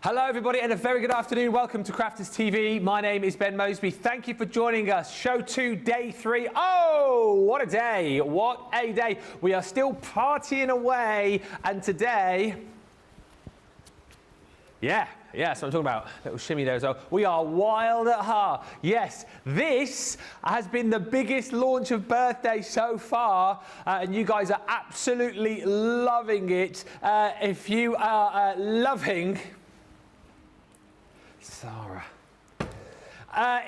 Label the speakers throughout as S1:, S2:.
S1: Hello everybody and a very good afternoon. Welcome to Crafters TV. My name is Ben Moseby. Thank you for joining us. Show 2, day 3. Oh, what a day. What a day. We are still partying away and today, that's what I'm talking about. Little shimmy there as well. We are wild at heart. Yes, this has been the biggest launch of birthday so far, and you guys are absolutely loving it. If you are loving Sarah.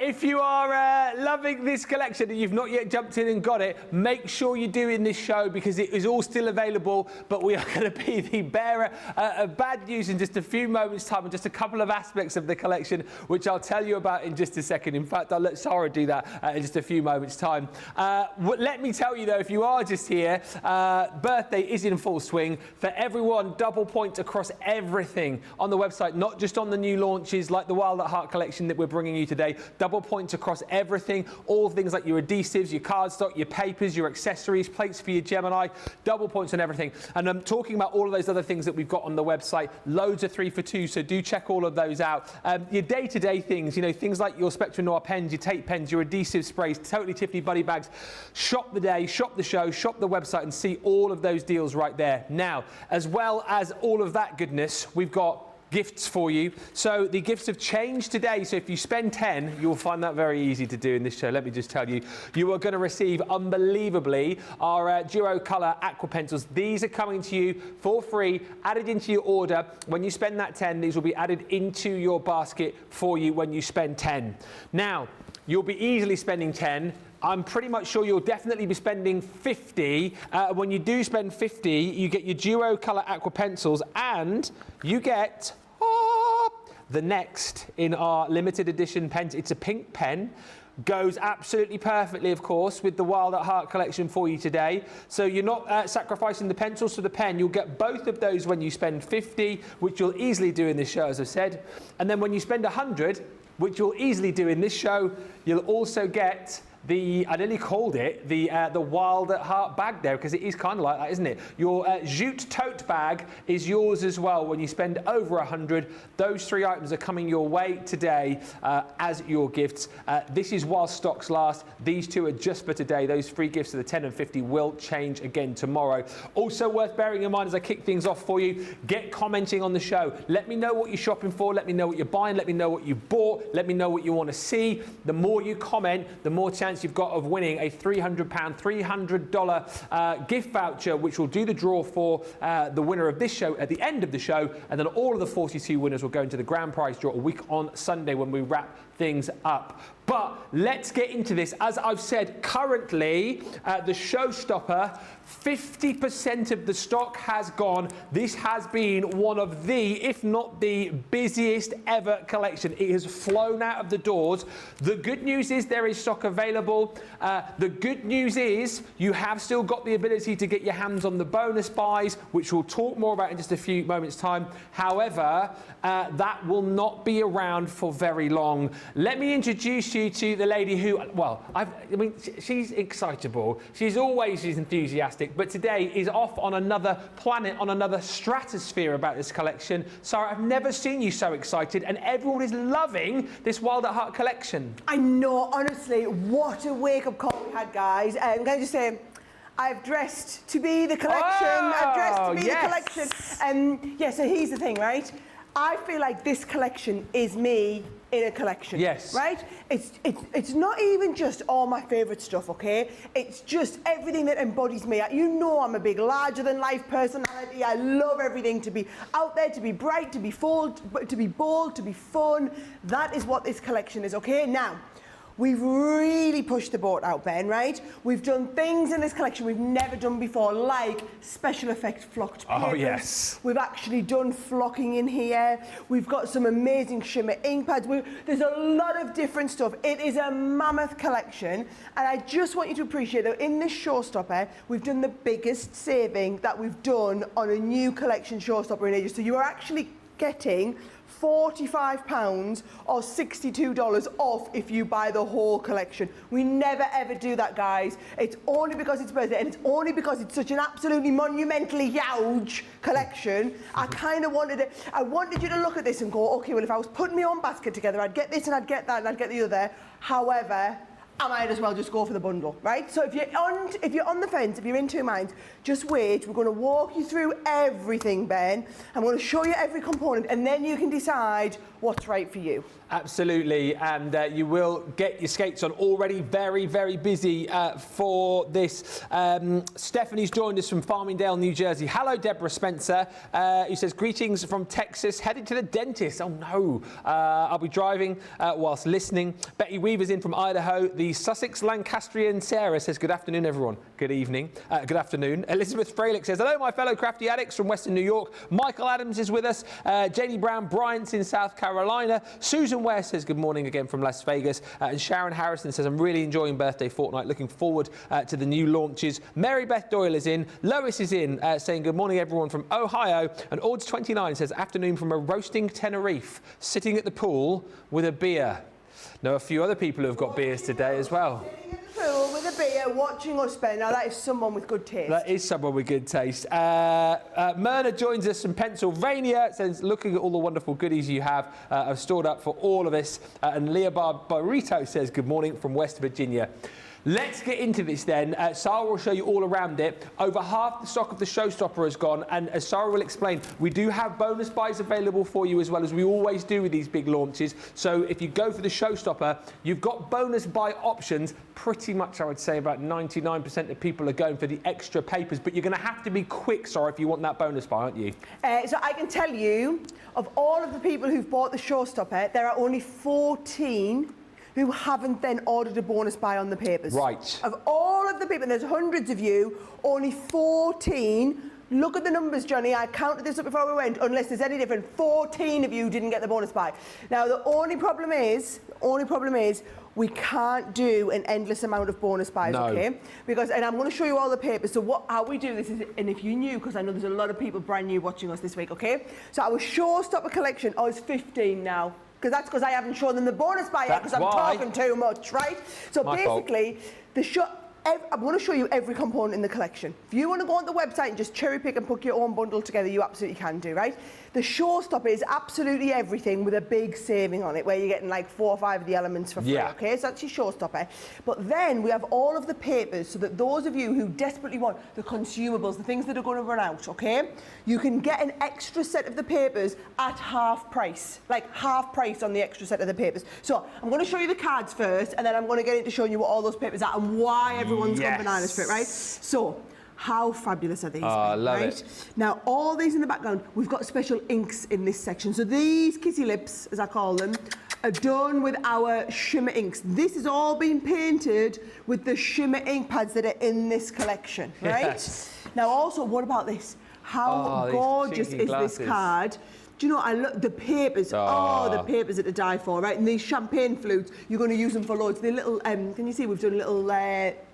S1: If you are loving this collection and you've not yet jumped in and got it, make sure you do in this show because it is all still available, but we are going to be the bearer of bad news in just a few moments' time and just a couple of aspects of the collection, which I'll tell you about in just a second. In fact, I'll let Sarah do that in just a few moments' time. Let me tell you, though, if you are just here, birthday is in full swing. For everyone, double points across everything on the website, not just on the new launches like the Wild at Heart collection that we're bringing you today. Double points across everything, all things like your adhesives, your cardstock, your papers, your accessories, plates for your Gemini, double points on everything. And I'm talking about all of those other things that we've got on the website. Loads of 3 for 2, so do check all of those out. Your day-to-day things, you know, things like your Spectrum Noir pens, your tape pens, your adhesive sprays, Totally Tiffany buddy bags. Shop the day, shop the show, shop the website and see all of those deals right there. Now, as well as all of that goodness, we've got gifts for you. So the gifts have changed today. So if you spend 10, you'll find that very easy to do in this show. Let me just tell you, you are going to receive unbelievably our Duo Color Aqua Pencils. These are coming to you for free, added into your order. When you spend that 10, these will be added into your basket for you when you spend 10. Now, you'll be easily spending 10. I'm pretty much sure you'll definitely be spending 50. When you do spend 50, you get your Duo Color Aqua Pencils and you get the next in our limited edition pens. It's a pink pen. Goes absolutely perfectly, of course, with the Wild at Heart collection for you today. So you're not sacrificing the pencils for the pen. You'll get both of those when you spend 50, which you'll easily do in this show, as I've said. And then when you spend 100, which you'll easily do in this show, you'll also get I nearly called it the Wild at Heart bag there because it is kind of like that, isn't it? Your jute tote bag is yours as well when you spend over 100. Those 3 items are coming your way today as your gifts. This is while stocks last. These 2 are just for today. Those free gifts of the 10 and 50 will change again tomorrow. Also worth bearing in mind as I kick things off for you, get commenting on the show. Let me know what you're shopping for. Let me know what you're buying. Let me know what you bought. Let me know what you want to see. The more you comment, the more chance you've got of winning a £300, $300 gift voucher, which will do the draw for the winner of this show at the end of the show. And then all of the 42 winners will go into the grand prize draw a week on Sunday when we wrap things up. But let's get into this. As I've said, currently, the Showstopper, 50% of the stock has gone. This has been one of the, if not the busiest ever collection. It has flown out of the doors. The good news is there is stock available. The good news is you have still got the ability to get your hands on the bonus buys, which we'll talk more about in just a few moments' time. However, that will not be around for very long. Let me introduce you to the lady who, well, I mean, she's excitable. She's enthusiastic, but today is off on another planet, on another stratosphere about this collection. Sarah, I've never seen you so excited, and everyone is loving this Wild at Heart collection.
S2: I know, honestly, what a wake-up call we had, guys. Can I just say, I've dressed to be the collection. I've dressed to be the collection. Yeah, so here's the thing, right? I feel like this collection is me in a collection.
S1: Yes.
S2: Right? It's not even just all my favourite stuff, okay? It's just everything that embodies me. You know I'm a big larger-than-life personality. I love everything to be out there, to be bright, to be bold, to be fun. That is what this collection is, okay? Now, we've really pushed the boat out, Ben, right? We've done things in this collection we've never done before, like special effect flocked papers.
S1: Oh, yes.
S2: We've actually done flocking in here. We've got some amazing shimmer ink pads. There's a lot of different stuff. It is a mammoth collection, and I just want you to appreciate that in this Showstopper, we've done the biggest saving that we've done on a new collection Showstopper in ages. So you are actually getting £45 or $62 off if you buy the whole collection. We never ever do that, guys. It's only because it's birthday, and it's only because it's such an absolutely monumentally huge collection. I kind of wanted it. I wanted you to look at this and go, okay, well, if I was putting my own basket together, I'd get this and I'd get that and I'd get the other. However, I might as well just go for the bundle, right? So if you're on the fence, if you're in two minds, just wait. We're going to walk you through everything, Ben. I'm going to show you every component, and then you can decide what's right for you.
S1: Absolutely, and you will get your skates on. Already very, very busy for this. Stephanie's joined us from Farmingdale, New Jersey. Hello, Deborah Spencer, who says, greetings from Texas, headed to the dentist. Oh, no. I'll be driving whilst listening. Betty Weaver's in from Idaho. The Sussex Lancastrian Sarah says, good afternoon, everyone. Good evening. Good afternoon. Elizabeth Fralick says, hello, my fellow crafty addicts from Western New York. Michael Adams is with us. Janie Brown Bryant's in South Carolina. Susan West says good morning again from Las Vegas. And Sharon Harrison says, I'm really enjoying Birthday Fortnight, looking forward to the new launches. Mary Beth Doyle is in. Lois is in, saying good morning everyone from Ohio. And Ords29 says, afternoon from a roasting Tenerife, sitting at the pool with a beer. Know a few other people who have got beers today as well.
S2: Sitting at the pool with a beer, watching us, Ben. Now that is someone with good taste.
S1: That is someone with good taste. Myrna joins us from Pennsylvania, says, looking at all the wonderful goodies you have, I've stored up for all of us. And Leah Barbarito says, good morning from West Virginia. Let's get into this then. Sarah will show you all around it. Over half the stock of the Showstopper has gone, and as Sarah will explain, we do have bonus buys available for you as well, as we always do with these big launches. So if you go for the Showstopper, you've got bonus buy options. Pretty much, I would say, about 99% of people are going for the extra papers, but you're going to have to be quick, Sarah, if you want that bonus buy, aren't you?
S2: So I can tell you, of all of the people who've bought the Showstopper, there are only 14 who haven't then ordered a bonus buy on the papers.
S1: Right.
S2: Of all of the people, and there's hundreds of you, only 14. Look at the numbers, Johnny. I counted this up before we went. Unless there's any different, 14 of you didn't get the bonus buy. Now, the only problem is we can't do an endless amount of bonus buys, okay? Because, and I'm going to show you all the papers. So how we do this is, and if you knew, because I know there's a lot of people brand new watching us this week, okay? So our Showstopper collection, is 15 now. Because I haven't shown them the bonus buy yet, because I'm talking too much, right? So basically, I'm going to show you every component in the collection. If you want to go on the website and just cherry pick and put your own bundle together, you absolutely can do, right? The Showstopper is absolutely everything with a big saving on it, where you're getting like 4 or 5 of the elements for free, okay? So that's your Showstopper. But then we have all of the papers, so that those of you who desperately want the consumables, the things that are going to run out, okay? You can get an extra set of the papers at half price, like half price on the extra set of the papers. So I'm going to show you the cards first, and then I'm going to get into showing you what all those papers are and why everyone's gone bananas for it, right? So, how fabulous are these? Oh, I love it. Now, all these in the background, we've got special inks in this section. So these kissy lips, as I call them, are done with our shimmer inks. This has all been painted with the shimmer ink pads that are in this collection, right? Yes. Now, also, what about this? How gorgeous is this card? Do you know, I look, the papers, the papers are to die for, right? And these champagne flutes, you're going to use them for loads. They're little, can you see we've done a little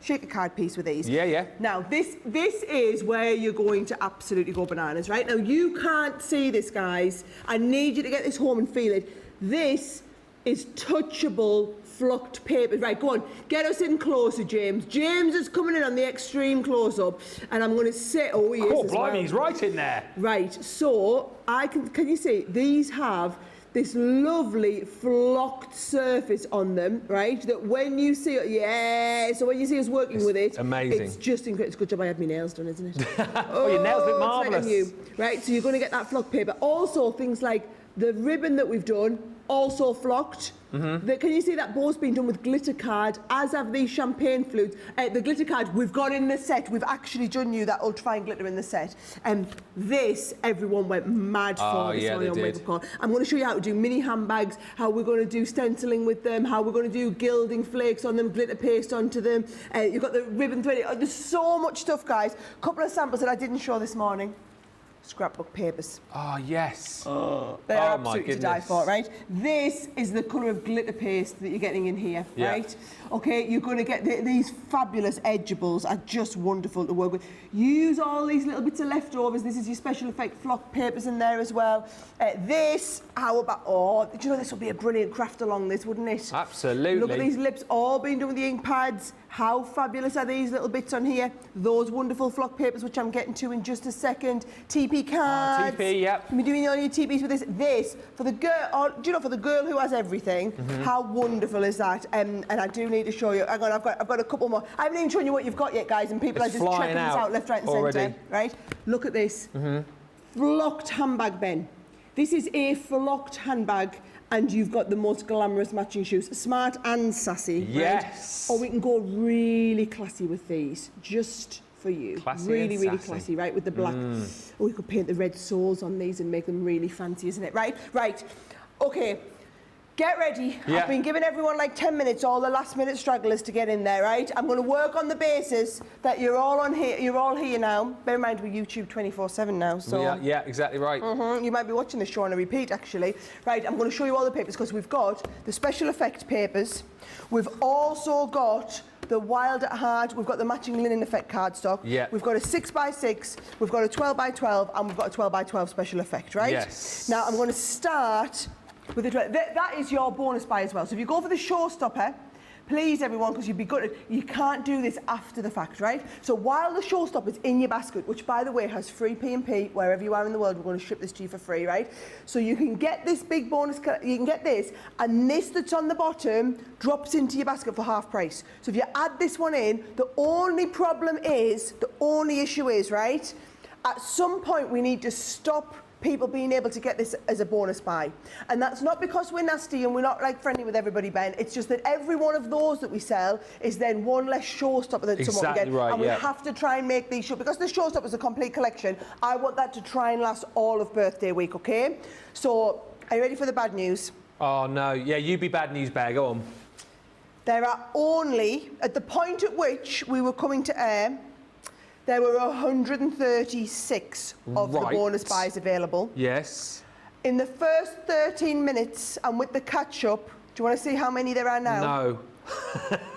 S2: shaker card piece with these? Yeah, yeah. Now, this is where you're going to absolutely go bananas, right? Now, you can't see this, guys. I need you to get this home and feel it. This is touchable flocked paper. Right, go on, get us in closer, James. James is coming in on the extreme close-up, and I'm going to sit, he is as well.
S1: He's right in there.
S2: Right, so, can you see, these have this lovely flocked surface on them, right, that when you see it, so when you see us working with it, amazing. It's just incredible. It's a good job I had my nails done, isn't it?
S1: Your nails look marvellous.
S2: Right, so you're going to get that flocked paper. Also, things like the ribbon that we've done, also flocked. Can you see that bow's been done with glitter card, as have these champagne flutes. The glitter card we've got in the set. We've actually done you that ultrafine glitter in the set. This, everyone went mad for this on Webcon. I'm going to show you how to do mini handbags, how we're going to do stenciling with them, how we're going to do gilding flakes on them, glitter paste onto them. You've got the ribbon thread. There's so much stuff, guys. A couple of samples that I didn't show this morning. scrapbook papers.
S1: Oh, yes.
S2: They're
S1: Oh, my
S2: absolutely to die
S1: goodness.
S2: for, right? This is the colour of glitter paste that you're getting in here,
S1: Yeah.
S2: right? Okay, you're going to get these fabulous edgeables are just wonderful to work with. Use all these little bits of leftovers. This is your special effect flock papers in there as well. How about, oh, do you know this would be a brilliant craft along this, wouldn't it?
S1: Absolutely.
S2: Look at these lips all being done with the ink pads. How fabulous are these little bits on here? Those wonderful flock papers, which I'm getting to in just a second. TP cards.
S1: TP, yep.
S2: You'll be doing all your TPs with this. This, for the girl, do you know, for the girl who has everything, how wonderful is that? And I do need to show you. Hang on, I've got a couple more. I haven't even shown you what you've got yet, guys, and people
S1: It's
S2: are just
S1: flying
S2: checking this out left, right, and
S1: already.
S2: centre. Right? Look at this. Flocked handbag, Ben. This is a flocked handbag, and you've got the most glamorous matching shoes. Smart and sassy.
S1: Yes.
S2: Right? Or we can go really classy with these, just for you.
S1: Classy
S2: really,
S1: and
S2: really
S1: sassy.
S2: classy, right? With the black. Or we could paint the red soles on these and make them really fancy, isn't it? Right? Right. Okay. Get ready.
S1: Yeah.
S2: I've been giving everyone like 10 minutes, all the last minute stragglers to get in there, right? I'm going to work on the basis that you're all on here. You're all here now. Bear in mind, we're YouTube 24/7 now, so.
S1: Yeah, exactly right.
S2: You might be watching this show on a repeat, actually. Right, I'm going to show you all the papers because we've got the special effect papers. We've also got the Wild at Heart. We've got the matching linen effect cardstock.
S1: Yeah.
S2: We've got a 6x6. We've got a 12x12, and we've got a 12x12 special effect, right?
S1: Yes.
S2: Now I'm going to start with the that is your bonus buy as well. So if you go for the Showstopper, please everyone, because you'd be good. You can't do this after the fact, right? So while the Showstopper's in your basket, which by the way has free P&P wherever you are in the world, we're going to ship this to you for free, right? So you can get this big bonus. You can get this, and this that's on the bottom drops into your basket for half price. So if you add this one in, the only issue is, right? At some point we need to stop people being able to get this as a bonus buy. And that's not because we're nasty and we're not like friendly with everybody, Ben. It's just that every one of those that we sell is then one less Showstopper than someone we get.
S1: Right,
S2: and we have to try and make these because the Showstopper is a complete collection. I want that to try and last all of birthday week, okay? So, are you ready for the bad news?
S1: Oh, no. Yeah, you be bad news bear. Go on.
S2: There are only, at the point at which we were coming to air, there were 136 of the bonus buys available.
S1: Yes.
S2: In the first 13 minutes, and with the catch-up, do you want to see how many there are now?
S1: No.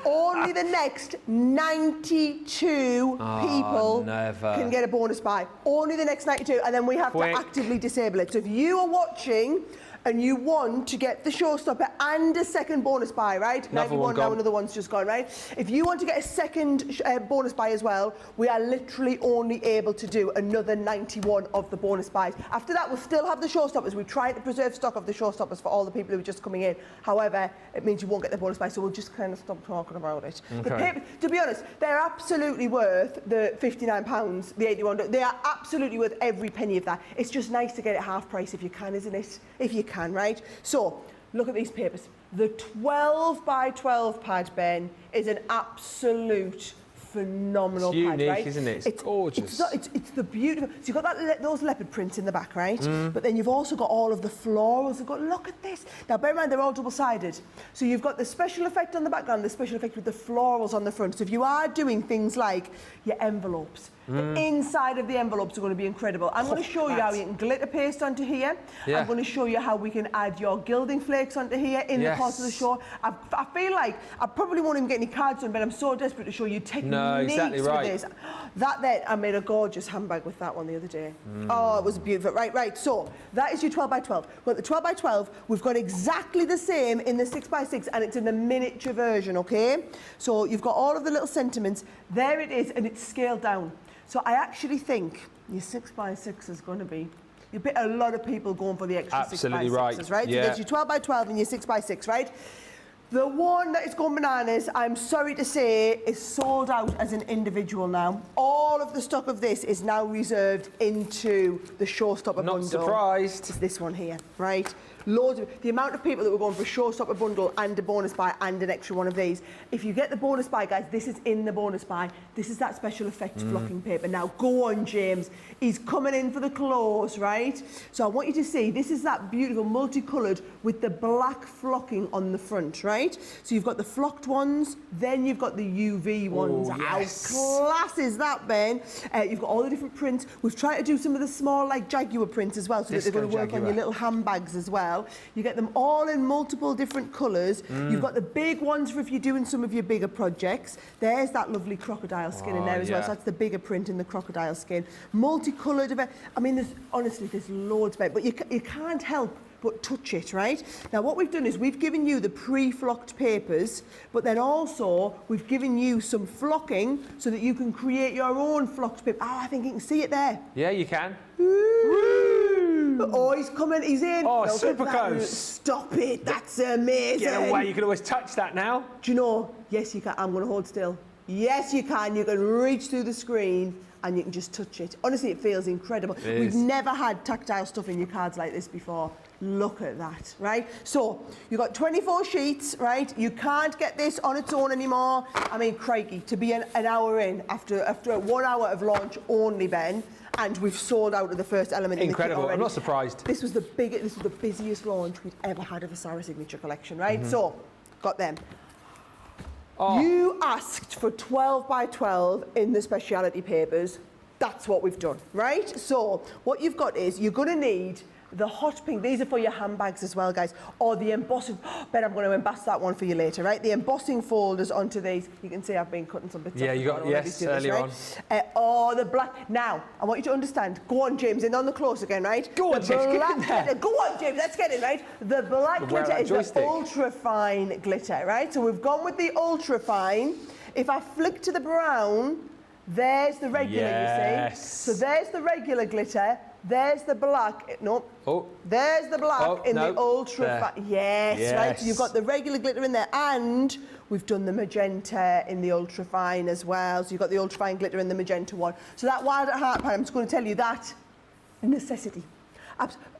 S2: Only the next 92 people
S1: never.
S2: can get a bonus buy. Only the next 92, and then we have
S1: Quick.
S2: to actively disable it. So if you are watching and you want to get the Showstopper and a second bonus buy, right?
S1: Another
S2: 91
S1: one
S2: now,
S1: gone.
S2: another one's just gone, right? If you want to get a second bonus buy as well, we are literally only able to do another 91 of the bonus buys. After that, we'll still have the Showstoppers. We've tried to preserve stock of the Showstoppers for all the people who are just coming in. However, it means you won't get the bonus buy, so we'll just kind of stop talking about it.
S1: Okay.
S2: The paper, to be honest, they're absolutely worth the £59, the £81. They are absolutely worth every penny of that. It's just nice to get it half price if you can, isn't it? If you can, right? So, look at these papers. The 12x12 pad, Ben, is an absolute phenomenal
S1: It's
S2: pad,
S1: unique,
S2: right?
S1: isn't it? It's gorgeous.
S2: It's the beautiful. So you've got those leopard prints in the back, right? But then you've also got all of the florals. Look at this. Now, bear in mind, they're all double-sided. So you've got the special effect on the background, the special effect with the florals on the front. So if you are doing things like your envelopes, the inside of the envelopes are going to be incredible. I'm going to show you how you can glitter paste onto here.
S1: Yeah.
S2: I'm going to show you how we can add your gilding flakes onto here in the course of the show. I feel like I probably won't even get any cards done, but I'm so desperate to show you techniques
S1: exactly right.
S2: with this. That then, I made a gorgeous handbag with that one the other day. Oh, it was beautiful. Right. So that is your 12x12. Well, the 12x12, we've got exactly the same in the 6x6, and it's in the miniature version, okay? So you've got all of the little sentiments. There it is, and it's scaled down. So I actually think your 6x6 is going to be... You bet a lot of people going for the extra 6x6s, right?
S1: Yeah.
S2: So there's your 12x12 and your 6x6, right? The one that is going bananas, I'm sorry to say, is sold out as an individual now. All of the stock of this is now reserved into the Showstopper bundle.
S1: Not surprised.
S2: It's this one here, right? loads of, the amount of people that were going for a Showstopper bundle and a bonus buy and an extra one of these. If you get the bonus buy, guys, this is in the bonus buy. This is that special effects flocking paper. Now, go on, James. He's coming in for the claws, right? So I want you to see, this is that beautiful multicoloured with the black flocking on the front, right? So you've got the flocked ones, then you've got the UV ones.
S1: Yes.
S2: How class is that, Ben? You've got all the different prints. We've tried to do some of the small, like, Jaguar prints as well, so that they're going to work on your little handbags as well. You get them all in multiple different colours. You've got the big ones for if you're doing some of your bigger projects. There's that lovely crocodile skin in there as well, so that's the bigger print in the crocodile skin. Multicoloured, I mean, honestly, there's loads of it, but you can't help but touch it, right? Now, what we've done is we've given you the pre-flocked papers, but then also we've given you some flocking so that you can create your own flocked paper. Oh, I think you can see it there.
S1: Yeah, you can.
S2: Oh, he's coming, he's in.
S1: Oh,
S2: Look
S1: super
S2: at that.
S1: close.
S2: Stop it, that's amazing.
S1: Get away, you can always touch that now.
S2: Do you know, yes, you can. I'm going to hold still. Yes, you can. You can reach through the screen and you can just touch it. Honestly, it feels incredible. We've never had tactile stuff in your cards like this before. Look at that, right? So, you've got 24 sheets, right? You can't get this on its own anymore. I mean, crikey, to be an hour in, after 1 hour of launch only, Ben, and we've sold out of the first element.
S1: Incredible,
S2: In the kit already.
S1: I'm not surprised.
S2: This was the busiest launch we've ever had of a Sara Signature collection, right? So, got them.
S1: Oh.
S2: You asked for 12 by 12 in the speciality papers. That's what we've done, right? So what you've got is you're going to need the hot pink. These are for your handbags as well, guys. Or the embossing. Ben, I'm going to emboss that one for you later, right? The embossing folders onto these. You can see I've been cutting some bits.
S1: Yeah, you got, yes, earlier on.
S2: Oh, the black. Now, I want you to understand. Go on, James, in on the close again, right?
S1: Go on, James, get in there.
S2: Go on, James, let's get it, right? The black glitter is the ultra fine glitter, right? So we've gone with the ultra fine. If I flick to the brown, there's the regular, you see. So there's the regular glitter. There's the black. Nope.
S1: Oh.
S2: There's the black in the ultra fine. Yes, right. So you've got the regular glitter in there, and we've done the magenta in the ultra fine as well. So you've got the ultra fine glitter in the magenta one. So that Wild at Heart pad, I'm just going to tell you that necessity.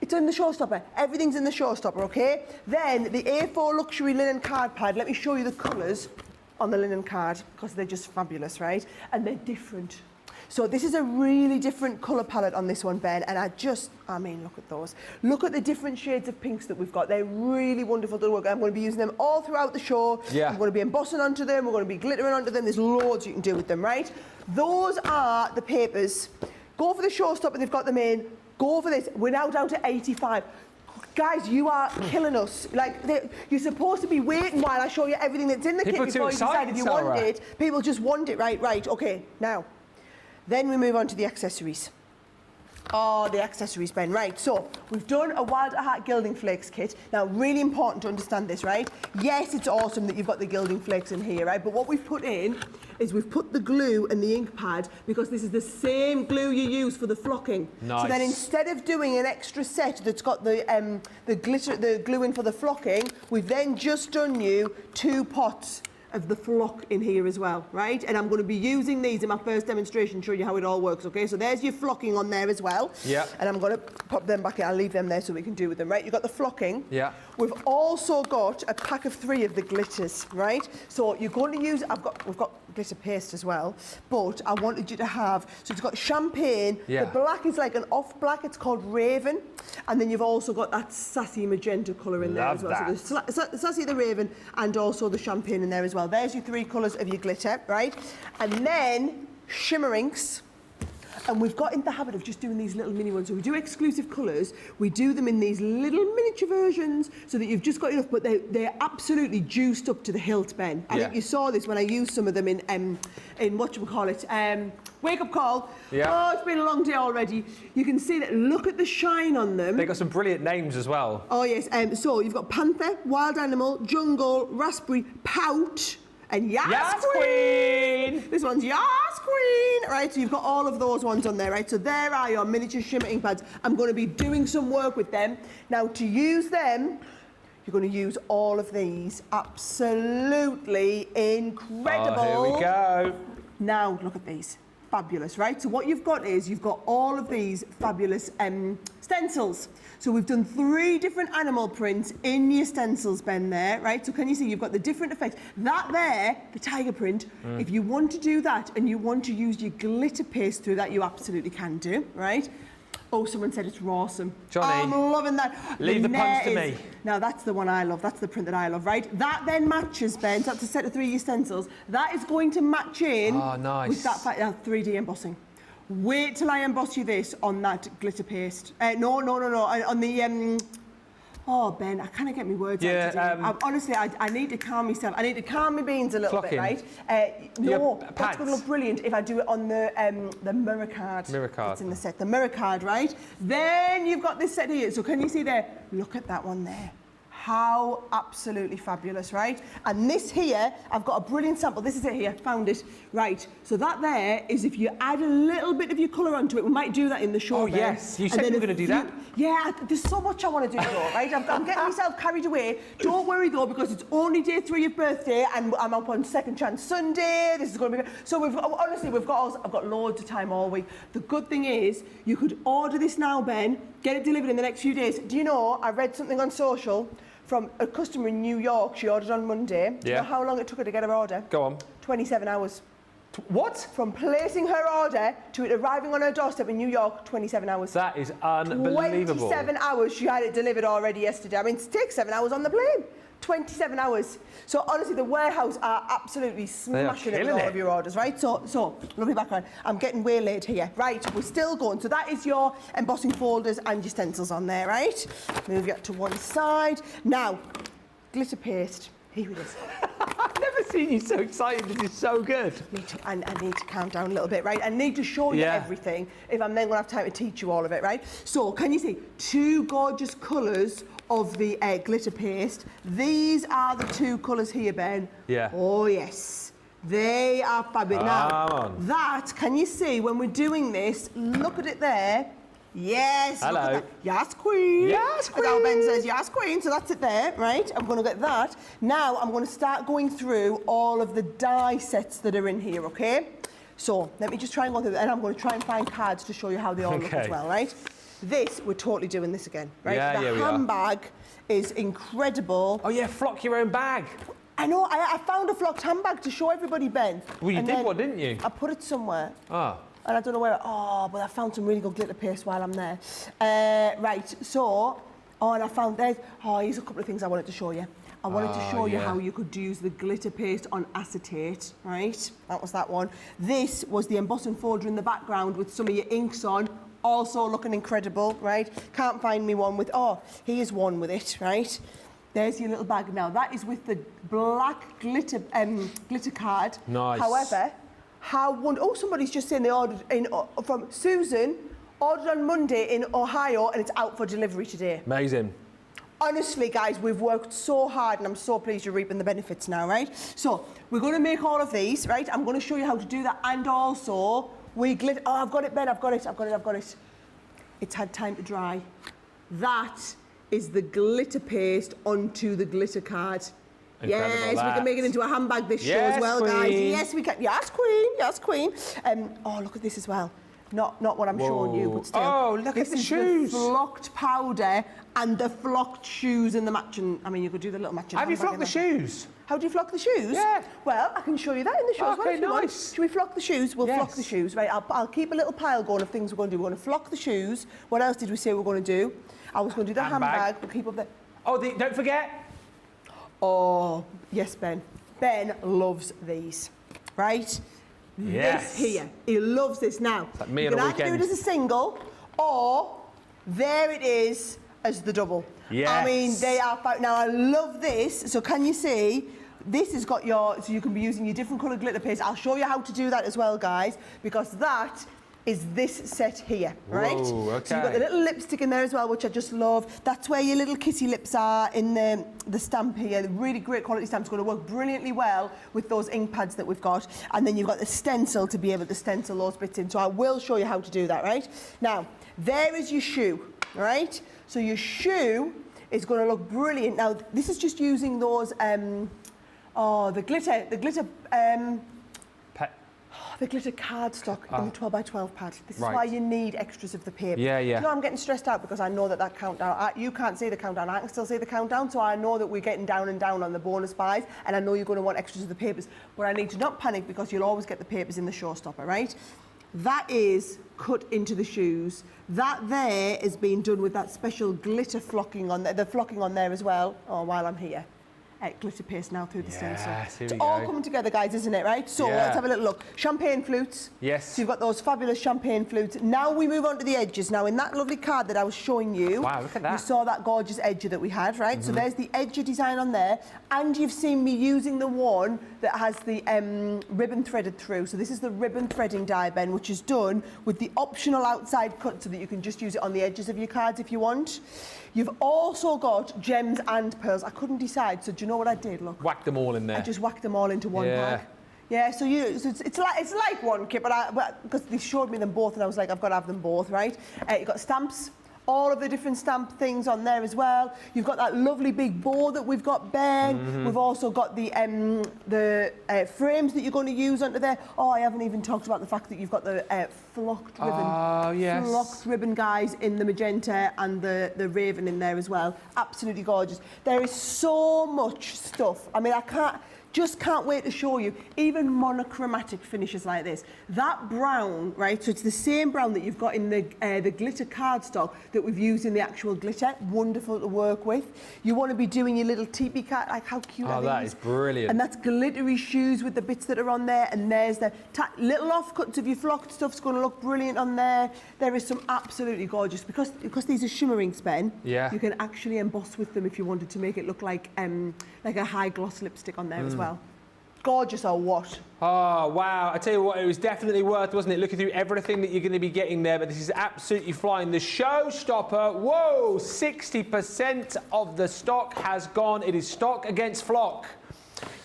S2: It's in the Showstopper. Everything's in the Showstopper, okay? Then the A4 luxury linen card pad. Let me show you the colours on the linen card because they're just fabulous, right? And they're different. So this is a really different colour palette on this one, Ben, and I mean, look at those. Look at the different shades of pinks that we've got. They're really wonderful to work. I'm going to be using them all throughout the show. Yeah. I'm going to be embossing onto them. We're going to be glittering onto them. There's loads you can do with them, right? Those are the papers. Go for the Showstopper. They've got them in. Go for this. We're now down to 85. Guys, you are killing us. Like, you're supposed to be waiting while I show you everything that's in the kit before you decide if you want it. People just want it, right, okay, now. Then we move on to the accessories. Oh, the accessories, Ben. Right, so we've done a Wild at Heart Gilding Flakes kit. Now, really important to understand this, right? Yes, it's awesome that you've got the gilding flakes in here, right? But what we've put in is we've put the glue and the ink pad because this is the same glue you use for the flocking.
S1: Nice.
S2: So then instead of doing an extra set that's got the glitter, the glue in for the flocking, we've then just done you 2 pots of the flock in here as well, right? And I'm going to be using these in my first demonstration, show you how it all works, okay? So there's your flocking on there as well. Yeah. And I'm going to pop them back in. I'll leave them there so we can do with them, right? You've got the flocking. Yeah. We've also got a pack of 3 of the glitters, right? So you're going to use, we've got glitter paste as well, but I wanted you to have, so it's got champagne. Yeah. The black is like an off black, it's called Raven. And then you've also got that sassy magenta colour in there as well. That. So the sassy, the Raven, and also the champagne in there as well. There's your 3 colours of your glitter, right? And then shimmer inks. And we've got in the habit of just doing these little mini ones. So we do exclusive colours. We do them in these little miniature versions so that you've just got enough, but they're absolutely juiced up to the hilt, Ben. I think you saw this when I used some of them in whatchamacallit, Wake Up Call. Yeah. Oh, it's been a long day already. You can see that. Look at the shine on them.
S1: They've got some brilliant names as well.
S2: Oh, yes. So you've got Panther, Wild Animal, Jungle, Raspberry, Pout, and Yas Queen. This one's Yas Queen. Right, so you've got all of those ones on there, right? So there are your miniature shimmer ink pads. I'm going to be doing some work with them. Now, to use them, you're going to use all of these. Absolutely incredible.
S1: Oh, here we go.
S2: Now, look at these. fabulous, right? So what you've got is you've got all of these fabulous stencils. So we've done 3 different animal prints in your stencils, Ben, there, right? So can you see you've got the different effects? That there, the tiger print, if you want to do that and you want to use your glitter paste through that, you absolutely can do, right? Oh, someone said it's awesome.
S1: Johnny,
S2: I'm loving that.
S1: leave the puns to me.
S2: Now, that's the one I love. That's the print that I love, right? That then matches, Ben, so that's a set of 3 stencils. That is going to match in with that 3D embossing. Wait till I emboss you this on that glitter paste. No. On the... Oh, Ben, I kind of get my words out today. Honestly, I need to calm myself. I need to calm my beans a little bit, right? No, that's going to look brilliant if I do it on the mirror card.
S1: Mirror card.
S2: It's in the set, the mirror card, right? Then you've got this set here. So can you see there? Look at that one there. How absolutely fabulous, right? And this here, I've got a brilliant sample. This is it here, found it. Right, so that there is if you add a little bit of your colour onto it. We might do that in the show.
S1: Oh, yes, you said you were going to do that.
S2: Yeah, there's so much I want to do though, right? I'm getting myself carried away. Don't worry though, because it's only day 3 of birthday and I'm up on Second Chance Sunday. This is going to be good. So I've got loads of time all week. The good thing is, you could order this now, Ben, get it delivered in the next few days. Do you know, I read something on social from a customer in New York. She ordered on Monday. Do you know how long it took her to get her order?
S1: Go on.
S2: 27 hours.
S1: What?
S2: From placing her order to it arriving on her doorstep in New York, 27 hours.
S1: That is unbelievable.
S2: 27 hours she had it delivered already yesterday. I mean, it takes 7 hours on the plane. 27 hours. So honestly, the warehouse are absolutely smashing it with all of your orders, right? So lovely background. I'm getting way late here. Right, we're still going. So that is your embossing folders and your stencils on there, right? Move that to one side. Now, glitter paste. Here it is.
S1: I've never seen you so excited. This is so good.
S2: I need to calm down a little bit, right? I need to show you everything if I'm then going to have time to teach you all of it, right? So, can you see 2 gorgeous colours of the glitter paste? These are the 2 colours here, Ben.
S1: Yeah.
S2: Oh, yes. They are fabulous. Now, that, can you see, when we're doing this, look at it there. Yes.
S1: Hello.
S2: Look at that. Yes, queen.
S1: Yes, queen.
S2: As our Ben says, yes, queen. So that's it there, right? I'm going to get that. Now, I'm going to start going through all of the die sets that are in here, okay? So, let me just try and go through and I'm going to try and find cards to show you how they all look as well, right? This, we're totally doing this again, right?
S1: Yeah,
S2: the handbag is incredible.
S1: Oh, yeah, flock your own bag.
S2: I know, I found a flocked handbag to show everybody, Ben.
S1: Well, you did one, didn't you?
S2: I put it somewhere.
S1: Oh.
S2: And I don't know where, but I found some really good glitter paste while I'm there. Right, so, and I found here's a couple of things I wanted to show you. I wanted to show you how you could use the glitter paste on acetate, right? That was that one. This was the embossing folder in the background with some of your inks on, also looking incredible, right? Can't find me one with, here's one with it, right? There's your little bag. Now, that is with the black glitter card.
S1: Nice.
S2: However, somebody's just saying they ordered from Susan, ordered on Monday in Ohio, and it's out for delivery today.
S1: Amazing.
S2: Honestly, guys, we've worked so hard, and I'm so pleased you're reaping the benefits now, right? So, we're going to make all of these, right? I'm going to show you how to do that, and also, I've got it, Ben, I've got it. It's had time to dry. That is the glitter paste onto the glitter card.
S1: Incredible,
S2: yes, we can make it into a handbag this show as well,
S1: queen.
S2: guys. Yes, we can. Yes, queen. Look at this as well. Not what I'm showing you, but still.
S1: Oh, look at the shoes.
S2: The flocked powder and the flocked shoes and the matching. I mean, you could do the little matching.
S1: Have you flocked the shoes?
S2: How do you flock the shoes?
S1: Yeah.
S2: Well, I can show you that in the show as well.
S1: Okay, nice.
S2: Should we flock the shoes? We'll flock the shoes, right? I'll keep a little pile going of things we're going to do. We're going to flock the shoes. What else did we say we're going to do? I was going to do the handbag. We'll keep up the...
S1: Oh, don't forget.
S2: Oh, yes, Ben. Ben loves these, right?
S1: Yes.
S2: This here. He loves this now.
S1: It's like me
S2: you
S1: on a
S2: can
S1: weekend.
S2: either do it as a single, or there it is as the double.
S1: Yes.
S2: I mean, they are... Now, I love this. So can you see... This has got so you can be using your different coloured glitter paste. I'll show you how to do that as well, guys, because that is this set here, right?
S1: Whoa, okay.
S2: So you've got the little lipstick in there as well, which I just love. That's where your little kissy lips are in the stamp here. The really great quality stamp. It's going to work brilliantly well with those ink pads that we've got. And then you've got the stencil to be able to stencil those bits in. So I will show you how to do that, right? Now, there is your shoe, right? So your shoe is going to look brilliant. Now, this is just using those... the glitter, The glitter cardstock in the 12x12 pad. This is
S1: Right.
S2: why you need extras of the paper.
S1: Yeah, yeah.
S2: You know, I'm getting stressed out because I know that countdown, you can't see the countdown, I can still see the countdown, so I know that we're getting down and down on the bonus buys, and I know you're going to want extras of the papers, but I need to not panic because you'll always get the papers in the Showstopper, right? That is cut into the shoes. That there is being done with that special glitter flocking on there, the flocking on there as well. Oh, while I'm here. Glitter paste now through the stencil.
S1: Yes, here
S2: It's
S1: we
S2: all
S1: go.
S2: coming together, guys, isn't it, right? So
S1: Yeah.
S2: let's have a little look. Champagne flutes.
S1: Yes.
S2: So you've got those fabulous champagne flutes. Now we move on to the edges. Now, in that lovely card that I was showing you,
S1: Wow, look at that.
S2: you saw that gorgeous edger that we had, right? So there's the edger design on there, and you've seen me using the one that has the ribbon threaded through. So this is the ribbon threading die bend, which is done with the optional outside cut so that you can just use it on the edges of your cards if you want. You've also got gems and pearls. I couldn't decide, so do you know what I did? Look,
S1: Whack them all in there.
S2: I just whacked them all into one
S1: Yeah.
S2: bag. Yeah, so it's like one kit, but because they showed me them both, and I was like, I've got to have them both, right? You've got stamps, all of the different stamp things on there as well. You've got that lovely big bow that we've got, Ben. We've also got the frames that you're going to use under there. Oh, I haven't even talked about the fact that you've got the flocked ribbon.
S1: Oh, yes.
S2: Flocked ribbon, guys, in the magenta and the raven in there as well. Absolutely gorgeous. There is so much stuff. I mean, just can't wait to show you. Even monochromatic finishes like this. That brown, right, so it's the same brown that you've got in the glitter cardstock that we've used in the actual glitter. Wonderful to work with. You want to be doing your little teepee card, like how cute are these?
S1: That is brilliant.
S2: And that's glittery shoes with the bits that are on there, and there's the little offcuts of your flocked stuff's going to look brilliant on there. There is some absolutely gorgeous, because these are shimmering, Spen.
S1: Yeah.
S2: You can actually emboss with them if you wanted to make it look like a high gloss lipstick on there as well. Gorgeous or what?
S1: Oh, wow. I tell you what, it was definitely worth, wasn't it? Looking through everything that you're going to be getting there, but this is absolutely flying. The Showstopper, whoa, 60% of the stock has gone. It is stock against flock.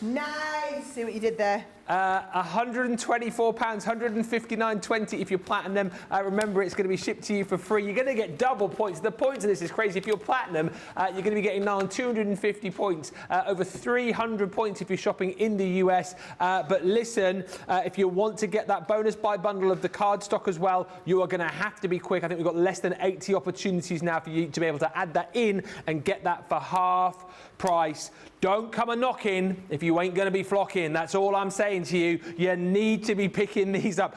S2: Nice. See what you did there?
S1: £124, 159.20 if you're platinum. Remember, it's going to be shipped to you for free. You're going to get double points. The points of this is crazy. If you're platinum, you're going to be getting now on 250 points, over 300 points if you're shopping in the US. But listen, if you want to get that bonus buy bundle of the card stock as well, you are going to have to be quick. I think we've got less than 80 opportunities now for you to be able to add that in and get that for half price. Don't come a knocking if you ain't going to be flocking. That's all I'm saying to you. You need to be picking these up.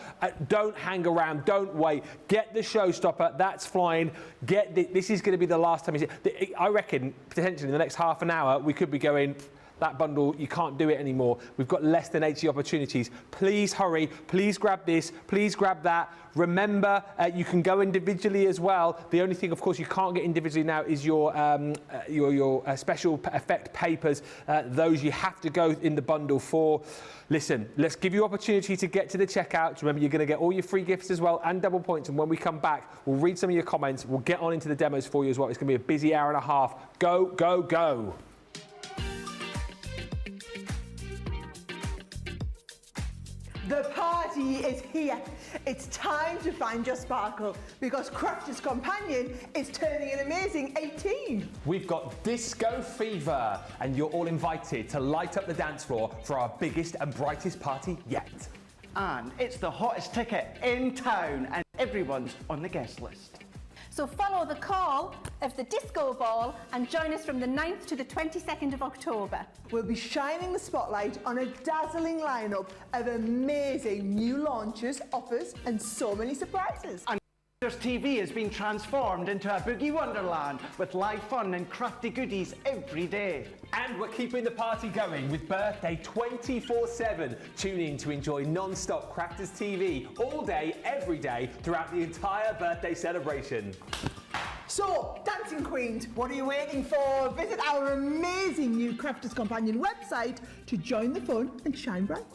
S1: Don't hang around. Don't wait. Get the Showstopper. That's flying. This is going to be the last time you see it. I reckon potentially in the next half an hour we could be going, that bundle, you can't do it anymore. We've got less than 80 opportunities. Please hurry. Please grab this. Please grab that. Remember, you can go individually as well. The only thing, of course, you can't get individually now is your special effect papers. Those you have to go in the bundle for. Listen, let's give you opportunity to get to the checkout. Remember, you're going to get all your free gifts as well and double points. And when we come back, we'll read some of your comments. We'll get on into the demos for you as well. It's going to be a busy hour and a half. Go, go, go.
S2: The party is here. It's time to find your sparkle because Crafter's Companion is turning an amazing 18.
S1: We've got Disco Fever, and you're all invited to light up the dance floor for our biggest and brightest party yet.
S3: And it's the hottest ticket in town, and everyone's on the guest list.
S4: So follow the call of the Disco Ball and join us from the 9th to the 22nd of October.
S2: We'll be shining the spotlight on a dazzling lineup of amazing new launches, offers, and so many surprises.
S3: And TV has been transformed into a boogie wonderland with live fun and crafty goodies every day.
S1: And we're keeping the party going with Birthday 24/7. Tune in to enjoy non-stop Crafters TV all day, every day, throughout the entire birthday celebration.
S2: So, Dancing Queens, what are you waiting for? Visit our amazing new Crafters Companion website to join the fun and shine bright.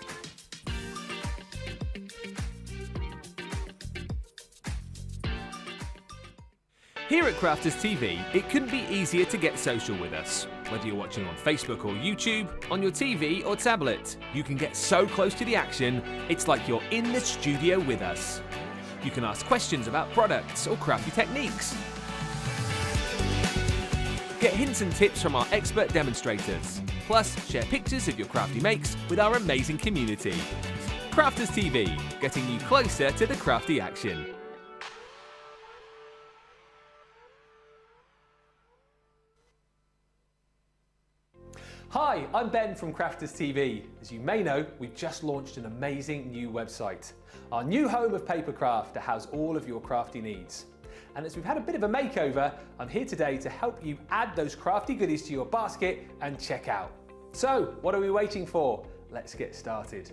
S5: Here at Crafters TV, it couldn't be easier to get social with us. Whether you're watching on Facebook or YouTube, on your TV or tablet, you can get so close to the action, it's like you're in the studio with us. You can ask questions about products or crafty techniques. Get hints and tips from our expert demonstrators. Plus, share pictures of your crafty makes with our amazing community. Crafters TV, getting you closer to the crafty action.
S1: Hi, I'm Ben from Crafters TV. As you may know, we've just launched an amazing new website, our new home of papercraft to house all of your crafty needs. And as we've had a bit of a makeover, I'm here today to help you add those crafty goodies to your basket and check out. So, what are we waiting for? Let's get started.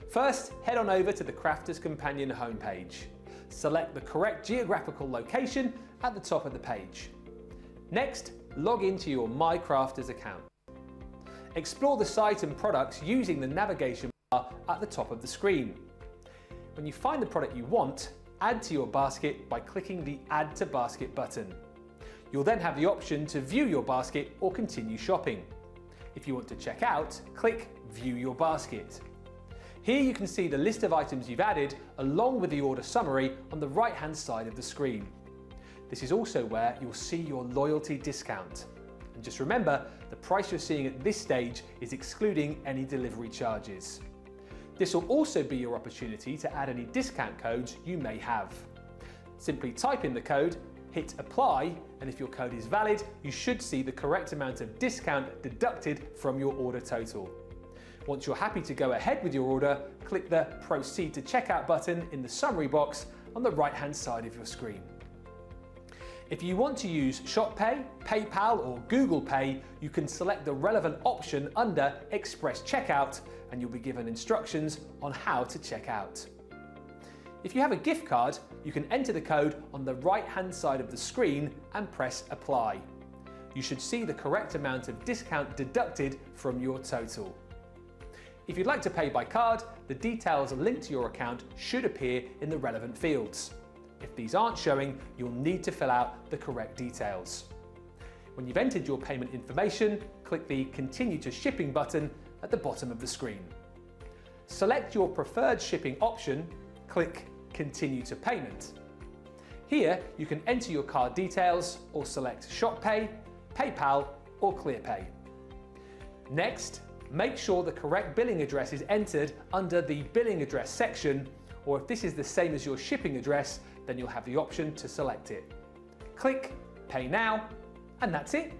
S1: First, head on over to the Crafters Companion homepage. Select the correct geographical location at the top of the page. Next, log into your My Crafters account. Explore the site and products using the navigation bar at the top of the screen. When you find the product you want, add to your basket by clicking the Add to Basket button. You'll then have the option to view your basket or continue shopping. If you want to check out, click View Your Basket. Here you can see the list of items you've added along with the order summary on the right-hand side of the screen. This is also where you'll see your loyalty discount. And just remember, the price you're seeing at this stage is excluding any delivery charges. This will also be your opportunity to add any discount codes you may have. Simply type in the code, hit apply, and if your code is valid, you should see the correct amount of discount deducted from your order total. Once you're happy to go ahead with your order, click the Proceed to Checkout button in the summary box on the right-hand side of your screen. If you want to use ShopPay, PayPal or Google Pay, you can select the relevant option under Express Checkout and you'll be given instructions on how to check out. If you have a gift card, you can enter the code on the right-hand side of the screen and press Apply. You should see the correct amount of discount deducted from your total. If you'd like to pay by card, the details linked to your account should appear in the relevant fields. If these aren't showing, you'll need to fill out the correct details. When you've entered your payment information, click the Continue to Shipping button at the bottom of the screen. Select your preferred shipping option, click Continue to Payment. Here you can enter your card details or select ShopPay, PayPal or ClearPay. Next, make sure the correct billing address is entered under the billing address section, or if this is the same as your shipping address, then you'll have the option to select it. Click Pay Now, and that's it.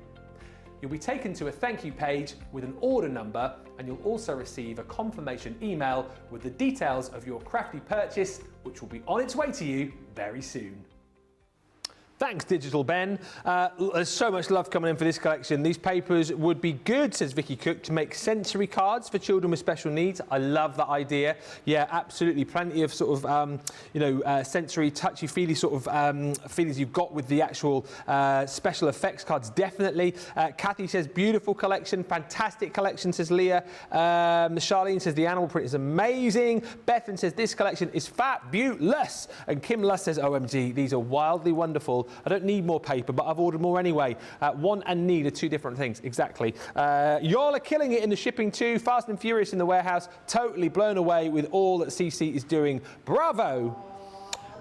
S1: You'll be taken to a thank you page with an order number, and you'll also receive a confirmation email with the details of your crafty purchase, which will be on its way to you very soon. Thanks, Digital Ben. There's so much love coming in for this collection. These papers would be good, says Vicky Cook, to make sensory cards for children with special needs. I love that idea. Yeah, absolutely. Plenty of sort of, sensory, touchy-feely sort of feelings you've got with the actual special effects cards, definitely. Kathy says, beautiful collection, fantastic collection, says Leah. Charlene says, the animal print is amazing. Bethan says, this collection is fabulous. And Kim Luss says, OMG, these are wildly wonderful. I don't need more paper, but I've ordered more anyway. Want and need are two different things, exactly. Y'all are killing it in the shipping too. Fast and furious in the warehouse. Totally blown away with all that CC is doing. Bravo!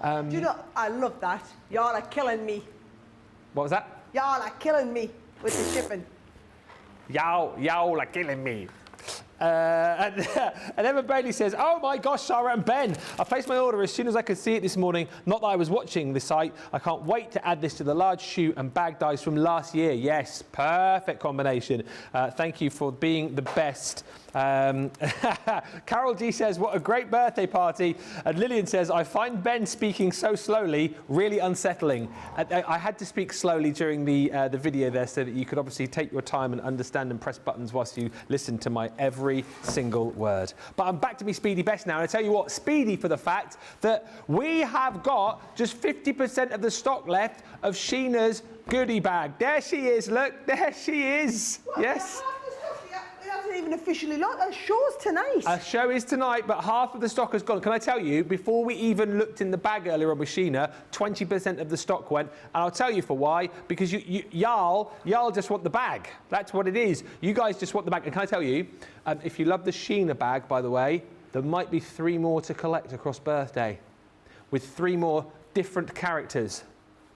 S2: Do you know, I love that. Y'all are killing me.
S1: What was that?
S2: Y'all are killing me with the shipping.
S1: Y'all are killing me. And Emma Bailey says, oh my gosh, Sarah and Ben, I placed my order as soon as I could see it this morning. Not that I was watching the site. I can't wait to add this to the large shoe and bag dies from last year. Yes, perfect combination. Thank you for being the best. Carol G says, what a great birthday party. And Lillian says, I find Ben speaking so slowly really unsettling. I had to speak slowly during the video there so that you could obviously take your time and understand and press buttons whilst you listen to my every single word. But I'm back to be Speedy Best now. And I tell you what, Speedy for the fact that we have got just 50% of the stock left of Sheena's goodie bag. There she is, look, there she is.
S2: What?
S1: Yes.
S2: It hasn't even officially launched. Our show's tonight.
S1: Our show is tonight, but half of the stock has gone. Can I tell you, before we even looked in the bag earlier on with Sheena, 20% of the stock went. And I'll tell you for why. Because y'all just want the bag. That's what it is. You guys just want the bag. And can I tell you, if you love the Sheena bag, by the way, there might be 3 more to collect across birthday with 3 more different characters.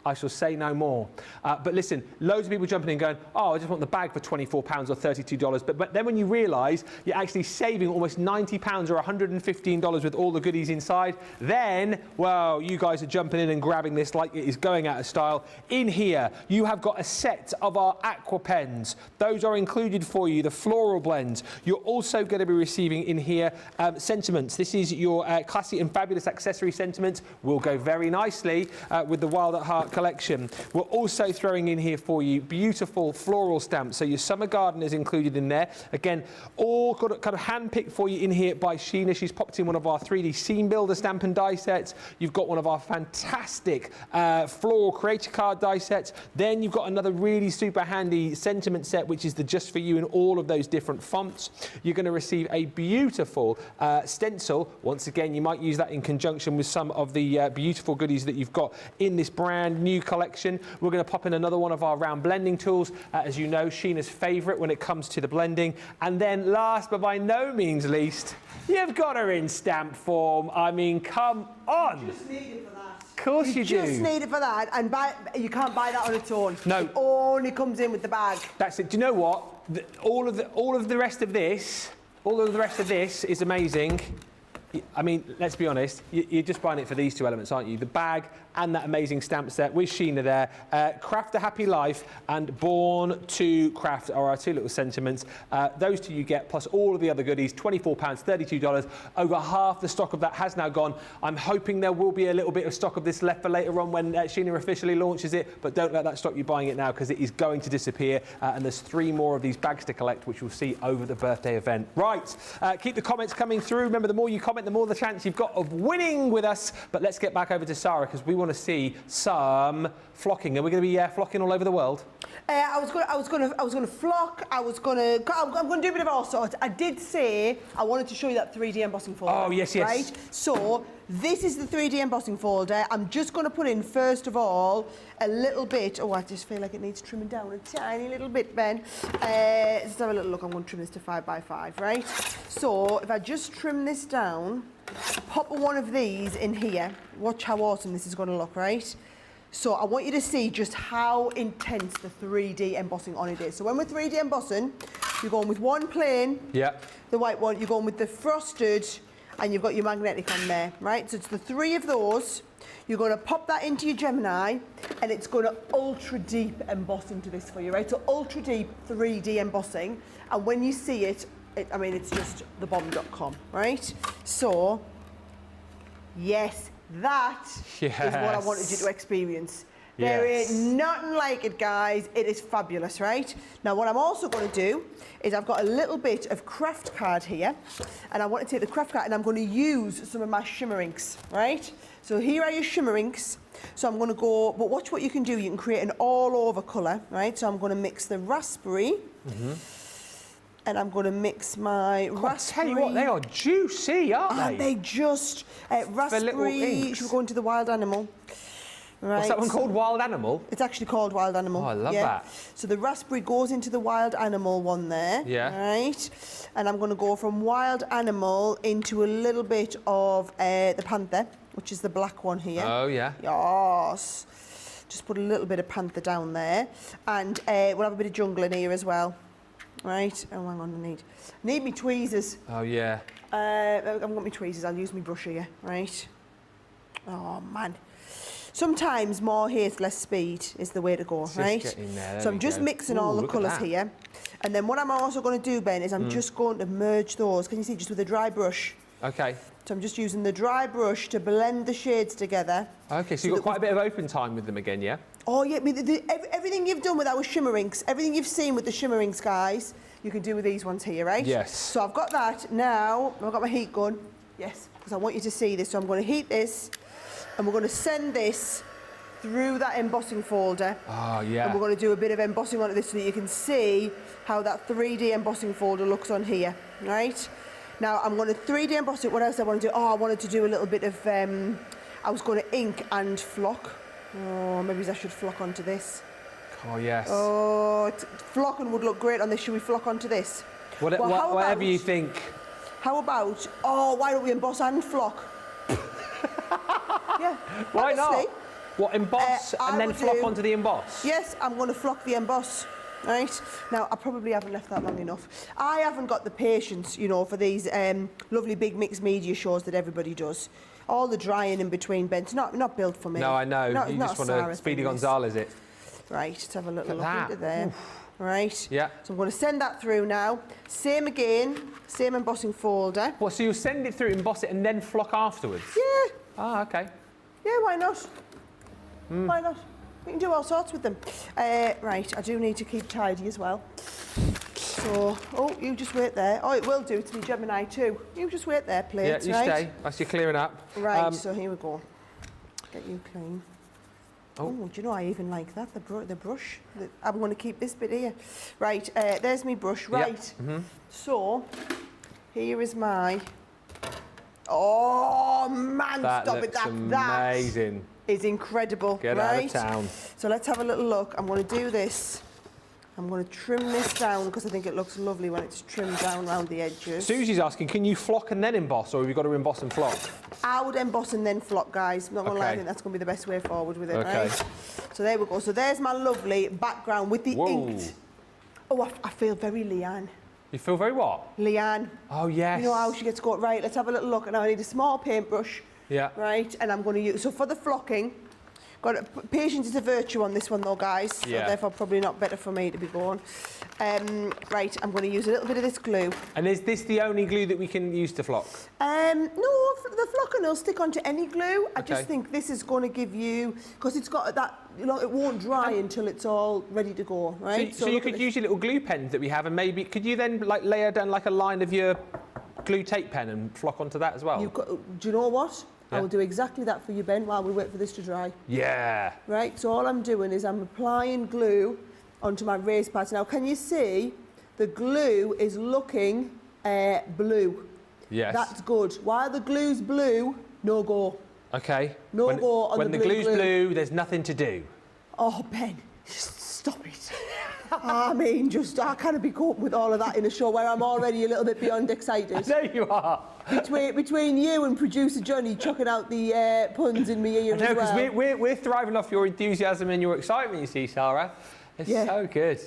S1: I shall say no more. But listen, loads of people jumping in going, oh, I just want the bag for £24 or $32. But then when you realise you're actually saving almost £90 or $115 with all the goodies inside, then, well, you guys are jumping in and grabbing this like it is going out of style. In here, you have got a set of our aqua pens. Those are included for you, the floral blends. You're also going to be receiving in here sentiments. This is your classy and fabulous accessory sentiments. Will go very nicely with the Wild at Heart collection. We're also throwing in here for you beautiful floral stamps. So your summer garden is included in there. Again, all kind of hand-picked for you in here by Sheena. She's popped in one of our 3D scene builder stamp and die sets. You've got one of our fantastic floral creator card die sets. Then you've got another really super handy sentiment set, which is the just for you in all of those different fonts. You're going to receive a beautiful stencil. Once again, you might use that in conjunction with some of the beautiful goodies that you've got in this brand new collection. We're going to pop in another one of our round blending tools, as you know, Sheena's favourite when it comes to the blending. And then last but by no means least, you've got her in stamp form. I mean, come on.
S2: Just need it for that.
S1: Of course you do.
S2: Just need it for that, and you can't buy that on its own.
S1: No.
S2: It only comes in with the bag.
S1: That's it. Do you know what? All of the rest of this is amazing. I mean, let's be honest, you're just buying it for these two elements, aren't you? The bag and that amazing stamp set with Sheena there. Craft a Happy Life and Born to Craft are our two little sentiments. Those two you get, plus all of the other goodies, £24, $32. Over half the stock of that has now gone. I'm hoping there will be a little bit of stock of this left for later on when Sheena officially launches it, but don't let that stop you buying it now because it is going to disappear. And there's 3 more of these bags to collect, which you'll see over the birthday event. Right, keep the comments coming through. Remember, the more you comment, the more the chance you've got of winning with us. But let's get back over to Sarah because we want to see some flocking. Are we going to be flocking all over the world?
S2: I was going to flock. I'm going to do a bit of all sorts. I did say I wanted to show you that 3D embossing folder.
S1: Oh yes, yes.
S2: Right. So this is the 3D embossing folder. I'm just going to put in first of all a little bit. Oh, I just feel like it needs trimming down a tiny little bit, Ben. Let's have a little look. I'm going to trim this to 5x5, right? So if I just trim this down, pop one of these in here. Watch how awesome this is going to look, right? So I want you to see just how intense the 3D embossing on it is. So when we're 3D embossing, you're going with one plain, the white one, you're going with the frosted, and you've got your magnetic on there, right? So it's the 3 of those. You're going to pop that into your Gemini, and it's going to ultra deep emboss into this for you, right? So ultra deep 3D embossing, and when you see it, I mean, it's just thebomb.com, right? So, yes. That is what I wanted you to experience. There is nothing like it, guys. It is fabulous, right? Now, what I'm also going to do is I've got a little bit of craft card here, and I want to take the craft card and I'm going to use some of my shimmer inks, right? So here are your shimmer inks. So I'm going to go, but watch what you can do. You can create an all-over colour, right? So I'm going to mix the raspberry. And I'm going to mix my raspberry.
S1: Tell you what, they are juicy, aren't they?
S2: And they just raspberry. Should we go into the wild animal? Right.
S1: What's that one called? Wild Animal?
S2: It's actually called Wild Animal.
S1: Oh, I love that.
S2: So the raspberry goes into the Wild Animal one there.
S1: Yeah.
S2: Right. And I'm going to go from Wild Animal into a little bit of the Panther, which is the black one here.
S1: Oh, yeah.
S2: Yes. Just put a little bit of Panther down there. And we'll have a bit of jungle in here as well. Right, oh hang on, I need me tweezers.
S1: Oh yeah.
S2: I've got my tweezers, I'll use my brush here, right? Oh man. Sometimes more haste, less speed is the way to go, right?
S1: Just get in there,
S2: so I'm just mixing all the colours here. And then what I'm also going to do, Ben, is I'm just going to merge those. Can you see, just with a dry brush?
S1: Okay.
S2: So I'm just using the dry brush to blend the shades together.
S1: Okay, so you've got quite a bit of open time with them again, yeah?
S2: Oh, yeah, I mean, everything you've done with our shimmer inks, everything you've seen with the shimmer inks, guys, you can do with these ones here, right?
S1: Yes.
S2: So I've got that. Now, I've got my heat gun. Yes, because I want you to see this. So I'm going to heat this, and we're going to send this through that embossing folder.
S1: Oh, yeah.
S2: And we're going to do a bit of embossing onto this so that you can see how that 3D embossing folder looks on here, right? Now, I'm going to 3D emboss it. What else I want to do? Oh, I wanted to do a little bit of, I was going to ink and flock. Oh, maybe I should flock onto this.
S1: Oh, yes.
S2: Oh, flocking would look great on this. Should we flock onto this?
S1: Whatever you think.
S2: How about, why don't we emboss and flock? Yeah.
S1: Why
S2: honestly,
S1: not? What, emboss
S2: I
S1: and then
S2: will
S1: flock
S2: do-
S1: onto the emboss?
S2: Yes, I'm going to flock the emboss. Right, now I probably haven't left that long enough. I haven't got the patience, you know, for these lovely big mixed media shows that everybody does. All the drying in between bends, not built for me.
S1: No, I know.
S2: Not,
S1: You
S2: not
S1: just
S2: a
S1: want
S2: Sarah
S1: to Speedy
S2: thing, this.
S1: Gonzales it.
S2: Right, let's have a little
S1: Look
S2: look
S1: at
S2: into
S1: that.
S2: there. Right.
S1: Yeah.
S2: So I'm going to send that through now. Same again, same embossing folder.
S1: What, so you'll send it through, emboss it, and then flock afterwards?
S2: Yeah,
S1: Ah, okay.
S2: yeah, why not? Why not? We can do all sorts with them. Right, I do need to keep tidy as well. So, oh, you just wait there. Oh, it will do to be Gemini too. You just wait there, plates,
S1: Yeah, you
S2: right?
S1: stay. That's you clearing up.
S2: Right, so here we go. Get you clean.
S1: Oh.
S2: Oh, do you know, I even like that, the brush. I'm going to keep this bit here. Right, there's my brush. Right, so here is my... Oh, man,
S1: That
S2: stop it.
S1: looks
S2: That
S1: amazing.
S2: is incredible.
S1: Get
S2: right?
S1: out of town.
S2: So let's have a little look. I'm going to do this. I'm going to trim this down because I think it looks lovely when it's trimmed down around the edges.
S1: Susie's asking, can you flock and then emboss, or have you got to emboss and flock?
S2: I would emboss and then flock, guys. I'm not going to lie, I
S1: Okay.
S2: think that's going to be the best way forward with it,
S1: Okay.
S2: right? So there we go. So there's my lovely background with the
S1: Whoa.
S2: inked. Oh, I feel very Leanne.
S1: You feel very what?
S2: Leanne.
S1: Oh, yes.
S2: You know how she gets got right. Let's have a little look. And now I need a small paintbrush.
S1: Yeah.
S2: Right, and I'm going to use. So for the flocking, patience is a virtue on this one though, guys. So
S1: Yeah.
S2: therefore, probably not better for me to be going. Right, I'm going to use a little bit of this glue.
S1: And is this the only glue that we can use to flock?
S2: No, the flocking will stick onto any glue. I just
S1: Okay.
S2: think this is going to give you, because it's got that, you know, it won't dry until it's all ready to go, right?
S1: So you
S2: look at
S1: could
S2: this.
S1: use your little glue pens that we have, and maybe could you then like layer down like a line of your glue tape pen and flock onto that as well?
S2: You've got, do you know what? I
S1: Yeah.
S2: will do exactly that for you, Ben, while we wait for this to dry.
S1: Yeah.
S2: Right, so all I'm doing is I'm applying glue onto my raised parts. Now, can you see the glue is looking blue?
S1: Yes.
S2: That's good. While the glue's blue, no go.
S1: Okay.
S2: No
S1: when,
S2: go on
S1: when
S2: the
S1: the
S2: blue
S1: glue's
S2: glue.
S1: blue, there's nothing to do.
S2: Oh, Ben, stop it. I mean, just I can't be coping with all of that in a show where I'm already a little bit beyond excited.
S1: There you are.
S2: Between you and producer Johnny chucking out the puns in my ear
S1: No,
S2: as
S1: because
S2: well.
S1: we're thriving off your enthusiasm and your excitement, you see, Sarah. It's
S2: Yeah.
S1: so good.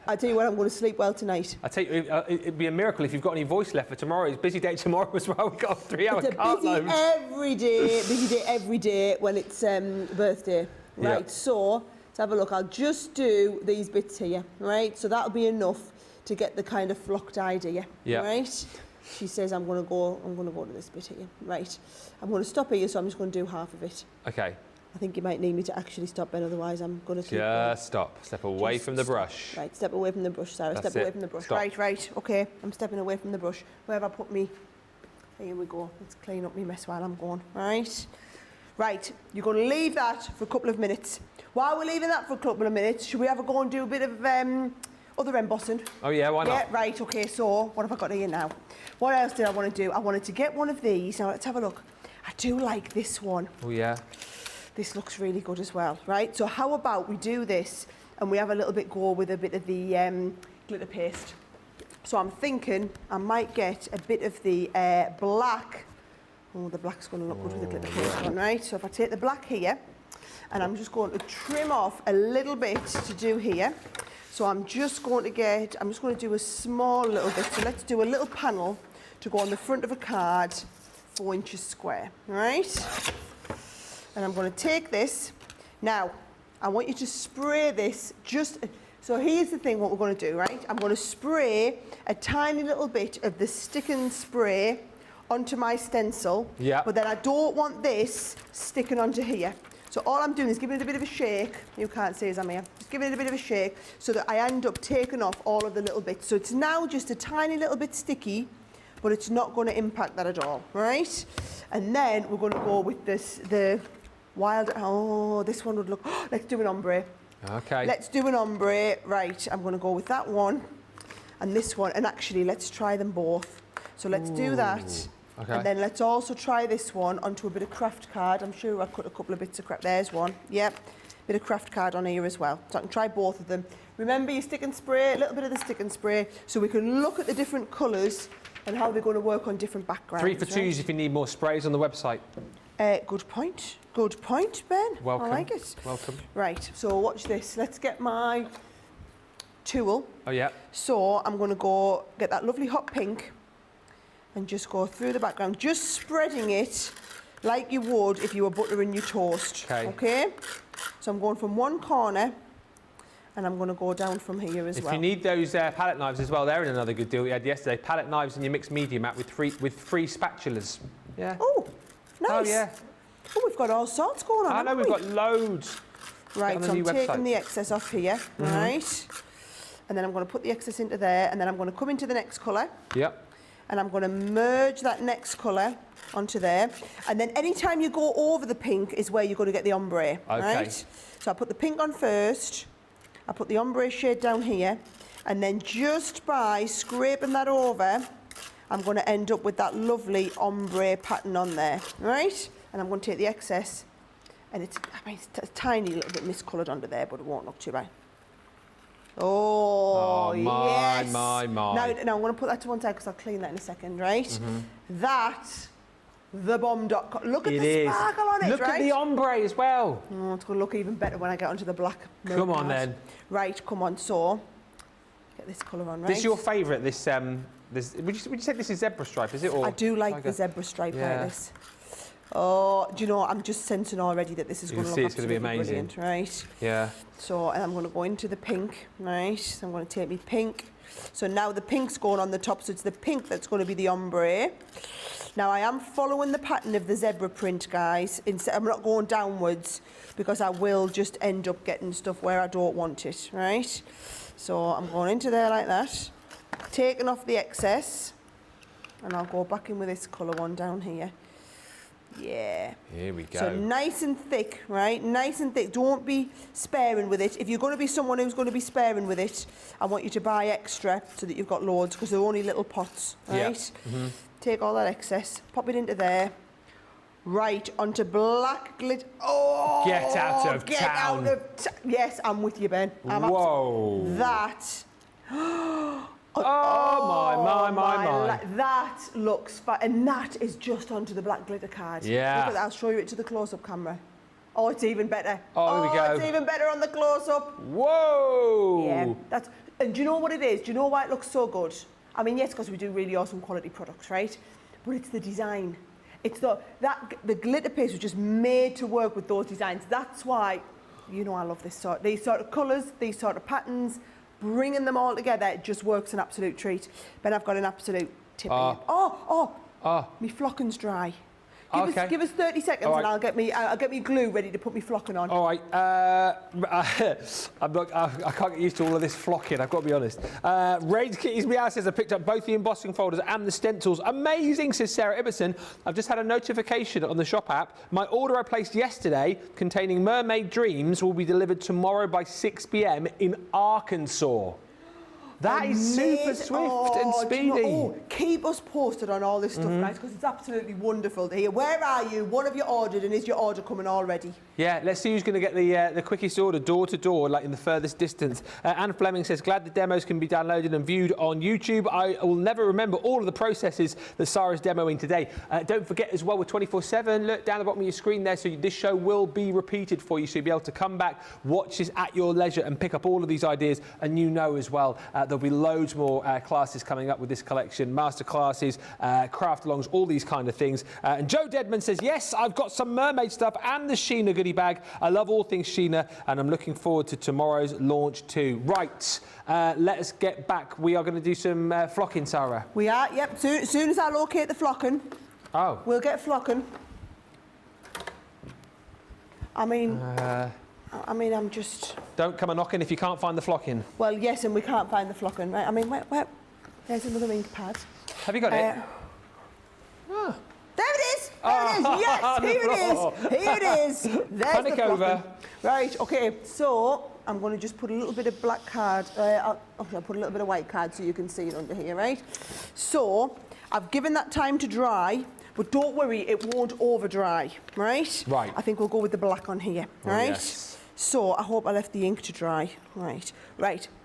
S2: I tell you what, I'm going to sleep well tonight.
S1: I tell you, it'd be a miracle if you've got any voice left for tomorrow. It's a busy day tomorrow as well. We've got a 3-hour
S2: It's a
S1: cart load.
S2: busy day every day when it's birthday. Right,
S1: Yeah.
S2: so let's have a look. I'll just do these bits here, right? So that'll be enough to get the kind of flocked idea,
S1: Yeah.
S2: right? She says I'm going to go to this bit here, right? I'm going to stop here, so I'm just going to do half of it.
S1: Okay,
S2: I think you might need me to actually stop, Ben, otherwise I'm going to sleep well.
S1: just stop. Step away
S2: Just
S1: from the
S2: stop.
S1: brush.
S2: Right, step away from the brush, Sarah.
S1: That's
S2: Step away
S1: it.
S2: from the brush.
S1: Stop.
S2: Right, okay. I'm stepping away from the brush. Where have I put me? Here we go. Let's clean up my mess while I'm going. Right. Right, you're going to leave that for a couple of minutes. While we're leaving that for a couple of minutes, should we have a go and do a bit of other embossing?
S1: Oh yeah, why not?
S2: Yeah, right, okay, so what have I got here now? What else did I want to do? I wanted to get one of these. Now, let's have a look. I do like this one.
S1: Oh yeah.
S2: This looks really good as well, right? So how about we do this and we have a little bit go with a bit of the glitter paste. So I'm thinking I might get a bit of the black. Oh, the black's going to look good with the glitter paste on, right? So if I take the black here, and I'm just going to trim off a little bit to do here. So I'm just going to do a small little bit. So let's do a little panel to go on the front of a card, 4 inches square, right? And I'm going to take this. Now, I want you to spray this so here's the thing, what we're going to do, right? I'm going to spray a tiny little bit of the stick and spray onto my stencil.
S1: Yeah.
S2: But then I don't want this sticking onto here. So all I'm doing is giving it a bit of a shake. You can't see as I'm here. Just giving it a bit of a shake so that I end up taking off all of the little bits. So it's now just a tiny little bit sticky, but it's not going to impact that at all, right? And then we're going to go with the wild, this one would look, let's do an ombre.
S1: Okay.
S2: Let's do an ombre, right, I'm going to go with that one and this one, and actually let's try them both. So let's do that,
S1: okay.
S2: and then let's also try this one onto a bit of craft card. I'm sure I cut a couple of bits of craft, there's one, yep, bit of craft card on here as well. So I can try both of them. Remember your stick and spray, a little bit of the stick and spray, so we can look at the different colours and how they're going to work on different backgrounds.
S1: 3 for 2s if you need more sprays on the website.
S2: Good point. Good point, Ben.
S1: Welcome.
S2: I like it.
S1: Welcome.
S2: Right, so watch this. Let's get my tool.
S1: Oh, yeah.
S2: So I'm going to go get that lovely hot pink and just go through the background, just spreading it like you would if you were buttering your toast. Okay? So I'm going from one corner and I'm going to go down from here as well.
S1: If you need those palette knives as well, they're in another good deal we had yesterday. Palette knives in your mixed media mat with free spatulas. Yeah.
S2: Oh, nice.
S1: Oh, yeah.
S2: Oh, we've got all sorts going on.
S1: I know,
S2: haven't
S1: we've
S2: we?
S1: got loads.
S2: Right, so I'm taking
S1: website.
S2: the excess off here, right? And then I'm going to put the excess into there, and then I'm going to come into the next colour.
S1: Yep.
S2: And I'm going to merge that next colour onto there. And then anytime you go over the pink is where you're going to get the ombre, right? So I put the pink on first, I put the ombre shade down here, and then just by scraping that over, I'm going to end up with that lovely ombre pattern on there, right? And I'm going to take the excess, and it's a tiny little bit miscoloured under there, but it won't look too bad. Oh, yes.
S1: My.
S2: Now I'm going to put that to one side because I'll clean that in a second, right? That's thebomb.com. Look at the sparkle on it,
S1: Look
S2: right?
S1: at the ombre as well.
S2: Oh, it's going to look even better when I get onto the black.
S1: Come on, then.
S2: Right, come on. So, get this colour on, right?
S1: This is your favourite, this, would you say this is zebra stripe, is it? Or
S2: I do like the zebra stripe like this. Oh, do you know, I'm just sensing already that this is going to look absolutely brilliant, right?
S1: Yeah.
S2: So, and I'm going to go into the pink, right? So I'm going to take me pink. So now the pink's going on the top, so it's the pink that's going to be the ombre. Now I am following the pattern of the zebra print, guys. I'm not going downwards because I will just end up getting stuff where I don't want it, right? So I'm going into there like that, taking off the excess, and I'll go back in with this colour one down here. Yeah.
S1: Here we go.
S2: So nice and thick, right? Nice and thick. Don't be sparing with it. If you're going to be someone who's going to be sparing with it, I want you to buy extra so that you've got loads because they're only little pots, right? Yeah. Take all that excess, pop it into there. Right, onto black glitter. Oh!
S1: Get out of town.
S2: Yes, I'm with you, Ben.
S1: Whoa.
S2: That.
S1: My.
S2: That looks fun. And that is just onto the black glitter card.
S1: Yeah.
S2: Look at that. I'll show you it to the close-up camera. Oh, it's even better.
S1: Oh, here we go.
S2: It's even better on the close-up.
S1: Whoa.
S2: Yeah. And do you know what it is? Do you know why it looks so good? I mean, yes, because we do really awesome quality products, right? But it's the design. It's the glitter paste was just made to work with those designs. That's why, you know, I love these sort of colours, these sort of patterns. Bringing them all together, it just works an absolute treat. Ben, I've got an absolute tip here. My flocken's dry. Give us 30 seconds and I'll get me glue ready to put me flocken on.
S1: All right. I can't get used to all of this flocking, I've got to be honest. Rage Kitties Meow says I picked up both the embossing folders and the stencils. Amazing, says Sarah Ibbotson. I've just had a notification on the shop app. My order I placed yesterday containing Mermaid Dreams will be delivered tomorrow by 6 p.m. in Arkansas. That is super swift and speedy.
S2: Keep us posted on all this stuff, guys, because it's absolutely wonderful to hear. Where are you? What have you ordered, and is your order coming already?
S1: Yeah, let's see who's going to get the quickest order, door to door, like in the furthest distance. Anne Fleming says, glad the demos can be downloaded and viewed on YouTube. I will never remember all of the processes that Sara's demoing today. Don't forget as well, we're 24/7. Look down the bottom of your screen there, so this show will be repeated for you, so you'll be able to come back, watch this at your leisure, and pick up all of these ideas. And you know as well, there'll be loads more classes coming up with this collection, master classes, craft alongs, all these kind of things. And Joe Deadman says, yes, I've got some mermaid stuff and the Sheena goodie bag. I love all things Sheena, and I'm looking forward to tomorrow's launch too. Right, let us get back. We are going to do some flocking, Sarah.
S2: We are, yep. As soon as I locate the flocking, we'll get flocking. I'm just...
S1: Don't come a knocking if you can't find the flocking.
S2: Well, yes, and we can't find the flocking, right? I mean, where? There's another ink pad.
S1: Have you got it?
S2: There it is! There it is! Yes, here it is! Here it is! There's
S1: Panic
S2: the flocking.
S1: over.
S2: Right, okay, so I'm going to just put a little bit of black card. I'll put a little bit of white card so you can see it under here, right? So, I've given that time to dry, but don't worry, it won't over dry, right?
S1: Right.
S2: I think we'll go with the black on here, right?
S1: Yes.
S2: So, I hope I left the ink to dry. Right.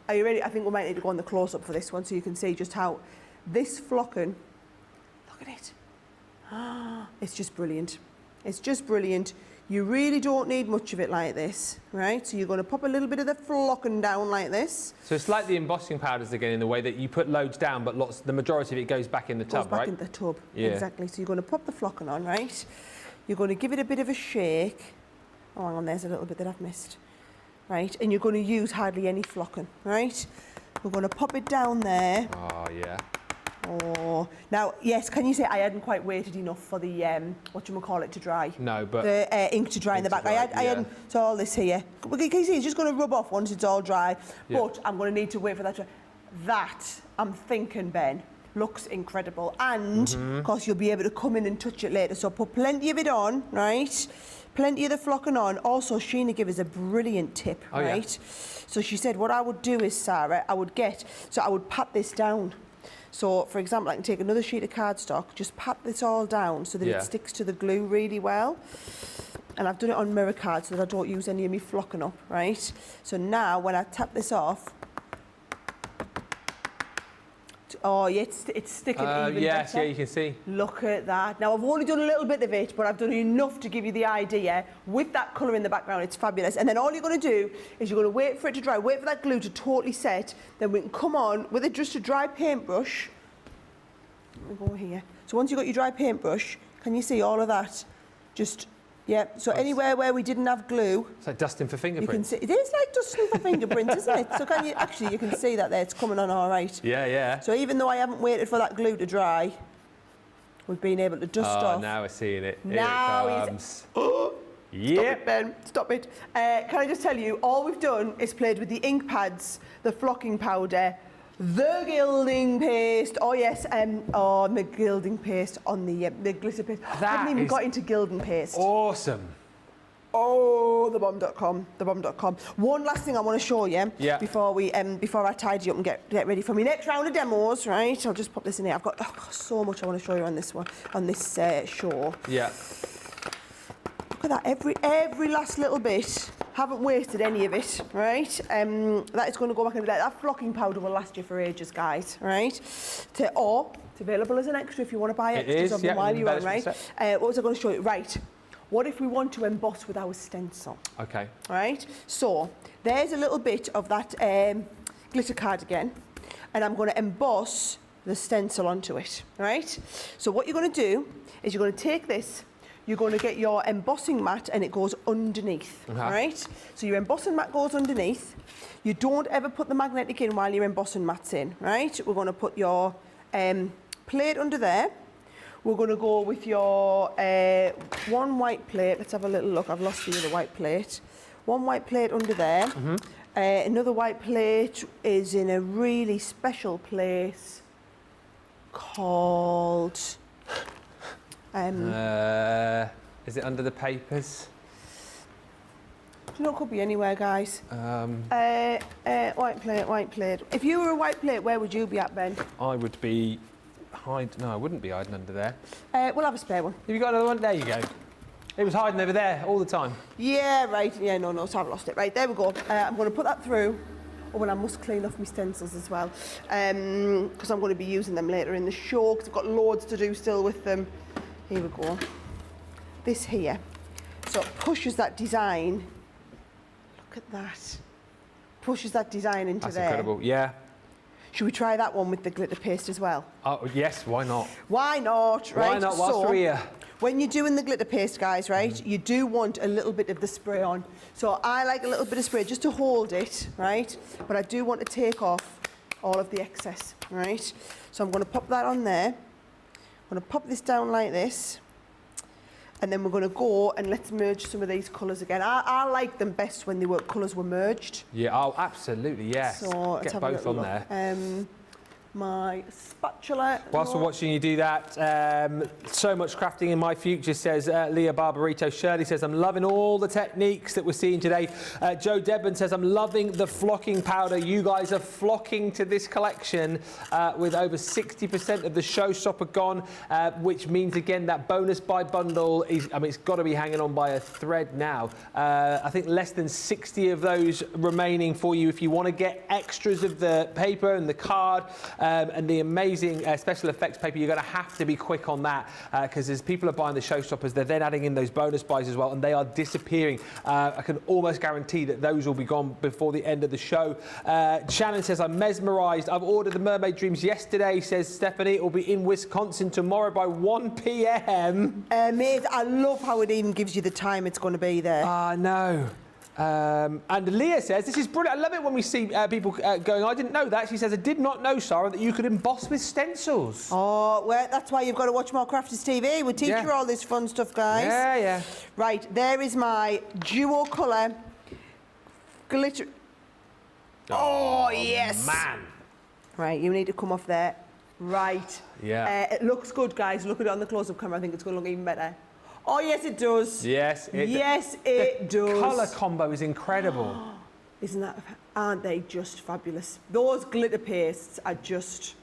S2: Are you ready? I think we might need to go on the close-up for this one so you can see just how this flocking, look at it. It's just brilliant. It's just brilliant. You really don't need much of it like this, right? So you're going to pop a little bit of the flocking down like this.
S1: So it's like the embossing powders again in the way that you put loads down, but the majority of it goes back in the tub,
S2: Back
S1: right?
S2: in the tub,
S1: Yeah.
S2: exactly. So you're going to pop the flocking on, right? You're going to give it a bit of a shake. Oh, hang on, there's a little bit that I've missed. Right, and you're going to use hardly any flocking, right? We're going to pop it down there.
S1: Oh, yeah.
S2: Oh, now, yes, can you say I hadn't quite waited enough for the, whatchamacallit to dry?
S1: No, but...
S2: The ink to dry in the back. I hadn't, so all this here. Can you see, it's just going to rub off once it's all dry.
S1: Yeah.
S2: But I'm going to need to wait for that to... That, I'm thinking, Ben, looks incredible. And, of course, you'll be able to come in and touch it later. So put plenty of it on, right? Plenty of the flocking on. Also, Sheena gave us a brilliant tip, right?
S1: Yeah.
S2: So she said what I would do is, Sarah, I would pat this down. So, for example, I can take another sheet of cardstock, just pat this all down so that it sticks to the glue really well. And I've done it on mirror card so that I don't use any of me flocking up, right? So now, when I tap this off, oh, yeah, it's sticking even
S1: yes,
S2: better.
S1: yeah, you can see.
S2: Look at that. Now, I've only done a little bit of it, but I've done enough to give you the idea. With that colour in the background, it's fabulous. And then all you're going to do is you're going to wait for it to dry, wait for that glue to totally set. Then we can come on with just a dry paintbrush. Let me go here. So once you've got your dry paintbrush, can you see all of that? Just, yeah. So anywhere where we didn't have glue,
S1: It's like dusting for
S2: you
S1: fingerprints.
S2: can see, it is like dusting for fingerprints, isn't it? So can you, actually, you can see that there, it's coming on all right.
S1: Yeah, yeah.
S2: So even though I haven't waited for that glue to dry, we've been able to dust off.
S1: Now we're seeing it.
S2: Now
S1: Here it
S2: he's-
S1: comes.
S2: Stop it, Ben. Stop it. Can I just tell you, all we've done is played with the ink pads, the flocking powder, the gilding paste. Oh yes, the gilding paste on the glitter paste. I hadn't even got into gilding paste.
S1: Awesome.
S2: Oh, thebomb.com, thebomb.com. One last thing I want to show you before we before I tidy you up and get ready for my next round of demos, right? I'll just pop this in here. I've got so much I want to show you on this one, on this show.
S1: Yeah.
S2: Look at that, every last little bit. Haven't wasted any of it, right? That is going to go back in that flocking powder will last you for ages, guys, right? Or it's available as an extra if you want to buy extras of them while you're on, right? What was I going to show you? Right. What if we want to emboss with our stencil?
S1: Okay.
S2: Right. So there's a little bit of that glitter card again, and I'm going to emboss the stencil onto it, right? So what you're going to do is you're going to take this. You're going to get your embossing mat and it goes underneath, right? So your embossing mat goes underneath. You don't ever put the magnetic in while your embossing mat's in, right? We're going to put your plate under there. We're going to go with your one white plate. Let's have a little look. I've lost the other white plate. One white plate under there. Another white plate is in a really special place called...
S1: is it under the papers?
S2: You know, it could be anywhere, guys. White plate. If you were a white plate, where would you be at, Ben?
S1: I would be no, I wouldn't be hiding under there.
S2: We'll have a spare one.
S1: Have you got another one? There you go. It was hiding over there all the time.
S2: Yeah, right. Yeah, no, so I've lost it. Right, there we go. I'm going to put that through. Oh, well, I must clean off my stencils as well, because I'm going to be using them later in the show, because I've got loads to do still with them. Here we go. This here. So it pushes that design. Look at that. Pushes that design into
S1: That's
S2: there.
S1: incredible. Yeah.
S2: Should we try that one with the glitter paste as well?
S1: Oh, yes, why not?
S2: Why not, right?
S1: Why not, whilst we're here?
S2: When you're doing the glitter paste, guys, right, you do want a little bit of the spray on. So I like a little bit of spray just to hold it, right? But I do want to take off all of the excess, right? So I'm going to pop that on there. I'm going to pop this down like this. And then we're going to go and let's merge some of these colours again. I like them best when the colours were merged.
S1: Yeah, oh, absolutely, yes.
S2: So let's
S1: get
S2: have a
S1: both
S2: little
S1: on
S2: look.
S1: there.
S2: My spatula.
S1: Whilst we're watching you do that, so much crafting in my future, says Leah Barbarito. Shirley says, I'm loving all the techniques that we're seeing today. Joe Debban says, I'm loving the flocking powder. You guys are flocking to this collection with over 60% of the Showstopper gone, which means, again, that bonus buy bundle is, I mean, it's got to be hanging on by a thread now. I think less than 60 of those remaining for you if you want to get extras of the paper and the card. and the amazing special effects paper. You're going to have to be quick on that because as people are buying the Showstoppers, they're then adding in those bonus buys as well, and they are disappearing. I can almost guarantee that those will be gone before the end of the show. Shannon says, I'm mesmerised. I've ordered the Mermaid Dreams yesterday, says Stephanie. It will be in Wisconsin tomorrow by 1 p.m.
S2: Mate, I love how it even gives you the time it's going to be there.
S1: I know. And Leah says, this is brilliant. I love it when we see people going, I didn't know that. She says, I did not know, Sarah, that you could emboss with stencils.
S2: Oh, well, that's why you've got to watch more Crafters TV. We teach you all this fun stuff, guys.
S1: Yeah, yeah.
S2: Right, there is my duo colour glitter. Oh, yes.
S1: Man.
S2: Right, you need to come off there. Right.
S1: Yeah.
S2: It looks good, guys. Look at it on the close-up camera. I think it's going to look even better. Oh, yes, it does.
S1: Yes,
S2: it does.
S1: Colour combo is incredible.
S2: Aren't they just fabulous? Those glitter pastes are just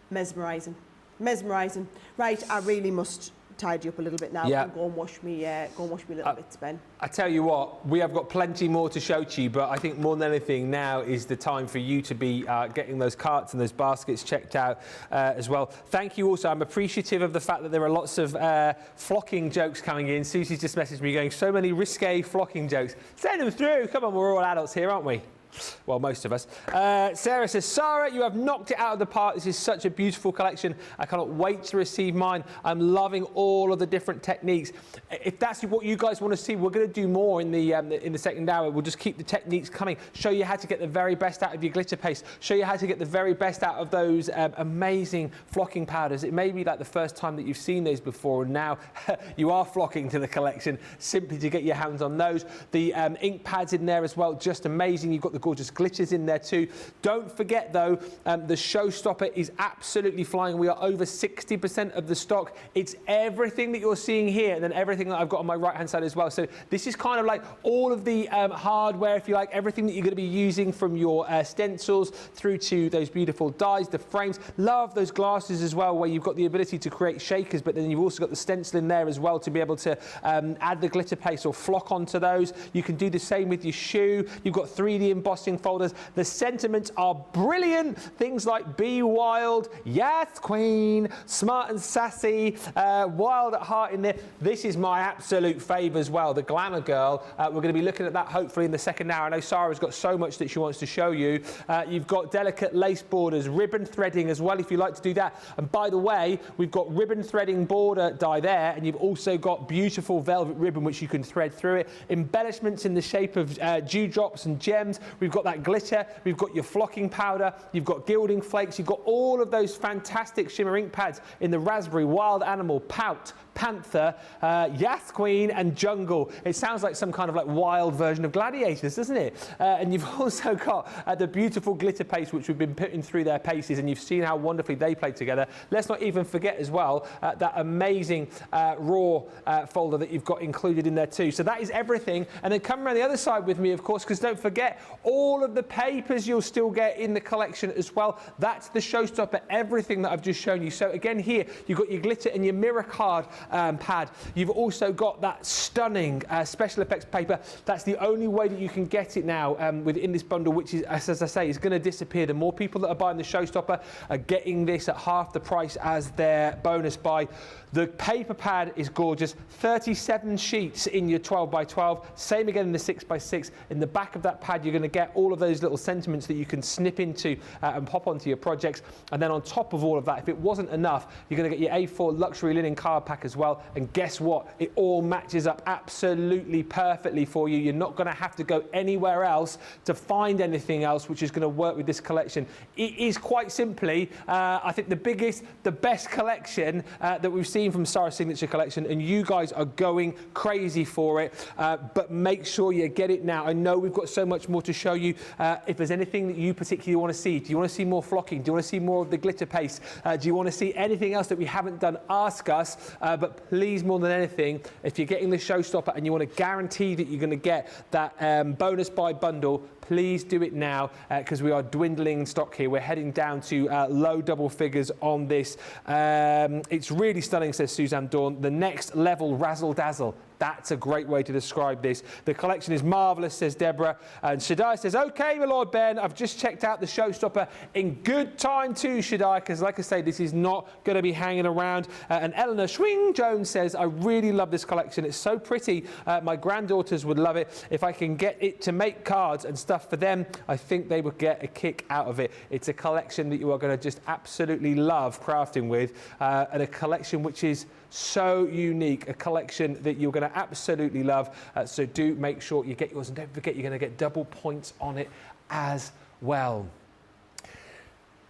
S2: mesmerising. Mesmerising. Right, I really must tidy up a little bit now and go and wash me little bits, Ben.
S1: I tell you what, we have got plenty more to show to you, but I think more than anything now is the time for you to be getting those carts and those baskets checked out as well. Thank you also. I'm appreciative of the fact that there are lots of flocking jokes coming in. Susie's just messaged me going, so many risque flocking jokes. Send them through. Come on, we're all adults here, aren't we? Well, most of us. Sarah says, Sarah, you have knocked it out of the park. This is such a beautiful collection. I cannot wait to receive mine. I'm loving all of the different techniques. If that's what you guys want to see, we're going to do more in the second hour. We'll just keep the techniques coming, show you how to get the very best out of your glitter paste, show you how to get the very best out of those amazing flocking powders. It may be like the first time that you've seen those before, and now you are flocking to the collection simply to get your hands on those. The ink pads in there as well, just amazing. You've got the gorgeous glitters in there too. Don't forget though, the Showstopper is absolutely flying. We are over 60% of the stock. It's everything that you're seeing here and then everything that I've got on my right hand side as well. So this is kind of like all of the hardware, if you like, everything that you're going to be using from your stencils through to those beautiful dies, the frames. Love those glasses as well, where you've got the ability to create shakers, but then you've also got the stencil in there as well to be able to add the glitter paste or flock onto those. You can do the same with your shoe. You've got 3D embossing folders. The sentiments are brilliant. Things like Be Wild, Yes Queen, Smart and Sassy, Wild at Heart in there. This is my absolute fave as well, the Glamour Girl. We're going to be looking at that hopefully in the second hour. I know Sarah's got so much that she wants to show you. You've got delicate lace borders, ribbon threading as well if you like to do that. And by the way, we've got ribbon threading border die there, and you've also got beautiful velvet ribbon which you can thread through it. Embellishments in the shape of dewdrops and gems. We've got that glitter, we've got your flocking powder, you've got gilding flakes, you've got all of those fantastic shimmer ink pads in the raspberry, wild animal, pout, panther, Yes Queen and jungle. It sounds like some kind of like wild version of Gladiators, doesn't it? And you've also got the beautiful glitter paste which we've been putting through their paces, and you've seen how wonderfully they play together. Let's not even forget as well that amazing raw folder that you've got included in there too. So that is everything. And then come around the other side with me, of course, because don't forget all of the papers you'll still get in the collection as well. That's the Showstopper, everything that I've just shown you. So again here, you've got your glitter and your mirror card pad. You've also got that stunning special effects paper. That's the only way that you can get it now within this bundle, which is, as I say, is going to disappear. The more people that are buying the Showstopper are getting this at half the price as their bonus buy. The paper pad is gorgeous. 37 sheets in your 12x12. Same again in the 6x6. In the back of that pad, you're going to get all of those little sentiments that you can snip into and pop onto your projects. And then on top of all of that, if it wasn't enough, you're going to get your A4 luxury linen card pack as well. And guess what? It all matches up absolutely perfectly for you. You're not going to have to go anywhere else to find anything else which is going to work with this collection. It is quite simply, I think, the biggest, the best collection that we've seen from Sarah's Signature Collection, and you guys are going crazy for it, but make sure you get it now. I know we've got so much more to show you. If there's anything that you particularly want to see, do you want to see more flocking? Do you want to see more of the glitter paste? Do you want to see anything else that we haven't done? Ask us, but please, more than anything, if you're getting the Showstopper and you want to guarantee that you're going to get that bonus buy bundle, please do it now because we are dwindling in stock here. We're heading down to low double figures on this. It's really stunning, says Suzanne Dawn. The next level razzle dazzle. That's a great way to describe this. The collection is marvellous, says Deborah. And Shaddai says, OK, my Lord Ben, I've just checked out the Showstopper in good time too, Shaddai, because like I say, this is not going to be hanging around. And Eleanor Swing Jones says, I really love this collection. It's so pretty. My granddaughters would love it. If I can get it to make cards and stuff for them, I think they would get a kick out of it. It's a collection that you are going to just absolutely love crafting with, and a collection which is so unique, a collection that you're going to absolutely love. So do make sure you get yours, and don't forget you're going to get double points on it as well.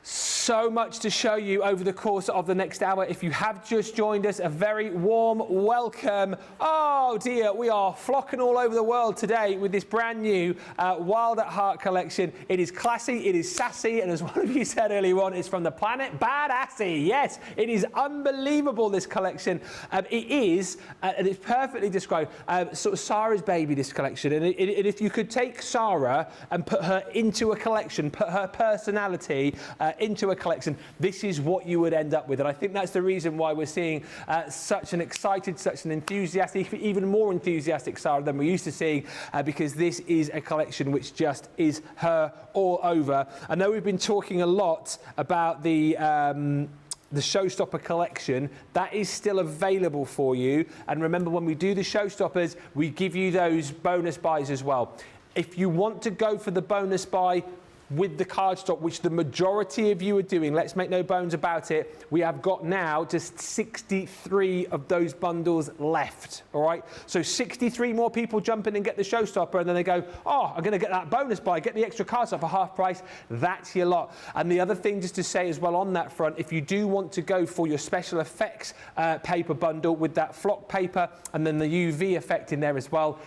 S1: So much to show you over the course of the next hour. If you have just joined us, a very warm welcome. Oh dear, we are flocking all over the world today with this brand new Wild at Heart collection. It is classy, it is sassy, and as one of you said earlier on, it's from the planet Badassy. Yes, it is unbelievable, this collection. It is, and it's perfectly described, sort of Sarah's baby, this collection. And if you could take Sarah and put her into a collection, put her personality into a collection, this is what you would end up with. And I think that's the reason why we're seeing such an excited, such an enthusiastic, even more enthusiastic Sarah than we're used to seeing, because this is a collection which just is her all over. I know we've been talking a lot about the Showstopper collection. That is still available for you. And remember, when we do the Showstoppers, we give you those bonus buys as well. If you want to go for the bonus buy with the cardstock, which the majority of you are doing, let's make no bones about it, we have got now just 63 of those bundles left, all right? So 63 more people jump in and get the Showstopper, and then they go, oh, I'm going to get that bonus buy, get the extra cardstock for half price. That's your lot. And the other thing just to say as well on that front, if you do want to go for your special effects paper bundle with that flock paper and then the UV effect in there as well,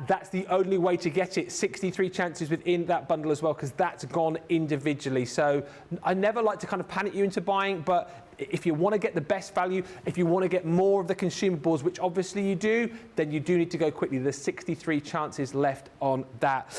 S1: that's the only way to get it. 63 chances within that bundle as well, because that's gone individually. So I never like to kind of panic you into buying, but if you want to get the best value, if you want to get more of the consumables, which obviously you do, then you do need to go quickly. There's 63 chances left on that.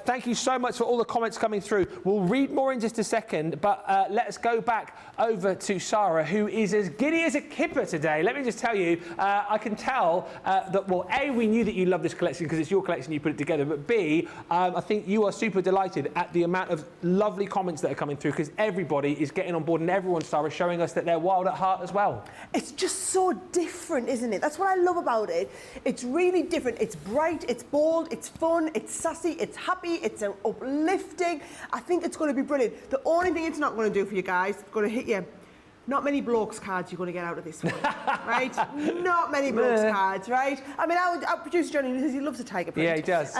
S1: Thank you so much for all the comments coming through. We'll read more in just a second, but let's go back over to Sarah, who is as giddy as a kipper today. Let me just tell you, I can tell that, well, A, we knew that you love this collection because it's your collection, you put it together, but B, I think you are super delighted at the amount of lovely comments that are coming through, because everybody is getting on board, and everyone, Sarah, showing us that they're wild at heart as well.
S2: It's just so different, isn't it? That's what I love about it. It's really different. It's bright, it's bold, it's fun, it's sassy, it's happy, it's uplifting. I think it's going to be brilliant. The only thing it's not going to do for you guys, it's going to hit you. Not many blokes cards you're going to get out of this one, right? Not many blokes cards, right? I mean, our producer Johnny says he loves a tiger print.
S1: Yeah, he does.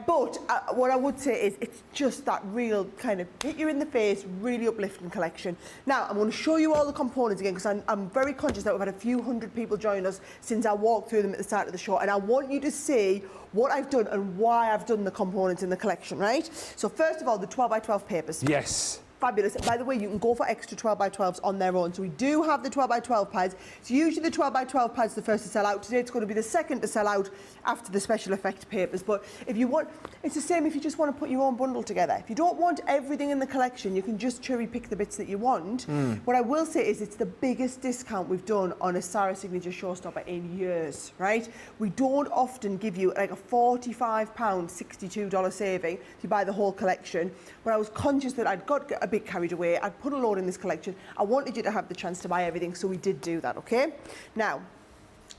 S2: But what I would say is it's just that real kind of hit you in the face, really uplifting collection. Now, I'm going to show you all the components again, because I'm very conscious that we've had a few hundred people join us since I walked through them at the start of the show, and I want you to see what I've done and why I've done the components in the collection, right? So first of all, the 12x12 papers.
S1: Yes.
S2: Fabulous. By the way, you can go for extra 12x12s on their own. So we do have the 12x12 pads. It's usually the 12x12 pads the first to sell out. Today it's going to be the second to sell out after the special effect papers. But if you want, it's the same if you just want to put your own bundle together. If you don't want everything in the collection, you can just cherry pick the bits that you want. What I will say is it's the biggest discount we've done on a Sara Signature Showstopper in years, right? We don't often give you like a £45, $62 saving if you buy the whole collection. But I was conscious that I'd got a bit carried away. I'd put a load in this collection. I wanted you to have the chance to buy everything, so we did do that, okay? Now,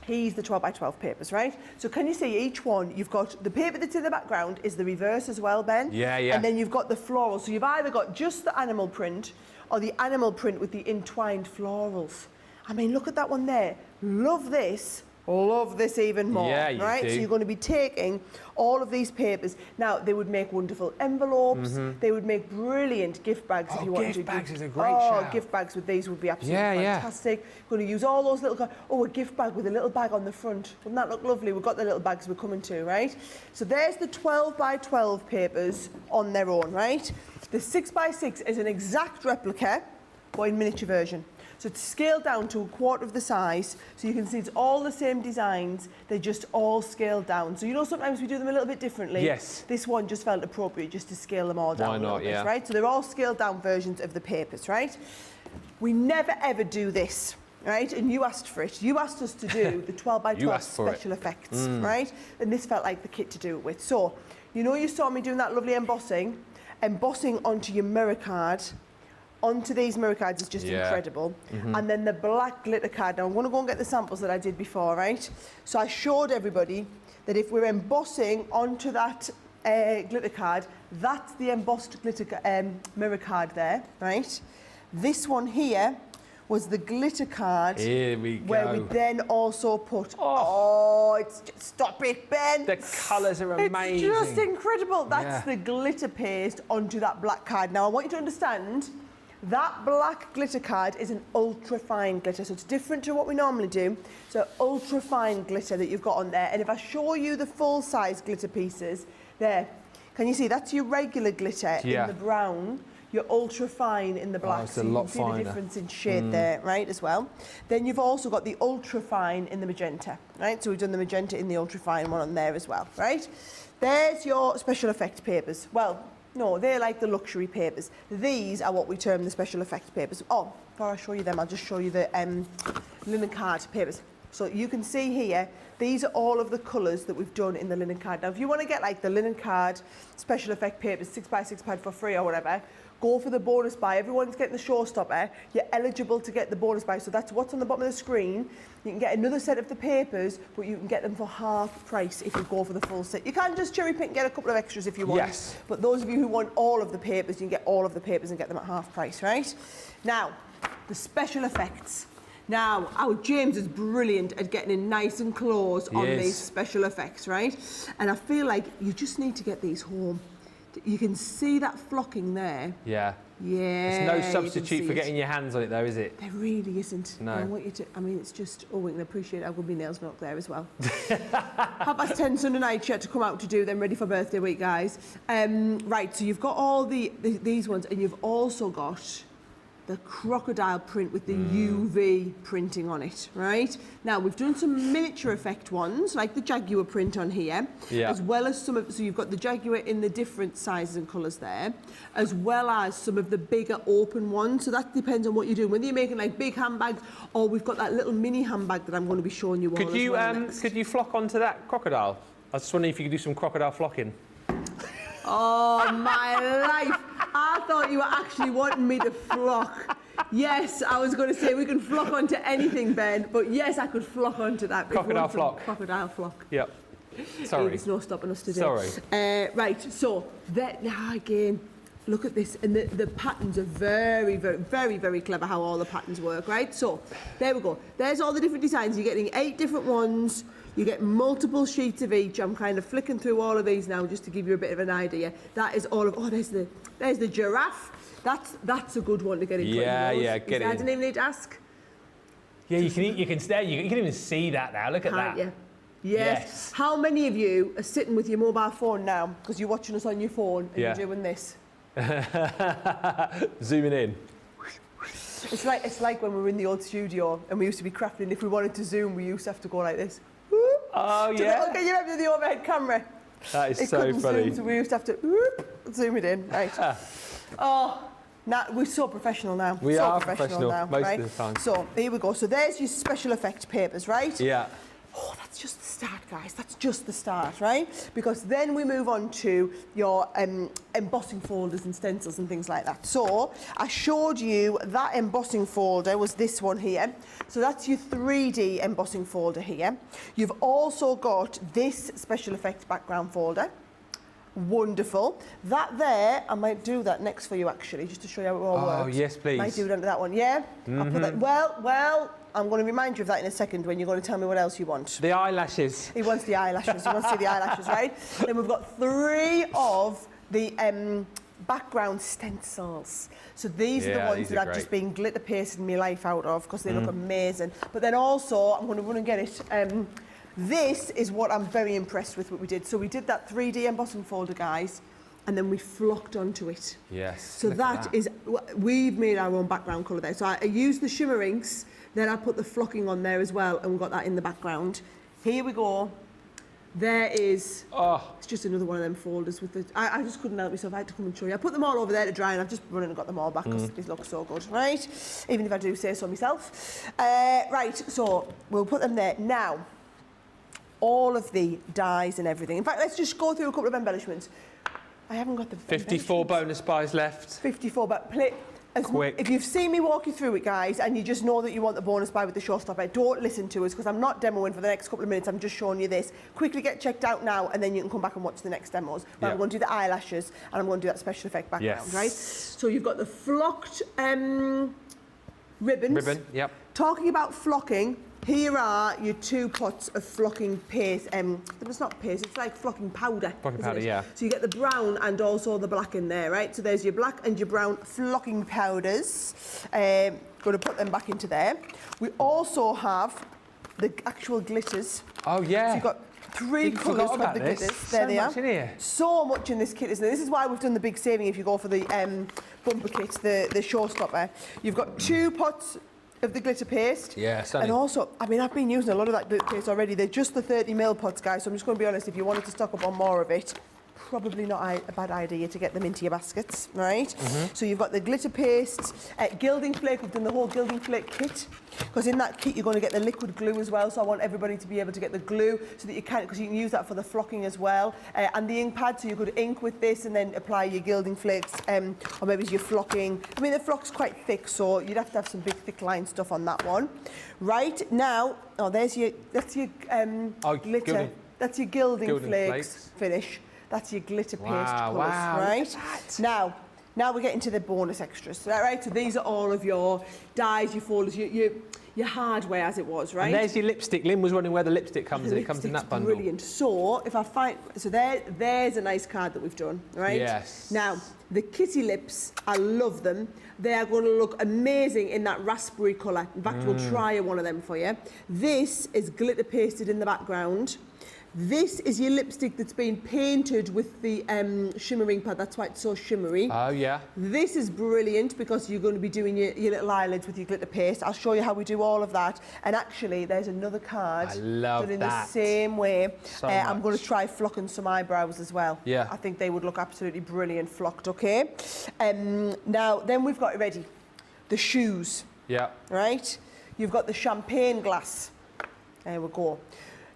S2: here's the 12x12 papers, right? So can you see each one, you've got the paper that's in the background is the reverse as well, Ben?
S1: Yeah, yeah.
S2: And then you've got the floral. So you've either got just the animal print or the animal print with the entwined florals. I mean, look at that one there. Love this. Love this even more,
S1: yeah, you
S2: right?
S1: do.
S2: So you're going to be taking all of these papers. Now, they would make wonderful envelopes. They would make brilliant gift bags if you wanted to.
S1: Gift bags is a great shout.
S2: Gift bags with these would be absolutely
S1: Yeah.
S2: fantastic. Going to use all those little... Oh, a gift bag with a little bag on the front. Wouldn't that look lovely? We've got the little bags we're coming to, right? So there's the 12x12 papers on their own, right? The 6x6 is an exact replica, but in miniature version. So it's scaled down to a quarter of the size. So you can see it's all the same designs. They're just all scaled down. So you know sometimes we do them a little bit differently.
S1: Yes.
S2: This one just felt appropriate just to scale them all down.
S1: Why not,
S2: a little bit,
S1: yeah.
S2: right? So they're all scaled down versions of the papers, right? We never ever do this right? And you asked for it. You asked us to do the 12 by 12 special effects, right? And this felt like the kit to do it with. So, you know, you saw me doing that lovely embossing onto your mirror card. Onto these mirror cards is just incredible. And then the black glitter card. Now, I'm going to go and get the samples that I did before, right? So I showed everybody that if we're embossing onto that glitter card, that's the embossed glitter mirror card there, right? This one here was the glitter card.
S1: Here we go.
S2: Where we then also put, it's just, stop it, Ben.
S1: The colours are amazing.
S2: It's just incredible. That's the glitter paste onto that black card. Now, I want you to understand, that black glitter card is an ultra fine glitter, so it's different to what we normally do. So ultra fine glitter that you've got on there. And if I show you the full size glitter pieces, there, can you see that's your regular glitter in the brown, your ultra fine in the black,
S1: it's
S2: so
S1: a
S2: you
S1: lot
S2: can see
S1: finer.
S2: the difference in shade there, right, as well. Then you've also got the ultra fine in the magenta, right? So we've done the magenta in the ultra fine one on there as well, right? There's your special effect papers. Well, no, they're like the luxury papers. These are what we term the special effect papers. Oh, before I show you them, I'll just show you the linen card papers. So you can see here, these are all of the colours that we've done in the linen card. Now, if you want to get like the linen card special effect papers, 6x6 pad for free or whatever, go for the bonus buy. Everyone's getting the Showstopper. You're eligible to get the bonus buy. So that's what's on the bottom of the screen. You can get another set of the papers, but you can get them for half price if you go for the full set. You can just cherry pick and get a couple of extras if you want.
S1: Yes.
S2: But those of you who want all of the papers, you can get all of the papers and get them at half price, right? Now, the special effects. Now, our James is brilliant at getting in nice and close on these special effects, right? And I feel like you just need to get these home. You can see that flocking there.
S1: Yeah.
S2: Yeah.
S1: There's no substitute for getting your hands on it, though, is it?
S2: There really isn't.
S1: No.
S2: I want you to, I mean, it's just, we can appreciate how good my nails look there as well. 10:30 Sunday night, she had to come out to do them ready for birthday week, guys. Right, so you've got all these ones, and you've also got the crocodile print with the UV printing on it, right? Now, we've done some miniature effect ones, like the Jaguar print on here, as well as some of, so you've got the Jaguar in the different sizes and colours there, as well as some of the bigger open ones. So that depends on what you're doing. Whether you're making like big handbags, or we've got that little mini handbag that I'm going to be showing you all
S1: Could you,
S2: as well next.
S1: could you flock onto that crocodile? I was just wondering if you could do some crocodile flocking.
S2: Oh, my life. I thought you were actually wanting me to flock. Yes, I was going to say we can flock onto anything, Ben, but yes, I could flock onto that.
S1: Crocodile flock.
S2: Crocodile flock.
S1: Yep. Sorry.
S2: There's no stopping us today.
S1: Sorry.
S2: Right, so that now again, look at this, and the patterns are very, very, very, very clever how all the patterns work, right? So there we go. There's all the different designs. You're getting 8 different ones. You get multiple sheets of each. I'm kind of flicking through all of these now just to give you a bit of an idea. That is all of. Oh, there's the giraffe. That's a good one to get in.
S1: Yeah,
S2: yeah.
S1: get it.
S2: I didn't even need to ask.
S1: Yeah, you can even see that now. Look at that.
S2: Yeah. Yes. How many of you are sitting with your mobile phone now because you're watching us on your phone and you're doing this?
S1: Zooming in.
S2: It's like when we were in the old studio and we used to be crafting. If we wanted to zoom, we used to have to go like this.
S1: Oh yeah.
S2: Okay, you remember the overhead camera?
S1: That is
S2: it
S1: so funny.
S2: Zoom, so we used to have to zoom it in. Right. Oh. Now, we're so professional now.
S1: We
S2: so
S1: are professional
S2: now,
S1: most
S2: right?
S1: of the time.
S2: So here we go. So there's your special effect papers, right?
S1: Yeah.
S2: Oh, that's just the start, guys. That's just the start, right? Because then we move on to your embossing folders and stencils and things like that. So I showed you that embossing folder was this one here. So that's your 3D embossing folder here. You've also got this special effects background folder. Wonderful. That there, I might do that next for you actually, just to show you how it all works.
S1: Oh, yes, please.
S2: Might do it under that one, yeah? I'll put that, well, I'm going to remind you of that in a second when you're going to tell me what else you want.
S1: The eyelashes.
S2: He wants the eyelashes. He wants to see the eyelashes, right? Then we've got 3 of the background stencils. So these are the ones that I've just been glitter pasting my life out of because they look amazing. But then also, I'm going to run and get it. This is what I'm very impressed with what we did. So we did that 3D embossing folder, guys, and then we flocked onto it.
S1: Yes.
S2: So that is, we've made our own background colour there. So I used the shimmer inks, then I put the flocking on there as well, and we got that in the background. Here we go. There is,
S1: Oh,
S2: it's just another one of them folders with the, I just couldn't help myself, I had to come and show you. I put them all over there to dry and I've just run in and got them all back because these look so good, right? Even if I do say so myself. Right, so we'll put them there. Now, all of the dies and everything. In fact, let's just go through a couple of embellishments. I haven't got the
S1: 54 bonus buys left.
S2: 54, but
S1: Quick.
S2: if you've seen me walk you through it, guys, and you just know that you want the bonus buy with the Showstopper, don't listen to us because I'm not demoing for the next couple of minutes. I'm just showing you this. Quickly get checked out now, and then you can come back and watch the next demos. But I'm going to do the eyelashes, and I'm going to do that special effect background, right? So you've got the flocked ribbons.
S1: Ribbon, yep.
S2: Talking about flocking, here are your 2 pots of flocking paste. It's not paste, it's like flocking powder.
S1: Flocking
S2: isn't
S1: powder,
S2: it?
S1: yeah.
S2: So you get the brown and also the black in there, right? So there's your black and your brown flocking powders. Going to put them back into there. We also have the actual glitters.
S1: Oh, yeah.
S2: So you've got 3 colours of the glitters. There they are.
S1: So much in here.
S2: So much in this kit, isn't there? This is why we've done the big saving if you go for the bumper kit, the Showstopper. You've got 2 pots of the glitter paste.
S1: Yeah, stunning.
S2: And also, I mean, I've been using a lot of that glitter paste already. They're just the 30ml pots, guys, so I'm just going to be honest, if you wanted to stock up on more of it, probably not a bad idea to get them into your baskets, right? So you've got the glitter paste, gilding flake. We've done the whole gilding flake kit because in that kit you're going to get the liquid glue as well. So I want everybody to be able to get the glue so that you can, because you can use that for the flocking as well. And the ink pad, so you could ink with this and then apply your gilding flakes, or maybe your flocking. I mean, the flock's quite thick, so you'd have to have some big thick line stuff on that one. Right now, that's your glitter.
S1: gilding.
S2: That's your gilding flakes
S1: flakes.
S2: Finish. That's your glitter paste
S1: Wow,
S2: colours,
S1: wow,
S2: right?
S1: look at that.
S2: Now we're getting to the bonus extras, right? So these are all of your dies, your folders, your hardware as it was, right?
S1: And there's your lipstick. Lynn was wondering where the lipstick comes in. It comes in that bundle.
S2: Brilliant. So if I find, so there's a nice card that we've done, right?
S1: Yes.
S2: Now the kitty lips, I love them. They are going to look amazing in that raspberry colour. In fact, we'll try one of them for you. This is glitter pasted in the background. This is your lipstick that's been painted with the shimmering pad. That's why it's so shimmery.
S1: Oh, yeah.
S2: This is brilliant because you're going to be doing your little eyelids with your glitter paste. I'll show you how we do all of that. And actually, there's another card
S1: I love
S2: done in
S1: that.
S2: the same way.
S1: So
S2: I'm going
S1: much.
S2: to try flocking some eyebrows as well.
S1: Yeah.
S2: I think they would look absolutely brilliant flocked, okay? Now, then we've got ready the shoes,
S1: Yeah.
S2: right? You've got the champagne glass. There we go.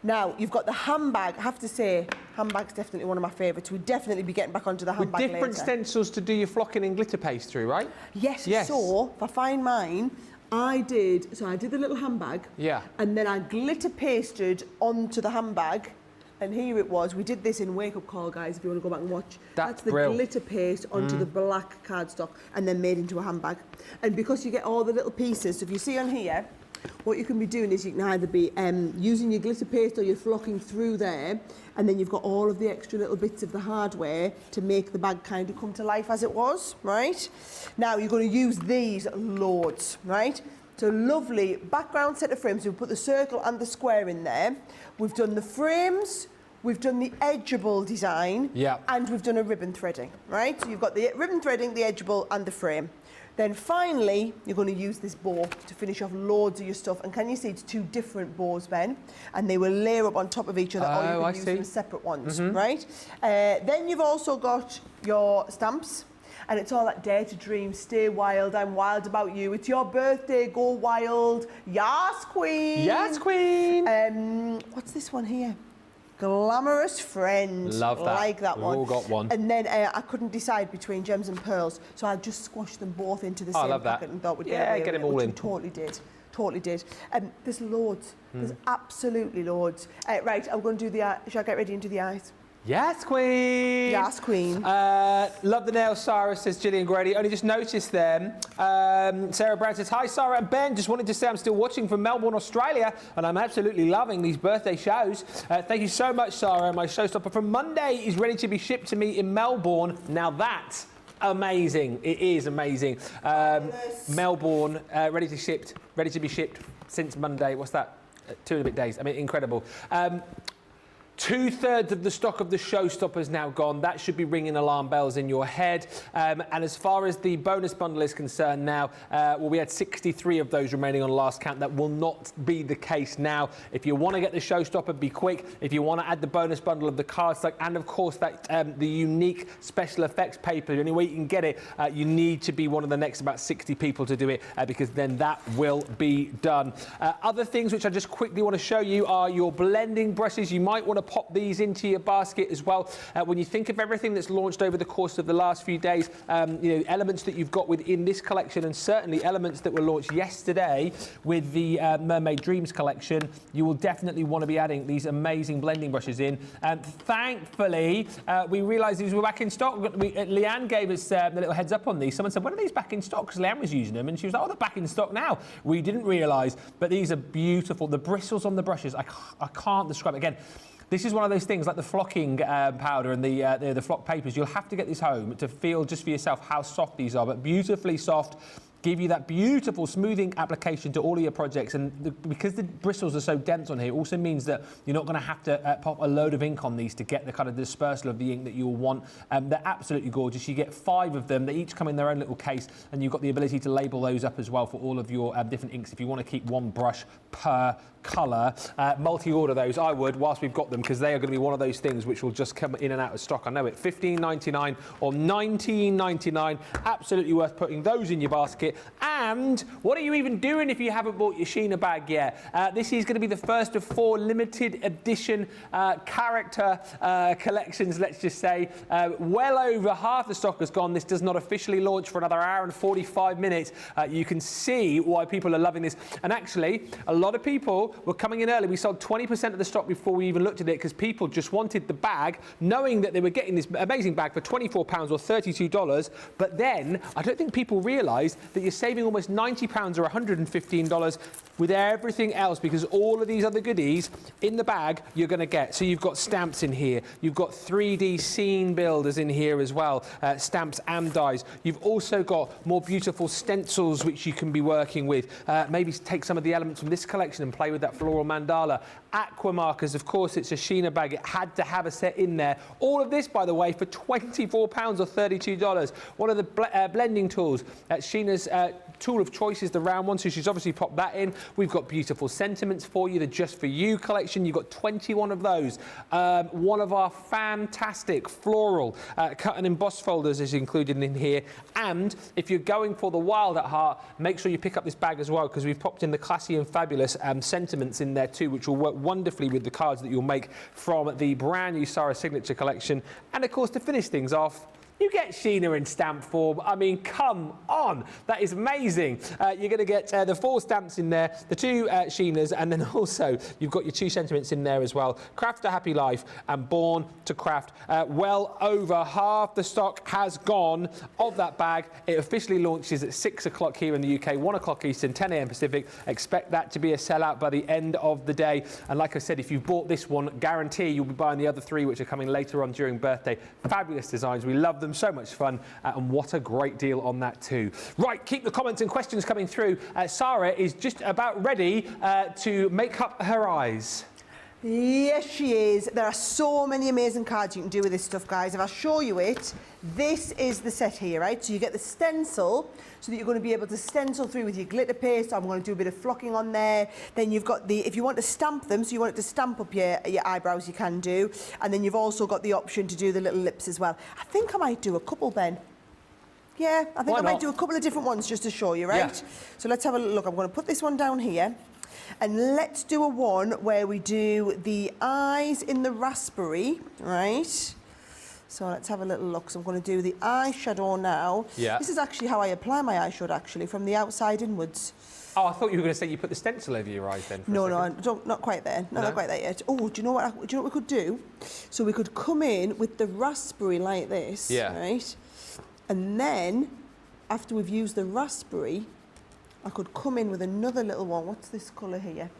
S2: Now, you've got the handbag. I have to say, handbag's definitely one of my favourites. We'd definitely be getting back onto the
S1: With
S2: handbag
S1: different
S2: later.
S1: stencils to do your flocking and glitter paste through, right?
S2: Yes.
S1: Yes.
S2: So, if I find mine, I did the little handbag.
S1: Yeah.
S2: And then I glitter pasted onto the handbag. And here it was. We did this in Wake Up Call, guys, if you want to go back and watch.
S1: That's
S2: the
S1: brill.
S2: glitter paste onto the black cardstock and then made into a handbag. And because you get all the little pieces, so if you see on here, what you can be doing is you can either be using your glitter paste or you're flocking through there, and then you've got all of the extra little bits of the hardware to make the bag kind of come to life as it was, right? Now you're going to use these loads, right? So lovely background set of frames. We've put the circle and the square in there. We've done the frames. We've done the edgeable design.
S1: Yeah.
S2: And we've done a ribbon threading, right? So you've got the ribbon threading, the edgeable, and the frame. Then finally, you're going to use this bow to finish off loads of your stuff. And can you see it's 2 different bows, Ben? And they will layer up on top of each other, or you can use them as separate ones, right? Then you've also got your stamps. And it's all that dare to dream, stay wild, I'm wild about you. It's your birthday, go wild. Yas, queen.
S1: Yes, queen.
S2: What's this one here? Glamorous friend.
S1: Love that.
S2: Like that
S1: We've
S2: one.
S1: all got one.
S2: And then I couldn't decide between gems and pearls, so I just squashed them both into the
S1: Oh, I
S2: same
S1: love that.
S2: packet and thought we'd
S1: Yeah,
S2: get away
S1: get
S2: with
S1: them
S2: it,
S1: all
S2: which
S1: in.
S2: we totally did. Totally did. There's loads. There's absolutely loads. Right, I'm going to do the eye. Shall I get ready and do the eyes?
S1: Yes, queen.
S2: Yes, queen.
S1: Love the nails, Sarah, says Gillian Grady. Only just noticed them. Sarah Brown says, hi, Sarah and Ben. Just wanted to say I'm still watching from Melbourne, Australia, and I'm absolutely loving these birthday shows. Thank you so much, Sarah. My showstopper from Monday is ready to be shipped to me in Melbourne. Now that's amazing. It is amazing. Melbourne, ready to be shipped since Monday. What's that? 2 and a bit days. I mean, incredible. 2/3 of the stock of the Showstopper is now gone. That should be ringing alarm bells in your head. And as far as the bonus bundle is concerned now, well, we had 63 of those remaining on last count. That will not be the case now. If you want to get the Showstopper, be quick. If you want to add the bonus bundle of the card stack and, of course, that the unique special effects paper, any way you can get it, you need to be one of the next about 60 people to do it, because then that will be done. Other things which I just quickly want to show you are your blending brushes. You might want to pop these into your basket as well. When you think of everything that's launched over the course of the last few days, you know, elements that you've got within this collection, and certainly elements that were launched yesterday with the Mermaid Dreams collection, you will definitely want to be adding these amazing blending brushes in. Thankfully, we realised these were back in stock. Leanne gave us the little heads up on these. Someone said, when are these back in stock? Because Leanne was using them, and she was like, oh, they're back in stock now. We didn't realise, but these are beautiful. The bristles on the brushes, I can't describe it. Again, this is one of those things like the flocking powder and the flock papers. You'll have to get this home to feel just for yourself how soft these are, but beautifully soft. Give you that beautiful smoothing application to all of your projects, and because the bristles are so dense on here, it also means that you're not going to have to pop a load of ink on these to get the kind of dispersal of the ink that you'll want. They're absolutely gorgeous. You get 5 of them. They each come in their own little case, and you've got the ability to label those up as well for all of your different inks if you want to keep one brush per colour. Multi-order those, I would, whilst we've got them, because they are going to be one of those things which will just come in and out of stock. I know it. $15.99 or $19.99. Absolutely worth putting those in your basket. And what are you even doing if you haven't bought your Sheena bag yet? This is going to be the first of 4 limited edition character collections, let's just say. Well over half the stock has gone. This does not officially launch for another hour and 45 minutes. You can see why people are loving this. And actually, a lot of people were coming in early. We sold 20% of the stock before we even looked at it, because people just wanted the bag, knowing that they were getting this amazing bag for £24 or $32. But then I don't think people realised that you're saving almost £90 or $115 with everything else, because all of these other goodies in the bag you're going to get. So you've got stamps in here, you've got 3D scene builders in here as well, stamps and dies. You've also got more beautiful stencils which you can be working with. Maybe take some of the elements from this collection and play with that floral mandala. Aqua markers, of course, it's a Sheena bag. It had to have a set in there. All of this, by the way, for £24 or $32. One of the blending tools. Sheena's tool of choice is the round one, so she's obviously popped that in. We've got beautiful sentiments for you, the Just For You collection. You've got 21 of those. One of our fantastic floral cut and embossed folders is included in here. And if you're going for the wild at heart, make sure you pick up this bag as well, because we've popped in the classy and fabulous sentiments in there too, which will work wonderfully with the cards that you'll make from the brand new Sara Signature collection. And of course, to finish things off, you get Sheena in stamp form. I mean, come on. That is amazing. You're going to get the 4 stamps in there, the 2 Sheenas, and then also you've got your 2 sentiments in there as well. Craft a Happy Life and Born to Craft. Well over half the stock has gone of that bag. It officially launches at 6 o'clock here in the UK, 1 o'clock Eastern, 10 a.m. Pacific. Expect that to be a sellout by the end of the day. And like I said, if you've bought this one, guarantee you'll be buying the other 3, which are coming later on during birthday. Fabulous designs. We love them. So much fun, and what a great deal on that too. Right, keep the comments and questions coming through. Sara is just about ready to make up her eyes.
S2: Yes, she is. There are so many amazing cards you can do with this stuff, guys. If I show you it, this is the set here, right? So you get the stencil, so that you're going to be able to stencil through with your glitter paste. I'm going to do a bit of flocking on there. Then you've got the, if you want to stamp them, so you want it to stamp up your eyebrows, you can do. And then you've also got the option to do the little lips as well. I think I might do a couple, Ben. Yeah, I think I might do a couple of different ones just to show you, right? Yeah. So let's have a look. I'm going to put this one down here. And let's do a one where we do the eyes in the raspberry, right? So let's have a little look. So I'm going to do the eyeshadow now. Yeah. This is actually how I apply my eyeshadow, actually, from the outside inwards.
S1: Oh, I thought you were going to say you put the stencil over your eyes then.
S2: No, not quite there. No, not quite there yet. Oh, do you know what we could do? So we could come in with the raspberry like this, right? And then, after we've used the raspberry, I could come in with another little one. What's this colour here?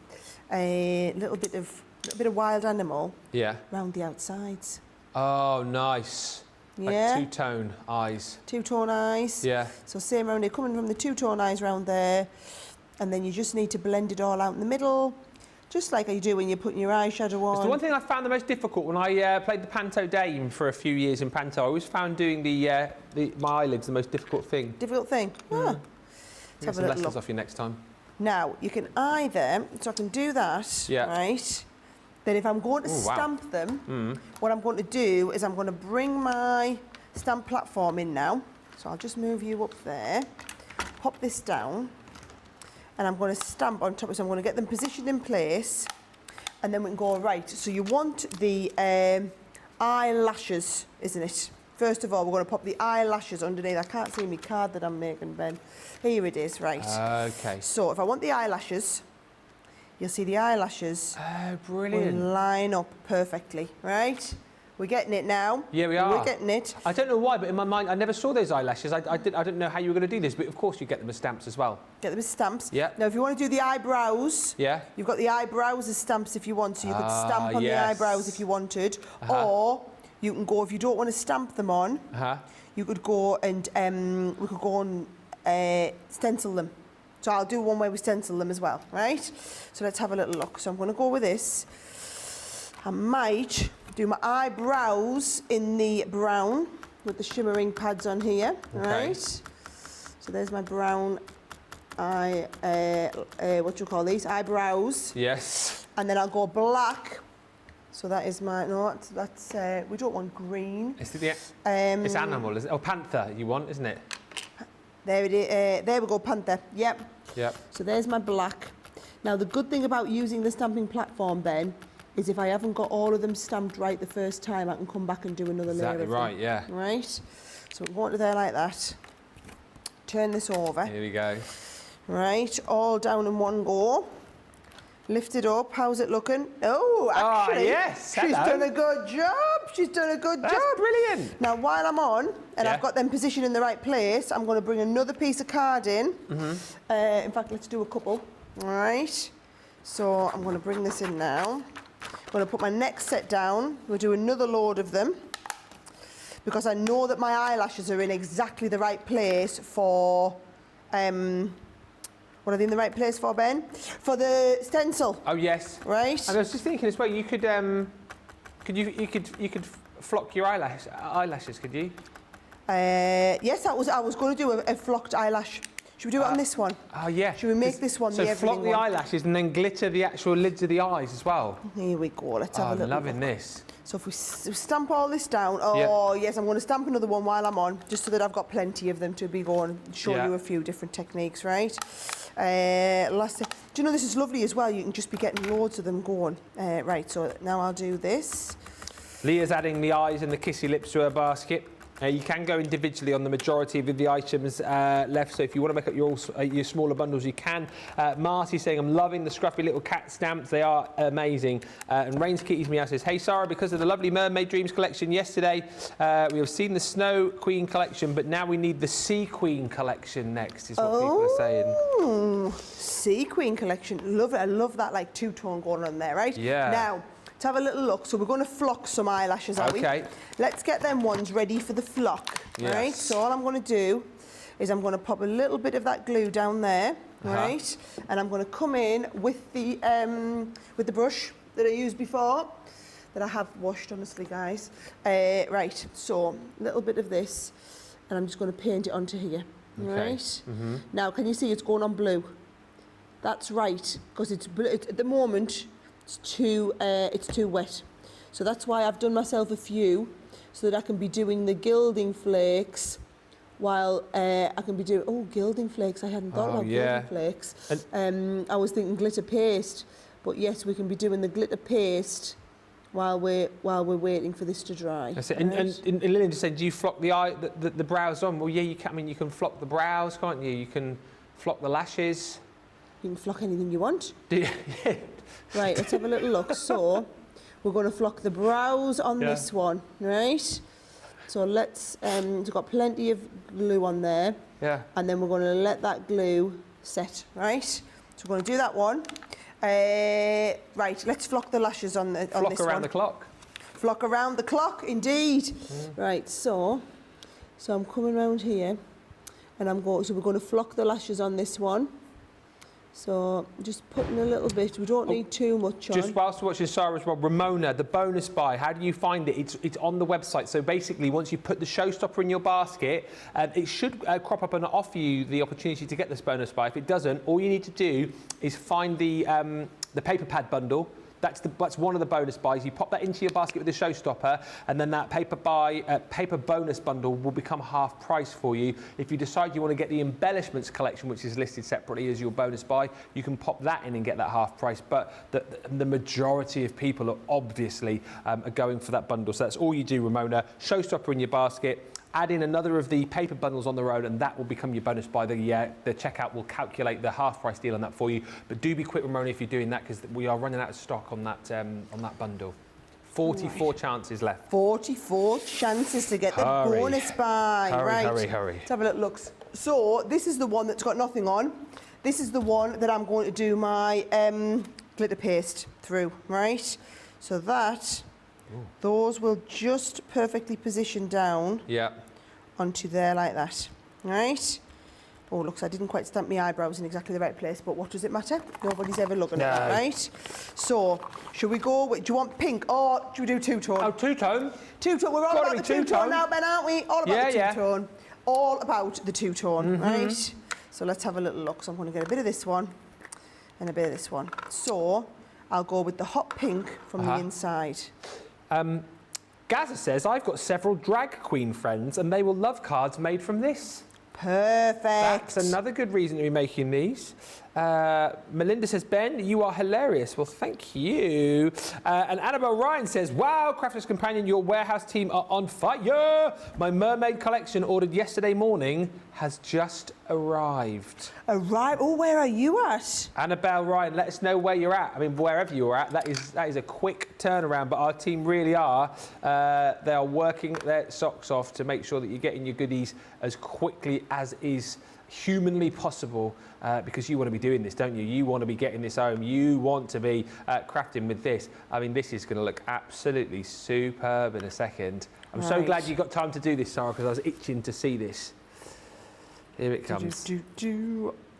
S2: A little bit of wild animal. Yeah. Round the outsides.
S1: Oh, nice.
S2: Yeah.
S1: Like two-tone eyes.
S2: Two-tone eyes. Yeah. So same round here, coming from the two-tone eyes round there, and then you just need to blend it all out in the middle. Just like you do when you're putting your eyeshadow on.
S1: It's the one thing I found the most difficult when I played the panto dame for a few years in panto. I always found doing my eyelids the most difficult thing.
S2: Difficult thing?
S1: Get
S2: Have
S1: some
S2: a little
S1: lessons
S2: look.
S1: off you next time.
S2: Now, you can either, so I can do that, right? Then if I'm going to stamp them, what I'm going to do is I'm going to bring my stamp platform in now. So I'll just move you up there, pop this down, and I'm going to stamp on top. So I'm going to get them positioned in place, and then we can go right. So you want the eyelashes, isn't it? First of all, we're going to pop the eyelashes underneath. I can't see my card that I'm making, Ben. Here it is, right.
S1: Okay.
S2: So if I want the eyelashes, you'll see the eyelashes
S1: brilliant.
S2: will line up perfectly, right? We're getting it now.
S1: Yeah, we are.
S2: We're getting it.
S1: I don't know why, but in my mind, I never saw those eyelashes. I didn't know how you were going to do this, but of course you get them as stamps as well.
S2: Get them as stamps.
S1: Yeah.
S2: Now, if you want to do the eyebrows,
S1: you've
S2: got the eyebrows as stamps if you want. So you could stamp on the eyebrows if you wanted, or you can go if you don't want to stamp them on. You could go and we could go and stencil them. So I'll do one where we stencil them as well, right? So let's have a little look. So I'm going to go with this. I might do my eyebrows in the brown with the shimmering pads on here, right? So there's my brown what do you call these? Eyebrows.
S1: Yes.
S2: And then I'll go black. So that is my, no, that's we don't want green.
S1: It's it's animal, is it? Oh, panther you want, isn't it?
S2: There it is. There we go, panther. Yep.
S1: Yep.
S2: So there's my black. Now the good thing about using the stamping platform, Ben, is if I haven't got all of them stamped right the first time, I can come back and do another layer of them.
S1: Right, yeah.
S2: Right? So we'll go into there like that. Turn this over.
S1: Here we go.
S2: Right, all down in one go. Lift it up. How's it looking? Oh, actually,
S1: yes.
S2: she's done a good job. She's done a good job.
S1: That's brilliant.
S2: Now, while I'm on, and I've got them positioned in the right place, I'm going to bring another piece of card in. In fact, let's do a couple. All right. So I'm going to bring this in now. I'm going to put my next set down. We'll do another load of them, because I know that my eyelashes are in exactly the right place for... what are they in the right place for, Ben? For the stencil.
S1: Oh yes.
S2: Right.
S1: And I was just thinking as well. You could flock your eyelashes, could you?
S2: Yes, I was going to do a flocked eyelash. Should we do it on this one?
S1: Oh yeah.
S2: Should we make this one the everything
S1: flock the
S2: one?
S1: eyelashes and then glitter the actual lids of the eyes as well.
S2: Here we go. Let's have a look.
S1: I'm loving this.
S2: So if we stamp all this down, yes, I'm going to stamp another one while I'm on, just so that I've got plenty of them to be going and show you a few different techniques, right? Do you know this is lovely as well? You can just be getting loads of them going. Right, so now I'll do this.
S1: Leah's adding the eyes and the kissy lips to her basket. You can go individually on the majority of the items left, so if you want to make up your smaller bundles, you can. Marty's saying, I'm loving the scruffy little cat stamps. They are amazing. And Rains Kitty's Meow says, hey, Sarah, because of the lovely Mermaid Dreams collection yesterday, we have seen the Snow Queen collection, but now we need the Sea Queen collection next, is what people are saying.
S2: Sea Queen collection. Love it. I love that, like, two-tone going on there, right?
S1: Yeah.
S2: Now, to have a little look, so we're going to flock some eyelashes, are we? Let's get them ones ready for the flock, right? So all I'm going to do is I'm going to pop a little bit of that glue down there, right? And I'm going to come in with the brush that I used before, that I have washed, honestly, guys. Right, so a little bit of this, and I'm just going to paint it onto here, right? Now, can you see it's going on blue? That's right, because it's at the moment. It's too wet, so that's why I've done myself a few, so that I can be doing the gilding flakes while I can be doing gilding flakes. I hadn't thought about gilding flakes. I was thinking glitter paste, but yes, we can be doing the glitter paste while we're waiting for this to dry.
S1: That's it. And Lillian just said, do you flock the brows on? Well, yeah, you can. I mean, you can flock the brows, can't you? You can flock the lashes.
S2: You can flock anything you want.
S1: Yeah.
S2: Right, let's have a little look. So, we're going to flock the brows on this one, right? So let's, we've got plenty of glue on there.
S1: Yeah.
S2: And then we're going to let that glue set, right? So we're going to do that one. Right, let's flock the lashes on this one.
S1: Flock around the clock.
S2: Flock around the clock, indeed. Right, so I'm coming around here, and so we're going to flock the lashes on this one. So just putting a little bit. We don't need too much on.
S1: Just whilst we're watching Sarah as well, Ramona, the bonus buy, how do you find it? It's on the website. So basically, once you put the Showstopper in your basket, it should crop up and offer you the opportunity to get this bonus buy. If it doesn't, all you need to do is find the paper pad bundle. That's one of the bonus buys. You pop that into your basket with the Showstopper, and then that paper bonus bundle will become half price for you. If you decide you want to get the embellishments collection, which is listed separately as your bonus buy, you can pop that in and get that half price. But the majority of people are obviously are going for that bundle. So that's all you do, Ramona. Showstopper in your basket. Add in another of the paper bundles on their own, and that will become your bonus buy. The checkout will calculate the half price deal on that for you. But do be quick, Ramona, if you're doing that, because we are running out of stock on that bundle. 44 chances left.
S2: 44 chances to get the bonus buy.
S1: Hurry.
S2: Let's have a little look. So this is the one that's got nothing on. This is the one that I'm going to do my glitter paste through, right? So that. Those will just perfectly position down onto there like that, right? Oh, looks, I didn't quite stamp my eyebrows in exactly the right place, but what does it matter? Nobody's ever looking at that, right? So, should we go with, do you want pink or should we do two-tone?
S1: Oh, two-tone.
S2: Two-tone, we're all about the two-tone now, Ben, aren't we? All about the two-tone. All about the two-tone, right? So let's have a little look. So I'm going to get a bit of this one and a bit of this one. So, I'll go with the hot pink from the inside.
S1: Gaza says, I've got several drag queen friends and they will love cards made from this.
S2: Perfect.
S1: That's another good reason to be making these. Melinda says, Ben, you are hilarious. Well, thank you. And Annabelle Ryan says, wow, Crafters Companion, your warehouse team are on fire. My mermaid collection ordered yesterday morning has just arrived.
S2: Arrived? Oh, where are you at?
S1: Annabelle Ryan, let us know where you're at. I mean, wherever you're at, that is a quick turnaround, but our team really are. They are working their socks off to make sure that you're getting your goodies as quickly as is humanly possible, because you want to be doing this, don't you? You want to be getting this home. You want to be crafting with this. I mean, this is going to look absolutely superb in a second. I'm so glad you got time to do this, Sarah, because I was itching to see this. Here it comes.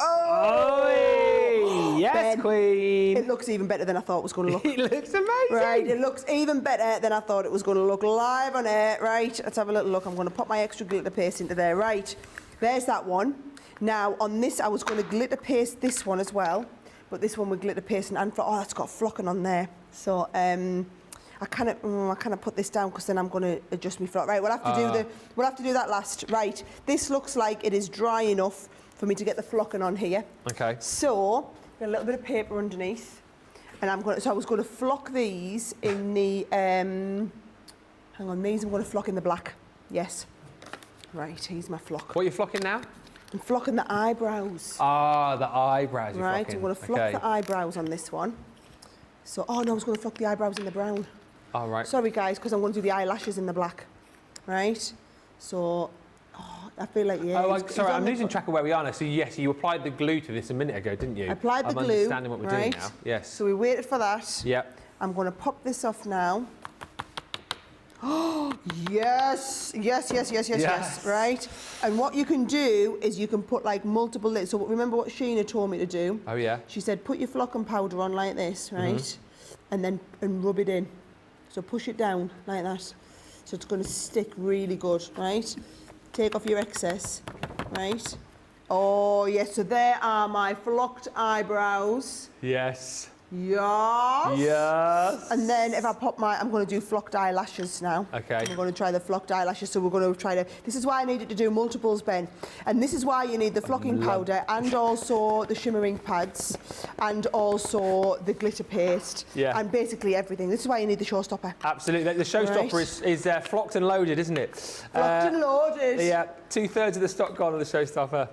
S1: Oh, yes, Ben, Queen.
S2: It looks even better than I thought it was going to look.
S1: It looks amazing.
S2: Right, it looks even better than I thought it was going to look live on air. Right, let's have a little look. I'm going to pop my extra glitter paste into there. Right, there's that one. Now, on this, I was going to glitter paste this one as well, but this one with glitter paste and oh, that's got flocking on there. So, I kind of put this down because then I'm going to adjust my flock. Right, we'll have to do that last. Right, this looks like it is dry enough for me to get the flocking on here.
S1: Okay.
S2: So, got a little bit of paper underneath, and I was going to flock these in the. Hang on, these I'm going to flock in the black. Yes. Right, here's my flock.
S1: What are you flocking now?
S2: I'm flocking the eyebrows.
S1: Ah, the eyebrows you're
S2: right,
S1: flocking.
S2: I'm going to flock the eyebrows on this one. So, oh no, I was going to flock the eyebrows in the brown.
S1: All right.
S2: Sorry guys, because I'm going to do the eyelashes in the black. Right? So, I feel like, yeah.
S1: Oh, sorry, I'm losing track of where we are now. So, yes, you applied the glue to this a minute ago, didn't you?
S2: I applied the glue.
S1: I'm understanding what we're doing now. Yes.
S2: So, we waited for that.
S1: Yep.
S2: I'm going to pop this off now. Oh, yes. Yes. Right? And what you can do is you can put like multiple layers. So remember what Sheena told me to do?
S1: Oh, yeah.
S2: She said put your flocking powder on like this, right? And then rub it in. So push it down like that. So it's going to stick really good, right? Take off your excess, right? Oh, yes. So there are my flocked eyebrows.
S1: Yes.
S2: Yes.
S1: Yes.
S2: And then if I pop I'm going to do flocked eyelashes now.
S1: Okay.
S2: We're going to try the flocked eyelashes. So we're going to try this is why I needed to do multiples, Ben. And this is why you need the flocking powder and also the shimmering pads and also the glitter paste.
S1: Yeah.
S2: And basically everything. This is why you need the Showstopper.
S1: Absolutely. The Showstopper is flocked and loaded, isn't it?
S2: Flocked and loaded.
S1: Yeah. 2/3 of the stock gone on the Showstopper.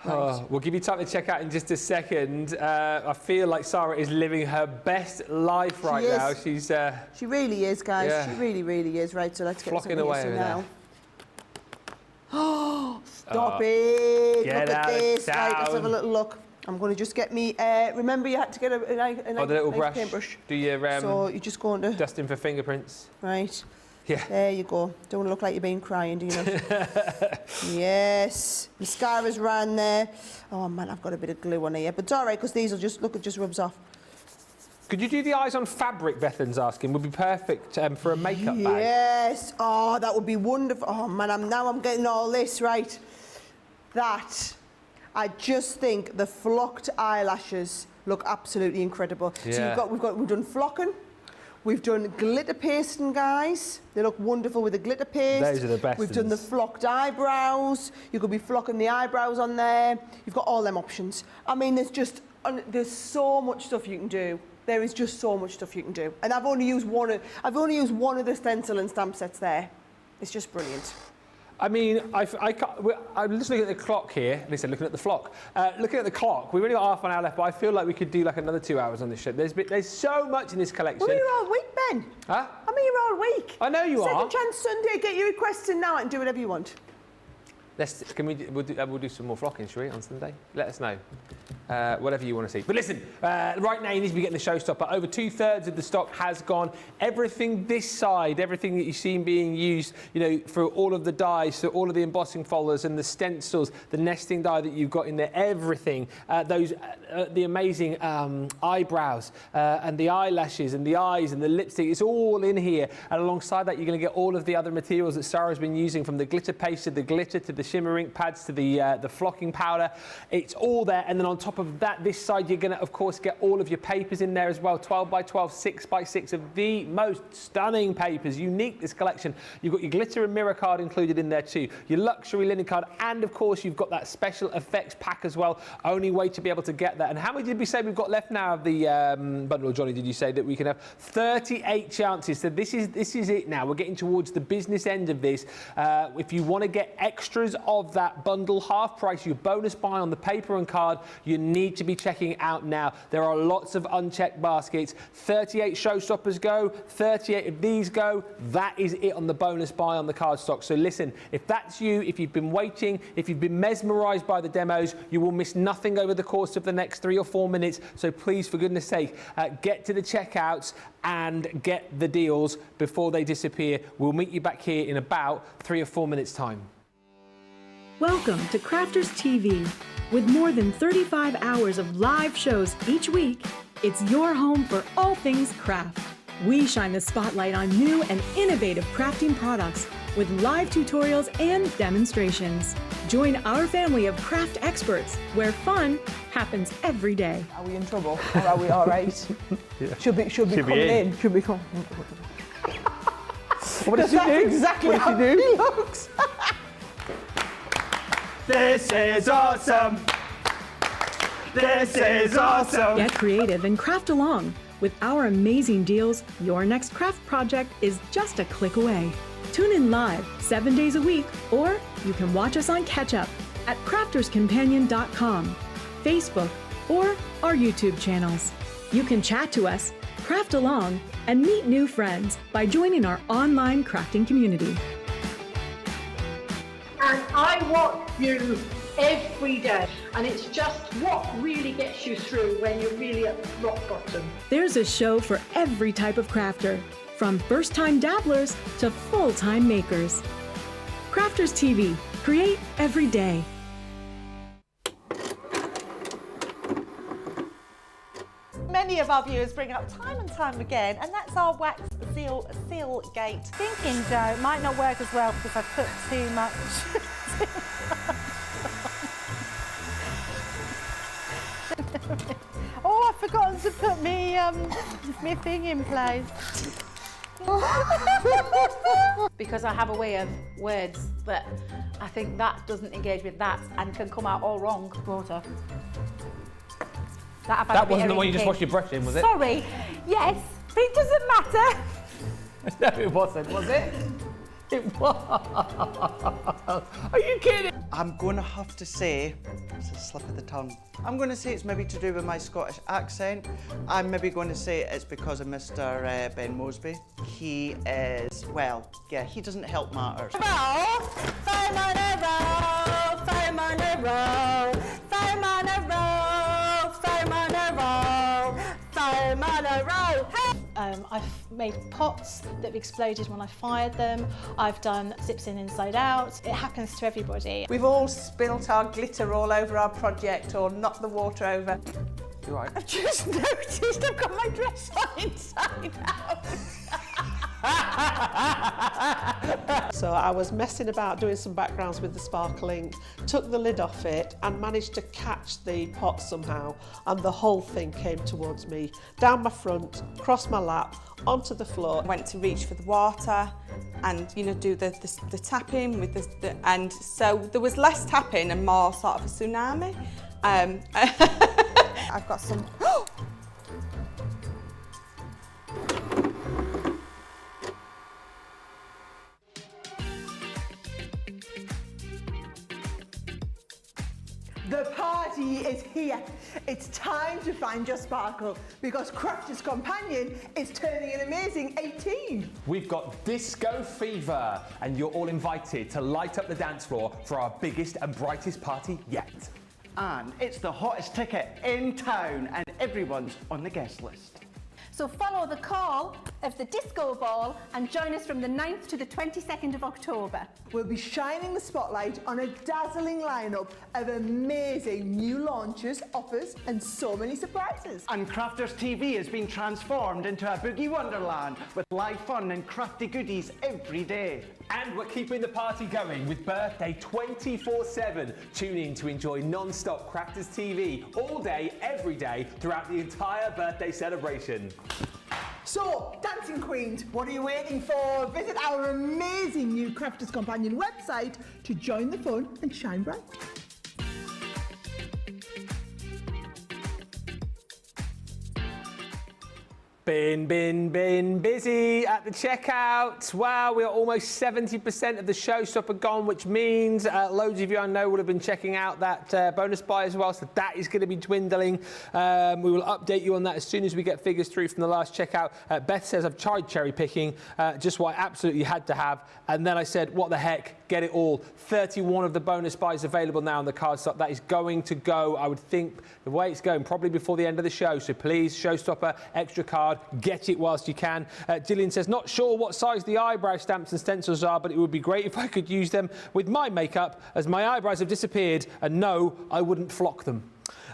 S2: Right.
S1: Oh, we'll give you time to check out in just a second. I feel like Sarah is living her best life right now. She's.
S2: She really is, guys.
S1: Yeah.
S2: She really is. Right, so let's get
S1: flocking away over
S2: now. Oh, stop it!
S1: Get
S2: look
S1: out
S2: at this.
S1: of
S2: Right, let's
S1: town.
S2: have a little look. I'm going to just get me. Remember, you had to get a
S1: the little
S2: nice
S1: brush.
S2: paintbrush.
S1: Do your
S2: so you're just going to
S1: dusting for fingerprints.
S2: right.
S1: Yeah.
S2: There you go. Don't want to look like you've been crying, do you know? Yes. Mascara's ran there. Oh man, I've got a bit of glue on here, but it's all right because these will just look. It just rubs off.
S1: Could you do the eyes on fabric? Bethan's asking. Would be perfect for a makeup bag.
S2: Yes. Oh, that would be wonderful. Oh man, I'm getting all this right. That. I just think the flocked eyelashes look absolutely incredible.
S1: Yeah.
S2: So we've done flocking. We've done glitter pasting, guys. They look wonderful with the glitter paste.
S1: Those are the best.
S2: We've done the flocked eyebrows. You could be flocking the eyebrows on there. You've got all them options. I mean, there's so much stuff you can do. There is just so much stuff you can do. And I've only used one of the stencil and stamp sets there. It's just brilliant.
S1: I mean, I'm just looking at the clock here. Listen, looking at the flock. Looking at the clock, we've only got half an hour left, but I feel like we could do like another 2 hours on this show. There's so much in this collection.
S2: We're here all week, Ben.
S1: Huh?
S2: I'm here all week.
S1: I know you are.
S2: Second chance Sunday. Get your requests in now and do whatever you want.
S1: We'll do some more flocking, shall we, on Sunday? Let us know. Whatever you want to see. But listen, right now you need to be getting the Showstopper. Over 2/3 of the stock has gone. Everything this side, everything that you've seen being used, you know, for all of the dies, so all of the embossing folders and the stencils, the nesting die that you've got in there, everything, the amazing eyebrows and the eyelashes and the eyes and the lipstick, it's all in here. And alongside that, you're going to get all of the other materials that Sarah's been using, from the glitter paste to the glitter to the shimmer ink pads to the flocking powder. It's all there. And then on top of that, this side, you're going to, of course, get all of your papers in there as well. 12x12, 6x6 of the most stunning papers. Unique, this collection. You've got your glitter and mirror card included in there too. Your luxury linen card. And, of course, you've got that special effects pack as well. Only way to be able to get that. And how many did we say we've got left now of the bundle, Johnny? Did you say that we can have 38 chances? So this is it now. We're getting towards the business end of this. If you want to get extras of that bundle, half price, your bonus buy on the paper and card, you need to be checking it out now. There are lots of unchecked baskets. 38 Showstoppers go, 38 of these go. That is it on the bonus buy on the card stock. So listen, if that's you, if you've been waiting, if you've been mesmerised by the demos, you will miss nothing over the course of the next 3 or 4 minutes. So please, for goodness sake, get to the checkouts and get the deals before they disappear. We'll meet you back here in about 3 or 4 minutes' time.
S6: Welcome to Crafters TV. With more than 35 hours of live shows each week, it's your home for all things craft. We shine the spotlight on new and innovative crafting products with live tutorials and demonstrations. Join our family of craft experts where fun happens every day.
S2: Are we in trouble or are we all right? Yeah. Should be coming in. Should be coming.
S1: What did she do?
S2: Exactly how he looks.
S3: This is awesome. This is awesome.
S6: Get creative and craft along. With our amazing deals, your next craft project is just a click away. Tune in live 7 days a week, or you can watch us on catch up at crafterscompanion.com, Facebook, or our YouTube channels. You can chat to us, craft along, and meet new friends by joining our online crafting community.
S7: And I watch you every day, and it's just what really gets you through when you're really at rock bottom.
S6: There's a show for every type of crafter, from first-time dabblers to full-time makers. Crafters TV, create every day.
S8: Many of our viewers bring up time and time again, and that's our wax seal gate.
S4: Thinking dough might not work as well because I've put too much. Oh, I've forgotten to put me thing in place.
S9: Because I have a way of words that I think that doesn't engage with that and can come out all wrong. Water.
S1: That wasn't the one you just washed your brush in, was it?
S9: Sorry. Yes, but it doesn't matter.
S1: No, it wasn't, was it? It was. Are you kidding?
S3: I'm going to have to say, it's a slip of the tongue. I'm going to say it's maybe to do with my Scottish accent. I'm maybe going to say it's because of Mr. Ben Moseby. He is, well, yeah, he doesn't help matters.
S10: I've made pots that have exploded when I fired them. I've done zips in inside out. It happens to everybody.
S3: We've all spilt our glitter all over our project or knocked the water over.
S1: You right?
S8: I've just noticed I've got my dress on inside out. So I was messing about doing some backgrounds with the sparkling, took the lid off it and managed to catch the pot somehow, and the whole thing came towards me, down my front, across my lap, onto the floor.
S11: I went to reach for the water and, you know, do the tapping with and so there was less tapping and more sort of a tsunami. I've got some...
S2: The party is here. It's time to find your sparkle because Crafters Companion is turning an amazing 18.
S1: We've got Disco Fever, and you're all invited to light up the dance floor for our biggest and brightest party yet.
S12: And it's the hottest ticket in town, and everyone's on the guest list.
S4: So follow the call of the disco ball and join us from the 9th to the 22nd of October.
S2: We'll be shining the spotlight on a dazzling lineup of amazing new launches, offers and so many surprises.
S12: And Crafters TV has been transformed into a boogie wonderland with live fun and crafty goodies every day.
S1: And we're keeping the party going with Birthday 24/7. Tune in to enjoy non-stop Crafters TV all day, every day, throughout the entire birthday celebration.
S2: So, Dancing Queens, what are you waiting for? Visit our amazing new Crafters Companion website to join the fun and shine bright.
S1: Been busy at the checkout. Wow, we are almost 70% of the Showstopper gone, which means loads of you I know will have been checking out that bonus buy as well, so that is going to be dwindling. We will update you on that as soon as we get figures through from the last checkout. Beth says I've tried cherry picking, just what I absolutely had to have, and then I said, what the heck, get it all. 31 of the bonus buys available now on the card stock. That is going to go, I would think, the way it's going, probably before the end of the show, so please, Showstopper, extra card, get it whilst you can. Gillian says, not sure what size the eyebrow stamps and stencils are, but it would be great if I could use them with my makeup, as my eyebrows have disappeared, and no, I wouldn't flock them.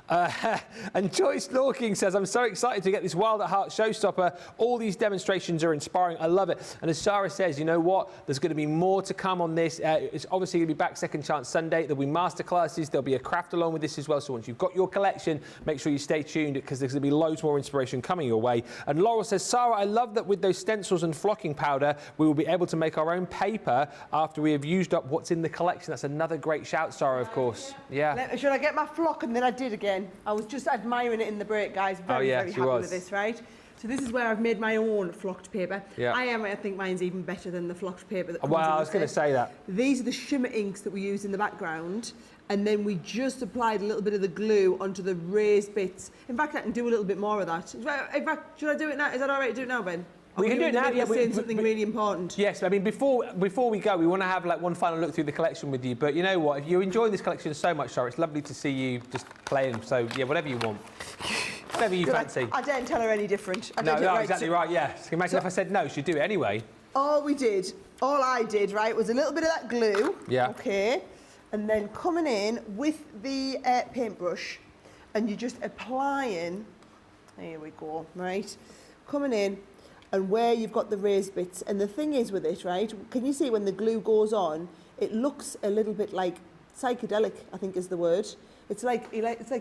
S1: And Joyce Lorking says, I'm so excited to get this Wild at Heart Showstopper. All these demonstrations are inspiring. I love it. And as Sarah says, you know what? There's going to be more to come on this. It's obviously going to be back Second Chance Sunday. There'll be masterclasses. There'll be a craft along with this as well. So once you've got your collection, make sure you stay tuned because there's going to be loads more inspiration coming your way. And Laurel says, Sarah, I love that with those stencils and flocking powder, we will be able to make our own paper after we have used up what's in the collection. That's another great shout, Sarah, of course. Yeah.
S2: Should I get my flock? And then I did again. I was just admiring it in the break, guys. Very happy with this, right? So this is where I've made my own flocked paper.
S1: Yeah.
S2: I think mine's even better than the flocked paper that comes
S1: Well,
S2: in
S1: I was going to say that.
S2: These are the shimmer inks that we use in the background, and then we just applied a little bit of the glue onto the raised bits. In fact, I can do a little bit more of that. In fact, should I do it now? Is that all right to do it now, Ben?
S1: We can do it now.
S2: Yeah, saying something really important.
S1: Yes, I mean, before we go, we want to have like one final look through the collection with you. But you know what? If you're enjoying this collection so much, Sarah, it's lovely to see you just playing. So yeah, whatever you want, whatever you fancy.
S2: I daren't tell her any different.
S1: No, exactly right. Yeah. So imagine if I said no, she'd do it anyway.
S2: All I did, right, was a little bit of that glue.
S1: Yeah.
S2: Okay. And then coming in with the paintbrush, and you're just applying. Here we go. Right. Coming in. And where you've got the raised bits. And the thing is with it, right, can you see when the glue goes on, it looks a little bit like psychedelic, I think is the word. It's like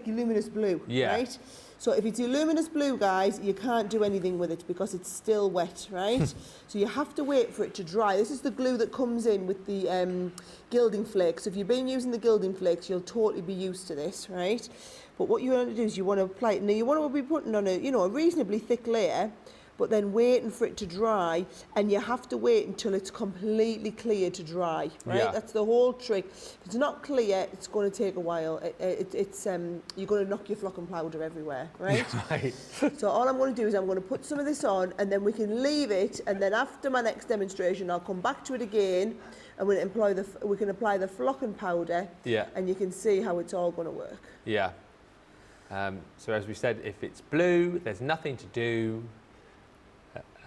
S2: luminous blue, right? So if it's luminous blue, guys, you can't do anything with it because it's still wet, right? So you have to wait for it to dry. This is the glue that comes in with the gilding flakes. So if you've been using the gilding flakes, you'll totally be used to this, right? But what you want to do is you want to apply it. Now you want to be putting on a reasonably thick layer, but then waiting for it to dry, and you have to wait until it's completely clear to dry, right?
S1: Yeah.
S2: That's the whole trick. If it's not clear, it's going to take a while. You're going to knock your flock and powder everywhere, right?
S1: Right.
S2: So all I'm going to do is I'm going to put some of this on, and then we can leave it, and then after my next demonstration, I'll come back to it again, and we can apply the flock and powder, and you can see how it's all going to work.
S1: Yeah. So as we said, if it's blue, there's nothing to do.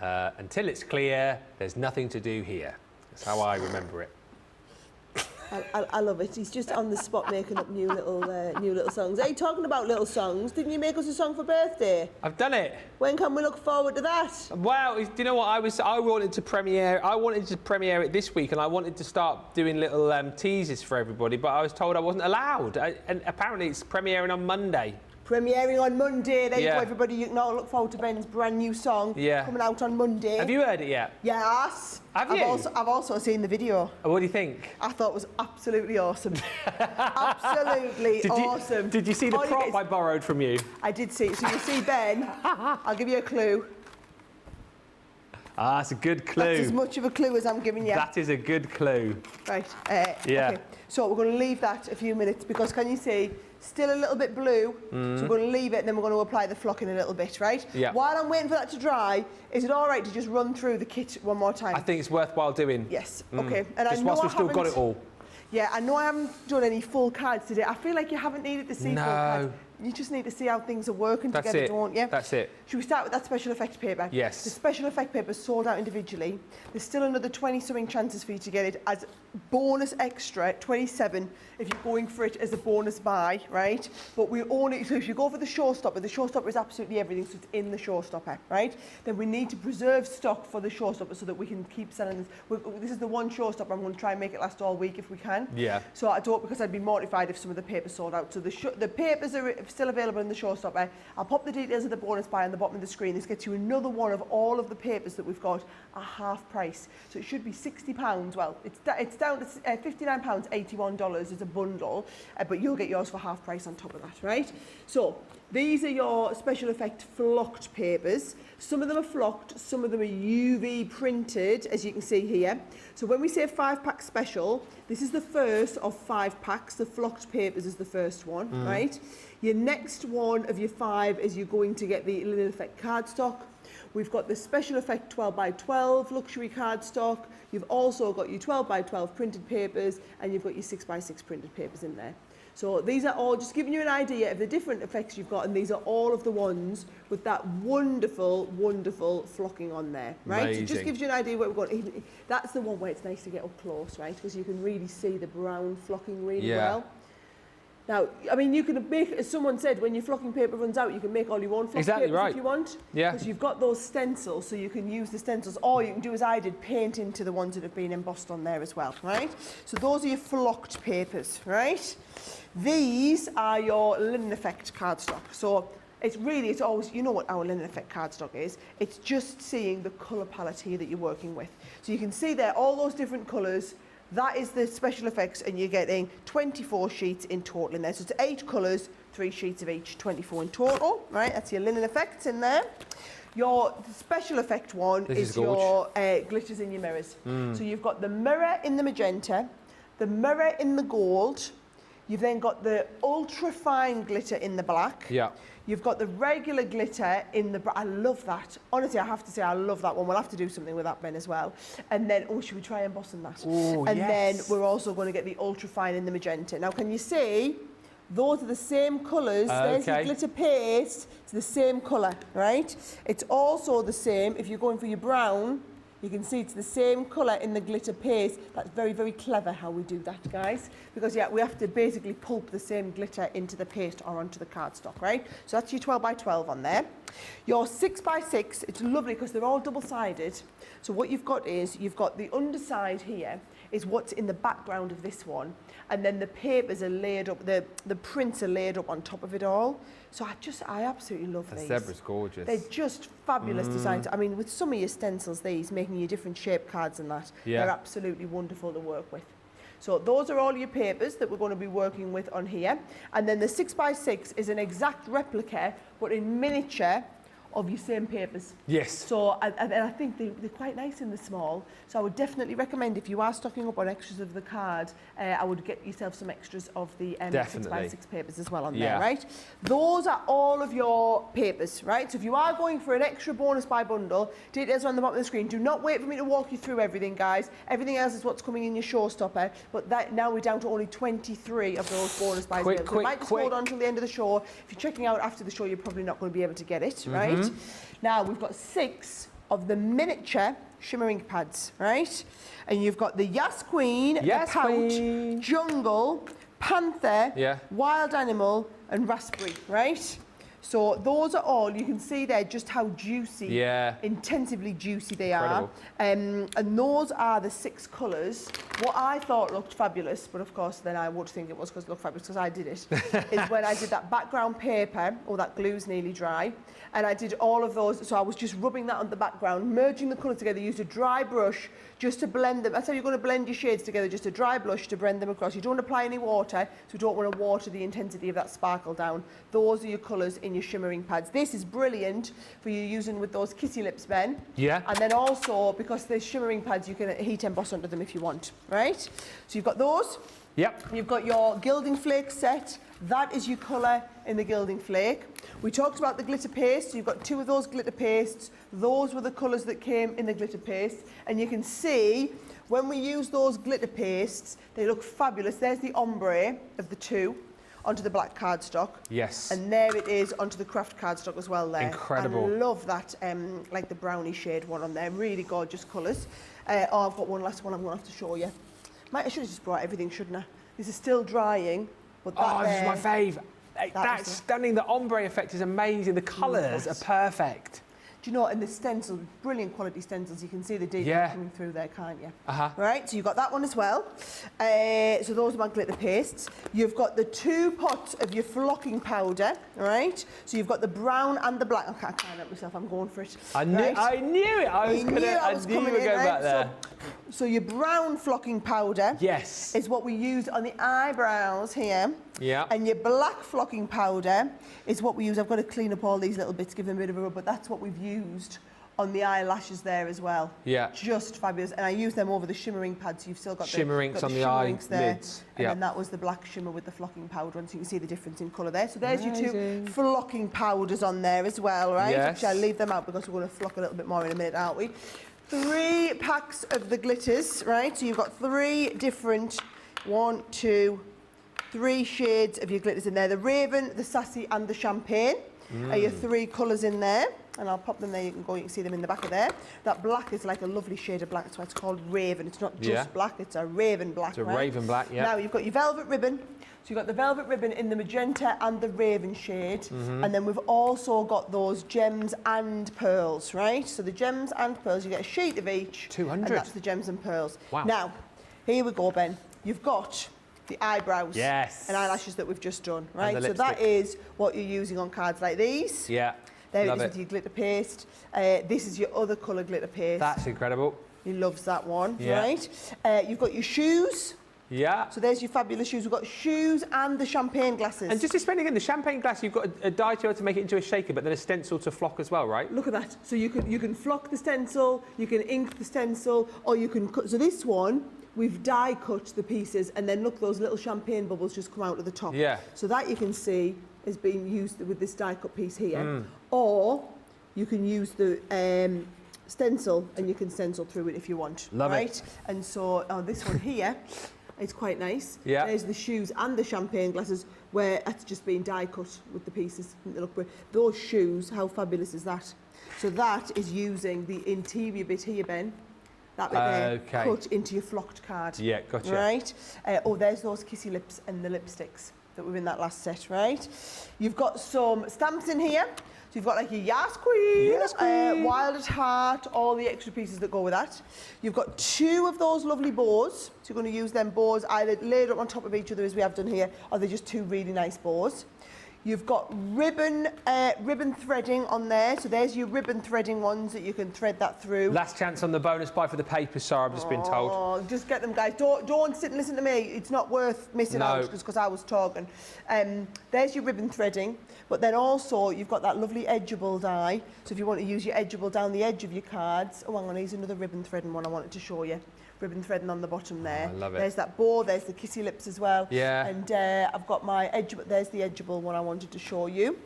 S1: Until it's clear, there's nothing to do here. That's how I remember it.
S2: I love it. He's just on the spot making up new little songs. Hey, talking about little songs, didn't you make us a song for birthday?
S1: I've done it.
S2: When can we look forward to that?
S1: Well, do you know what I wanted to premiere it this week, and I wanted to start doing little teasers for everybody, but I was told I wasn't allowed. And apparently it's premiering on Monday.
S2: Premiering on Monday. There you go, everybody. You can all look forward to Ben's brand new song coming out on Monday.
S1: Have you heard it yet?
S2: Yes.
S1: Have you?
S2: I've also seen the video.
S1: What do you think?
S2: I thought it was absolutely awesome. Absolutely awesome.
S1: Did you see the prop I borrowed from you?
S2: I did see it. So you see Ben. I'll give you a clue.
S1: Ah, that's a good clue.
S2: That's as much of a clue as I'm giving you.
S1: That is a good clue.
S2: Right.
S1: Yeah.
S2: Okay. So we're going to leave that a few minutes because can you see, still a little bit blue. So we're going to leave it and then we're going to apply the flock in a little bit, right?
S1: Yeah.
S2: While I'm waiting for that to dry, is it all right to just run through the kit one more time?
S1: I think it's worthwhile doing.
S2: Yes. Okay. And
S1: just whilst we've still got it all.
S2: Yeah, I know I haven't done any full cards today. I feel like you haven't needed to see full cards. You just need to see how things are working together, don't you?
S1: That's it.
S2: Should we start with that special effect paper?
S1: Yes.
S2: The special effect paper is sold out individually. There's still another 20-something chances for you to get it as bonus extra, 27, if you're going for it as a bonus buy, right? But we only, so if you go for the Showstopper is absolutely everything, so it's in the Showstopper, right? Then we need to preserve stock for the Showstopper so that we can keep selling this. This is the one Showstopper. I'm going to try and make it last all week if we can.
S1: Yeah.
S2: So I don't, because I'd be mortified if some of the papers sold out. So the papers are still available in the Showstopper. I'll pop the details of the bonus buy on the bottom of the screen. This gets you another one of all of the papers that we've got at half price. So it should be £60. Well, it's down to £59, $81 as a bundle, but you'll get yours for half price on top of that, right? So these are your special effect flocked papers. Some of them are flocked, some of them are UV printed, as you can see here. So when we say 5-pack special, this is the first of 5 packs. The flocked papers is the first one, right? Your next one of your 5 is you're going to get the linen effect cardstock. We've got the special effect 12x12 luxury cardstock. You've also got your 12x12 printed papers, and you've got your 6x6 printed papers in there. So these are all just giving you an idea of the different effects you've got, and these are all of the ones with that wonderful, wonderful flocking on there, right?
S1: Amazing.
S2: So it just gives you an idea where we're going. That's the one where it's nice to get up close, right? Because you can really see the brown flocking really well. Now, I mean, you can make, as someone said, when your flocking paper runs out, you can make all your own flock papers if you want.
S1: Yeah.
S2: Because you've got those stencils, so you can use the stencils, or you can do as I did, paint into the ones that have been embossed on there as well, right? So those are your flocked papers, right? These are your linen effect cardstock. So it's always, you know what our linen effect cardstock is. It's just seeing the colour palette here that you're working with. So you can see there all those different colours. That is the special effects, and you're getting 24 sheets in total in there. So it's 8 colours, 3 sheets of each, 24 in total, right? That's your linen effects in there. Your special effect one is your glitters in your mirrors. So you've got the mirror in the magenta, the mirror in the gold. You've then got the ultra fine glitter in the black.
S1: Yeah.
S2: You've got the regular glitter in the... I love that. Honestly, I have to say I love that one. We'll have to do something with that, Ben, as well. And then, should we try embossing that?
S1: Oh,
S2: and
S1: yes.
S2: then we're also going to get the ultra fine in the magenta. Now, can you see? Those are the same colours. There's the glitter paste. It's the same colour, right? It's also the same if you're going for your brown. You can see it's the same colour in the glitter paste. That's very, very clever how we do that, guys. Because, yeah, we have to basically pulp the same glitter into the paste or onto the cardstock, right? So that's your 12x12 on there. Your 6x6, it's lovely because they're all double-sided. So what you've got is, you've got the underside here is what's in the background of this one. And then the papers are layered up, the prints are layered up on top of it all. So I absolutely love these.
S1: The zebra's gorgeous.
S2: They're just fabulous designs. I mean, with some of your stencils, these, making you different shape cards and that, they're absolutely wonderful to work with. So those are all your papers that we're going to be working with on here. And then the 6x6 is an exact replica, but in miniature, of your same papers.
S1: Yes.
S2: So and I think they're quite nice in the small. So I would definitely recommend, if you are stocking up on extras of the card, I would get yourself some extras of the 6x6 papers as well on there, right? Those are all of your papers, right? So if you are going for an extra bonus buy bundle, details are on the bottom of the screen. Do not wait for me to walk you through everything, guys. Everything else is what's coming in your Showstopper, but now we're down to only 23 of those bonus buys. So you might just hold on till the end of the show. If you're checking out after the show, you're probably not going to be able to get it, right? Now we've got 6 of the miniature shimmering pads, right? And you've got the Yas Queen, the Pout, Jungle, Panther, Wild Animal, and Raspberry, right? So those are all, you can see there just how juicy, intensively juicy they are. And those are the 6 colours. What I thought looked fabulous, but of course then I would think it was because it looked fabulous because I did it, is when I did that background paper, that glue's nearly dry, and I did all of those, so I was just rubbing that on the background, merging the colours together, used a dry brush just to blend them. That's how you're going to blend your shades together, just a dry brush to blend them across. You don't apply any water, so you don't want to water the intensity of that sparkle down. Those are your colours in your shimmering pads. This is brilliant for you using with those kissy lips, Ben.
S1: Yeah.
S2: And then also, because they're shimmering pads, you can heat emboss under them if you want, right? So you've got those.
S1: Yep.
S2: You've got your gilding flake set. That is your colour in the gilding flake. We talked about the glitter paste. So you've got 2 of those glitter pastes. Those were the colours that came in the glitter paste. And you can see when we use those glitter pastes, they look fabulous. There's the ombre of the 2 onto the black cardstock.
S1: Yes.
S2: And there it is onto the craft cardstock as well there.
S1: Incredible.
S2: I love that, like the brownie shade one on there. Really gorgeous colours. I've got one last one I'm going to have to show you. I should have just brought everything, shouldn't I? This is still drying, but that
S1: this is my fave. That's stunning. The ombre effect is amazing. The colours are perfect.
S2: Do you know, and the stencil, brilliant quality stencils. You can see the detail coming through there, can't you? Right, so you've got that one as well. So those are my glitter pastes. You've got the 2 pots of your flocking powder, right? So you've got the brown and the black. I can't help myself, I'm going for it.
S1: I knew it. I knew you were going back there.
S2: So your brown flocking powder is what we use on the eyebrows here.
S1: Yeah.
S2: And your black flocking powder is what we use. I've got to clean up all these little bits, give them a bit of a rub, but that's what we've used on the eyelashes there as well.
S1: Yeah.
S2: Just fabulous. And I use them over the shimmering pads. So you've still got
S1: shimmerinks on the
S2: shimmerinks there.
S1: Lids.
S2: And then that was the black shimmer with the flocking powder on, so you can see the difference in colour there. So there's your 2 flocking powders on there as well, right?
S1: Yes.
S2: I'll leave them out because we're going to flock a little bit more in a minute, aren't we? 3 packs of the glitters, right? So you've got 3 different, 1, 2, 3 shades of your glitters in there. The Raven, the Sassy and the Champagne are your 3 colours in there. And I'll pop them there, you can see them in the back of there. That black is like a lovely shade of black, that's why it's called Raven. It's not just black, it's a Raven black,
S1: It's a Raven black,
S2: Now you've got your velvet ribbon. So you've got the velvet ribbon in the magenta and the Raven shade. And then we've also got those gems and pearls, right? So the gems and pearls, you get a sheet of each.
S1: 200.
S2: And that's the gems and pearls.
S1: Wow.
S2: Now, here we go, Ben. You've got the eyebrows and eyelashes that we've just done, right? So that is what you're using on cards like these.
S1: Yeah.
S2: There it is with your glitter paste. This is your other colour glitter paste.
S1: That's incredible.
S2: He loves that one, right? You've got your shoes.
S1: Yeah.
S2: So there's your fabulous shoes. We've got shoes and the champagne glasses.
S1: And just explaining again, the champagne glass, you've got a die to make it into a shaker, but then a stencil to flock as well, right?
S2: Look at that. So you can flock the stencil, you can ink the stencil, or you can cut. So this one, we've die cut the pieces, and then look, those little champagne bubbles just come out of the top.
S1: Yeah.
S2: So that you can see is being used with this die cut piece here. Or you can use the stencil, and you can stencil through it if you want.
S1: Love
S2: it. And so this one here, it's quite nice.
S1: Yeah.
S2: There's the shoes and the champagne glasses where it's just been die cut with the pieces. Look, those shoes, how fabulous is that? So that is using the interior bit here, Ben. That bit there, cut into your flocked card.
S1: Yeah, gotcha.
S2: Right? There's those kissy lips and the lipsticks that were in that last set, right? You've got some stamps in here. So you've got like your Yas Queen, Wild at Heart, all the extra pieces that go with that. You've got 2 of those lovely bows. So you're going to use them bows either laid up on top of each other as we have done here, or they're just 2 really nice bows. You've got ribbon threading on there. So there's your ribbon threading ones that you can thread that through.
S1: Last chance on the bonus buy for the papers, Sarah, I've just been told.
S2: Oh, just get them, guys. Don't sit and listen to me. It's not worth missing out just because I was talking. There's your ribbon threading. But then also, you've got that lovely edgeable die. So if you want to use your edgeable down the edge of your cards. Oh, hang on, here's another ribbon threading one I wanted to show you. Ribbon threading on the bottom there.
S1: I love it.
S2: There's that bow, there's the kissy lips as well.
S1: Yeah.
S2: And I've got my edgeable, there's the edgeable one I wanted to show you.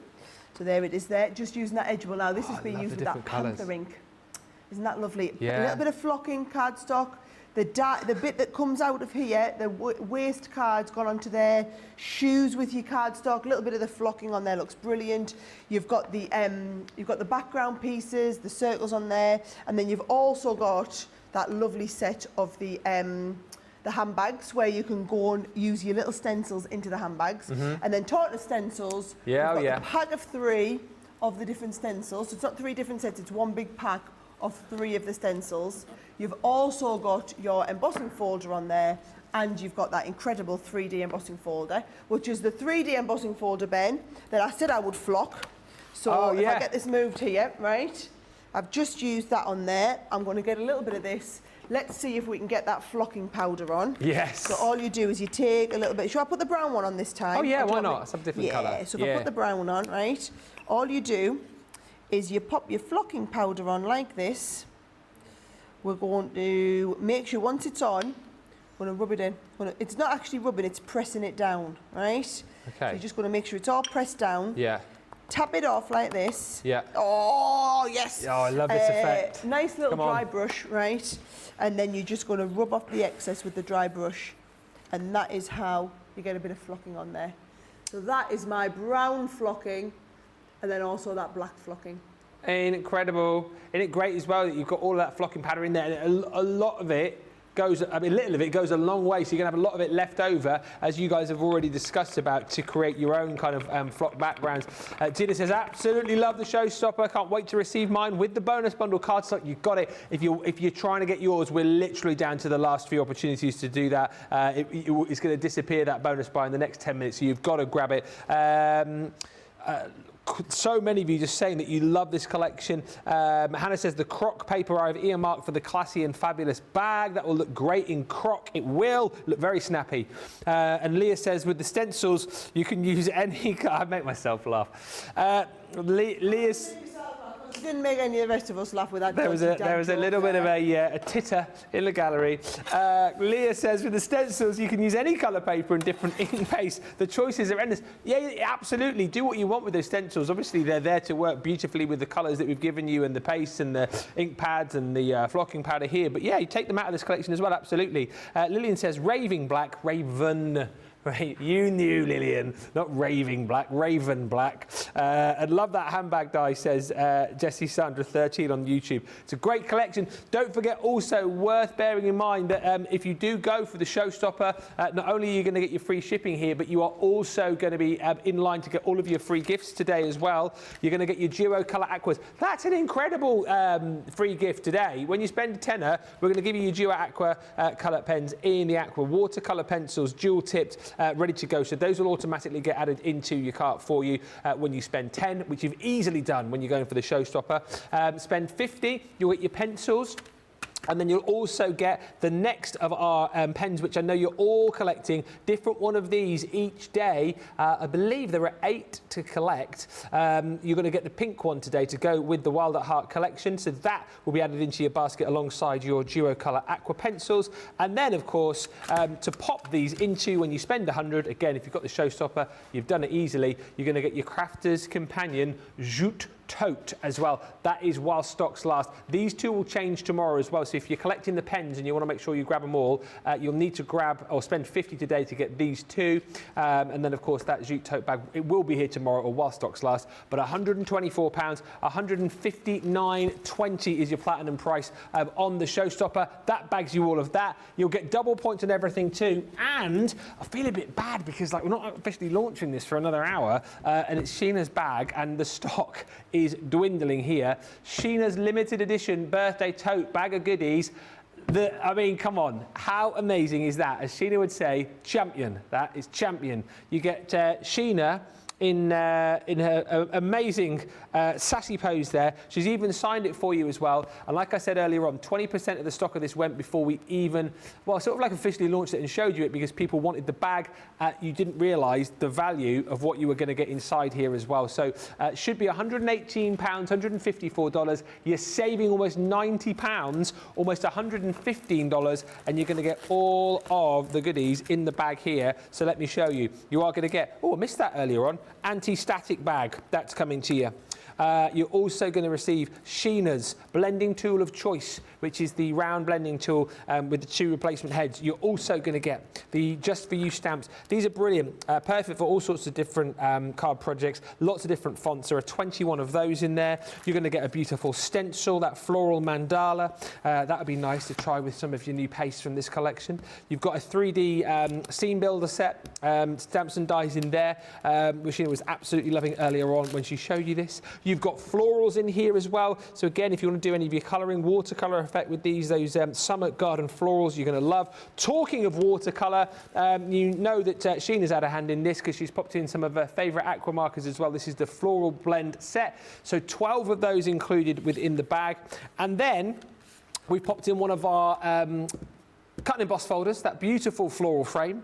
S2: So there it is there, just using that edgeable. Now this has been used with that panther ink. Isn't that lovely?
S1: Yeah.
S2: A little bit of flocking cardstock, The bit that comes out of here, the waist card's gone onto there. Shoes with your cardstock, a little bit of the flocking on there looks brilliant. You've got the background pieces, the circles on there, and then you've also got that lovely set of the handbags where you can go and use your little stencils into the handbags. And then talking of stencils, we've got the pack of 3 of the different stencils. So it's not 3 different sets, it's one big pack of 3 of the stencils. You've also got your embossing folder on there, and you've got that incredible 3D embossing folder, which is the 3D embossing folder, Ben, that I said I would flock. So if I get this moved here, right, I've just used that on there. I'm going to get a little bit of this. Let's see if we can get that flocking powder on.
S1: Yes.
S2: So all you do is you take a little bit. Should I put the brown one on this time?
S1: Oh yeah, why not? Some different colour.
S2: Yeah, so if I put the brown one on, right, all you do is you pop your flocking powder on like this. We're going to make sure once it's on, we're going to rub it in. It's not actually rubbing, it's pressing it down, right?
S1: Okay.
S2: So you're just going to make sure it's all pressed down.
S1: Yeah.
S2: Tap it off like this.
S1: Yeah.
S2: Oh, yes.
S1: Oh, I love this effect.
S2: Nice little dry brush, right? And then you're just going to rub off the excess with the dry brush. And that is how you get a bit of flocking on there. So that is my brown flocking, and then also that black flocking.
S1: Incredible. Isn't it great as well that you've got all that flocking powder in there, and a lot of it goes, I mean, little of it goes a long way, so you're going to have a lot of it left over, as you guys have already discussed about, to create your own kind of flock backgrounds. Gina says, absolutely love the Showstopper. Can't wait to receive mine with the bonus bundle cardstock. You've got it. If you're trying to get yours, we're literally down to the last few opportunities to do that. It's going to disappear, that bonus buy, in the next 10 minutes, so you've got to grab it. So many of you just saying that you love this collection. Hannah says the croc paper I've earmarked for the classy and fabulous bag. That will look great in croc. It will look very snappy. And Leah says with the stencils you can use any. I make myself laugh. Leah's.
S2: Didn't make any of the rest of us laugh with that.
S1: There was a little bit of a titter in the gallery. Leah says with the stencils you can use any colour paper and different ink paste. The choices are endless. Yeah, absolutely. Do what you want with those stencils. Obviously they're there to work beautifully with the colours that we've given you, and the paste and the ink pads and the flocking powder here. But yeah, you take them out of this collection as well. Absolutely. Lillian says raving black, raven. Right, you knew, Lillian, not raving black, raven black. And love that handbag die, says Jessie Sandra 13 on YouTube. It's a great collection. Don't forget, also worth bearing in mind that if you do go for the Showstopper, not only are you going to get your free shipping here, but you are also going to be in line to get all of your free gifts today as well. You're going to get your duo colour aquas. That's an incredible free gift today. When you spend a tenner, we're going to give you your duo aqua colour pens in the aqua, watercolour pencils, dual tipped, ready to go. So those will automatically get added into your cart for you when you spend 10, which you've easily done when you're going for the Showstopper. Spend 50, you'll get your pencils. And then you'll also get the next of our pens, which I know you're all collecting, different one of these each day. I believe there are 8 to collect. You're going to get the pink one today to go with the Wild at Heart collection. So that will be added into your basket alongside your duo colour aqua pencils. And then, of course, to pop these into when you spend 100, again, if you've got the Showstopper, you've done it easily, you're going to get your Crafter's Companion Jute tote as well. That is while stocks last. These two will change tomorrow as well, so if you're collecting the pens and you want to make sure you grab them all, you'll need to grab or spend 50 today to get these two, and then of course that jute tote bag, it will be here tomorrow or while stocks last, but £124, £159.20 is your platinum price on the Showstopper. That bags you all of that. You'll get double points on everything too, and I feel a bit bad because like we're not officially launching this for another hour, and it's Sheena's bag and the stock is dwindling here. Sheena's limited edition birthday tote bag of goodies. I mean, come on, how amazing is that? As Sheena would say, champion. That is champion. You get Sheena in her amazing sassy pose there. She's even signed it for you as well. And like I said earlier on, 20% of the stock of this went before we even, well, sort of like officially launched it and showed you it, because people wanted the bag. You didn't realise the value of what you were going to get inside here as well. So it should be £118, $154. You're saving almost £90, almost $115, and you're going to get all of the goodies in the bag here. So let me show you. You are going to get, oh, I missed that earlier on, anti-static bag. That's coming to you. You're also going to receive Sheena's blending tool of choice, which is the round blending tool with the 2 replacement heads. You're also going to get the Just For You stamps. These are brilliant, perfect for all sorts of different card projects. Lots of different fonts. There are 21 of those in there. You're going to get a beautiful stencil, that floral mandala. That would be nice to try with some of your new paste from this collection. You've got a 3D scene builder set, stamps and dies in there, which Sheena was absolutely loving earlier on when she showed you this. You've got florals in here as well. So again, if you want to do any of your colouring, watercolour effect with these, those summer garden florals you're going to love. Talking of watercolour, you know that Sheena's had a hand in this because she's popped in some of her favourite aqua markers as well. This is the floral blend set. So 12 of those included within the bag. And then we've popped in one of our cut and emboss folders, that beautiful floral frame.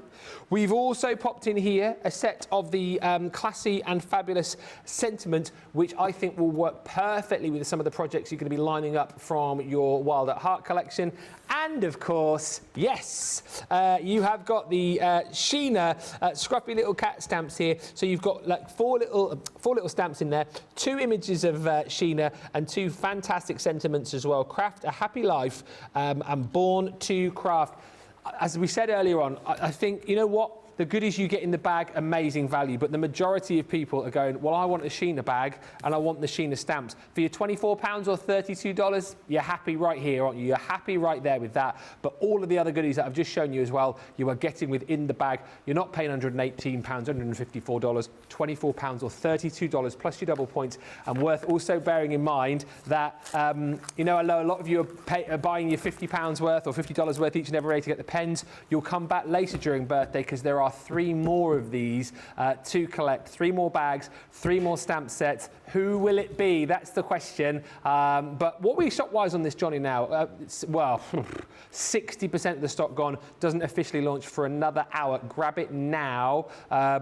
S1: We've also popped in here a set of the classy and fabulous sentiment, which I think will work perfectly with some of the projects you're going to be lining up from your Wild at Heart collection. And of course, yes, you have got the Sheena scruffy little cat stamps here. So you've got like four little stamps in there, 2 images of Sheena and 2 fantastic sentiments as well. Craft a happy life and born to craft. As we said earlier on, I think, you know what? The goodies you get in the bag, amazing value, but the majority of people are going, well, I want a Sheena bag and I want the Sheena stamps. For your £24 or $32, you're happy right here, aren't you? You're happy right there with that. But all of the other goodies that I've just shown you as well, you are getting within the bag. You're not paying £118, $154, £24 or $32 plus your double points. And worth also bearing in mind that, you know, a lot of you are buying your £50 worth or $50 worth each and every day to get the pens. You'll come back later during birthday because there are 3 more of these to collect, 3 more bags, 3 more stamp sets. Who will it be? That's the question. But what we shop-wise on this, Johnny, now, well, 60% of the stock gone, doesn't officially launch for another hour. Grab it now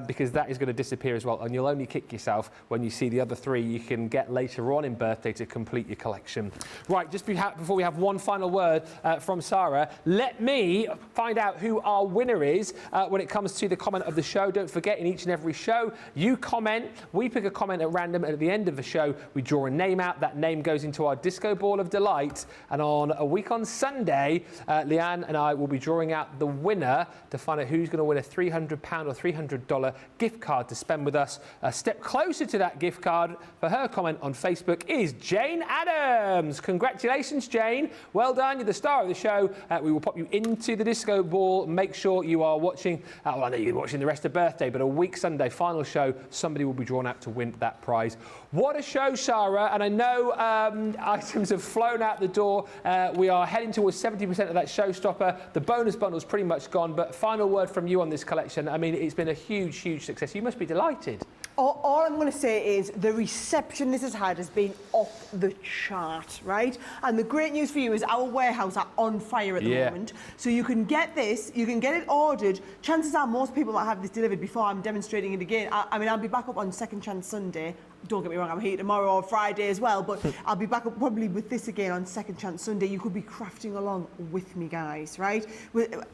S1: because that is going to disappear as well, and you'll only kick yourself when you see the other 3 you can get later on in birthday to complete your collection. Right, just before we have one final word from Sarah, let me find out who our winner is when it comes to the comment of the show. Don't forget, in each and every show, you comment. We pick a comment at random, and at the end of the show, we draw a name out. That name goes into our Disco Ball of Delight, and on a week on Sunday, Leanne and I will be drawing out the winner to find out who's going to win a £300 or $300 gift card to spend with us. A step closer to that gift card for her comment on Facebook is Jane Adams. Congratulations, Jane. Well done. You're the star of the show. We will pop you into the Disco Ball. Make sure you are watching. Well, I know you're watching the rest of birthday, but a week Sunday final show, somebody will be drawn out to win that prize. What a show, Sarah. And I know items have flown out the door. We are heading towards 70% of that Showstopper. The bonus bundle's pretty much gone, but final word from you on this collection. I mean, it's been a huge, huge success. You must be delighted.
S2: All I'm going to say is the reception this has had has been off the chart, right? And the great news for you is our warehouse are on fire at the moment. So you can get this, you can get it ordered. Chances are most people might have this delivered before I'm demonstrating it again. I mean, I'll be back up on Second Chance Sunday. Don't get me wrong, I'm here tomorrow or Friday as well, but I'll be back up probably with this again on Second Chance Sunday. You could be crafting along with me, guys, right?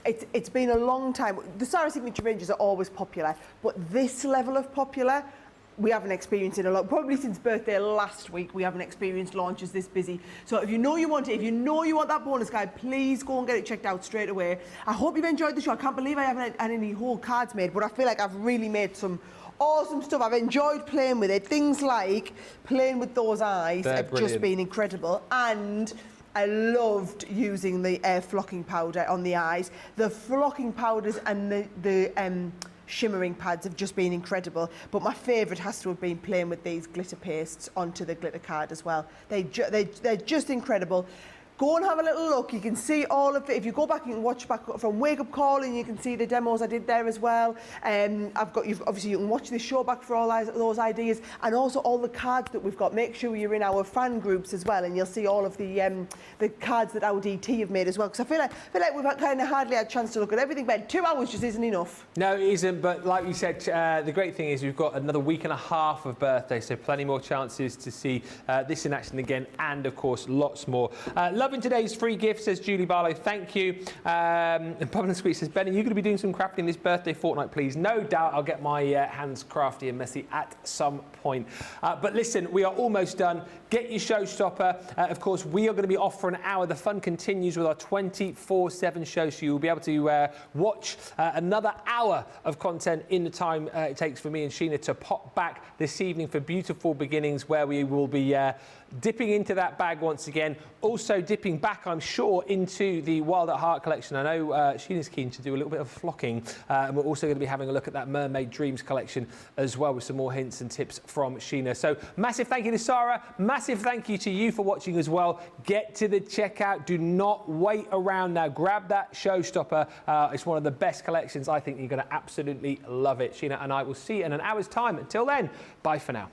S2: It's been a long time. The Sarah Signature ranges are always popular, but this level of popular, we haven't experienced it a lot. Probably since birthday last week, we haven't experienced launches this busy. So if you know you want it, if you know you want that bonus guide, please go and get it checked out straight away. I hope you've enjoyed the show. I can't believe I haven't had any whole cards made, but I feel like I've really made some awesome stuff. I've enjoyed playing with it. Things like playing with those eyes have just been incredible. And I loved using the flocking powder on the eyes. The flocking powders and the shimmering pads have just been incredible, but my favourite has to have been playing with these glitter pastes onto the glitter card as well. They're just incredible. Go and have a little look. You can see all of it. If you go back and watch back from Wake Up Call, and you can see the demos I did there as well. Obviously you can watch this show back for all those ideas, and also all the cards that we've got. Make sure you're in our fan groups as well, and you'll see all of the cards that our DT have made as well. Because I feel like we've kind of hardly had a chance to look at everything. But 2 hours just isn't enough.
S1: No, it isn't. But like you said, the great thing is we've got another week and a half of birthday, so plenty more chances to see this in action again, and of course lots more. Loving today's free gift, says Julie Barlow. Thank you. And Pubble Squeeze says, Ben, are you going to be doing some crafting this birthday fortnight, please? No doubt I'll get my hands crafty and messy at some point. But listen, we are almost done. Get your Showstopper. Of course, we are going to be off for an hour. The fun continues with our 24/7 show, so you'll be able to watch another hour of content in the time it takes for me and Sheena to pop back this evening for Beautiful Beginnings, where we will be dipping into that bag once again. Also dipping back, I'm sure, into the Wild at Heart collection. I know Sheena's keen to do a little bit of flocking, and we're also going to be having a look at that Mermaid Dreams collection as well, with some more hints and tips from Sheena. So massive thank you to Sara, massive thank you to you for watching as well. Get to the checkout, do not wait around now. Grab that Showstopper. It's one of the best collections. I think you're going to absolutely love it. Sheena and I will see you in an hour's time. Until then, bye for now.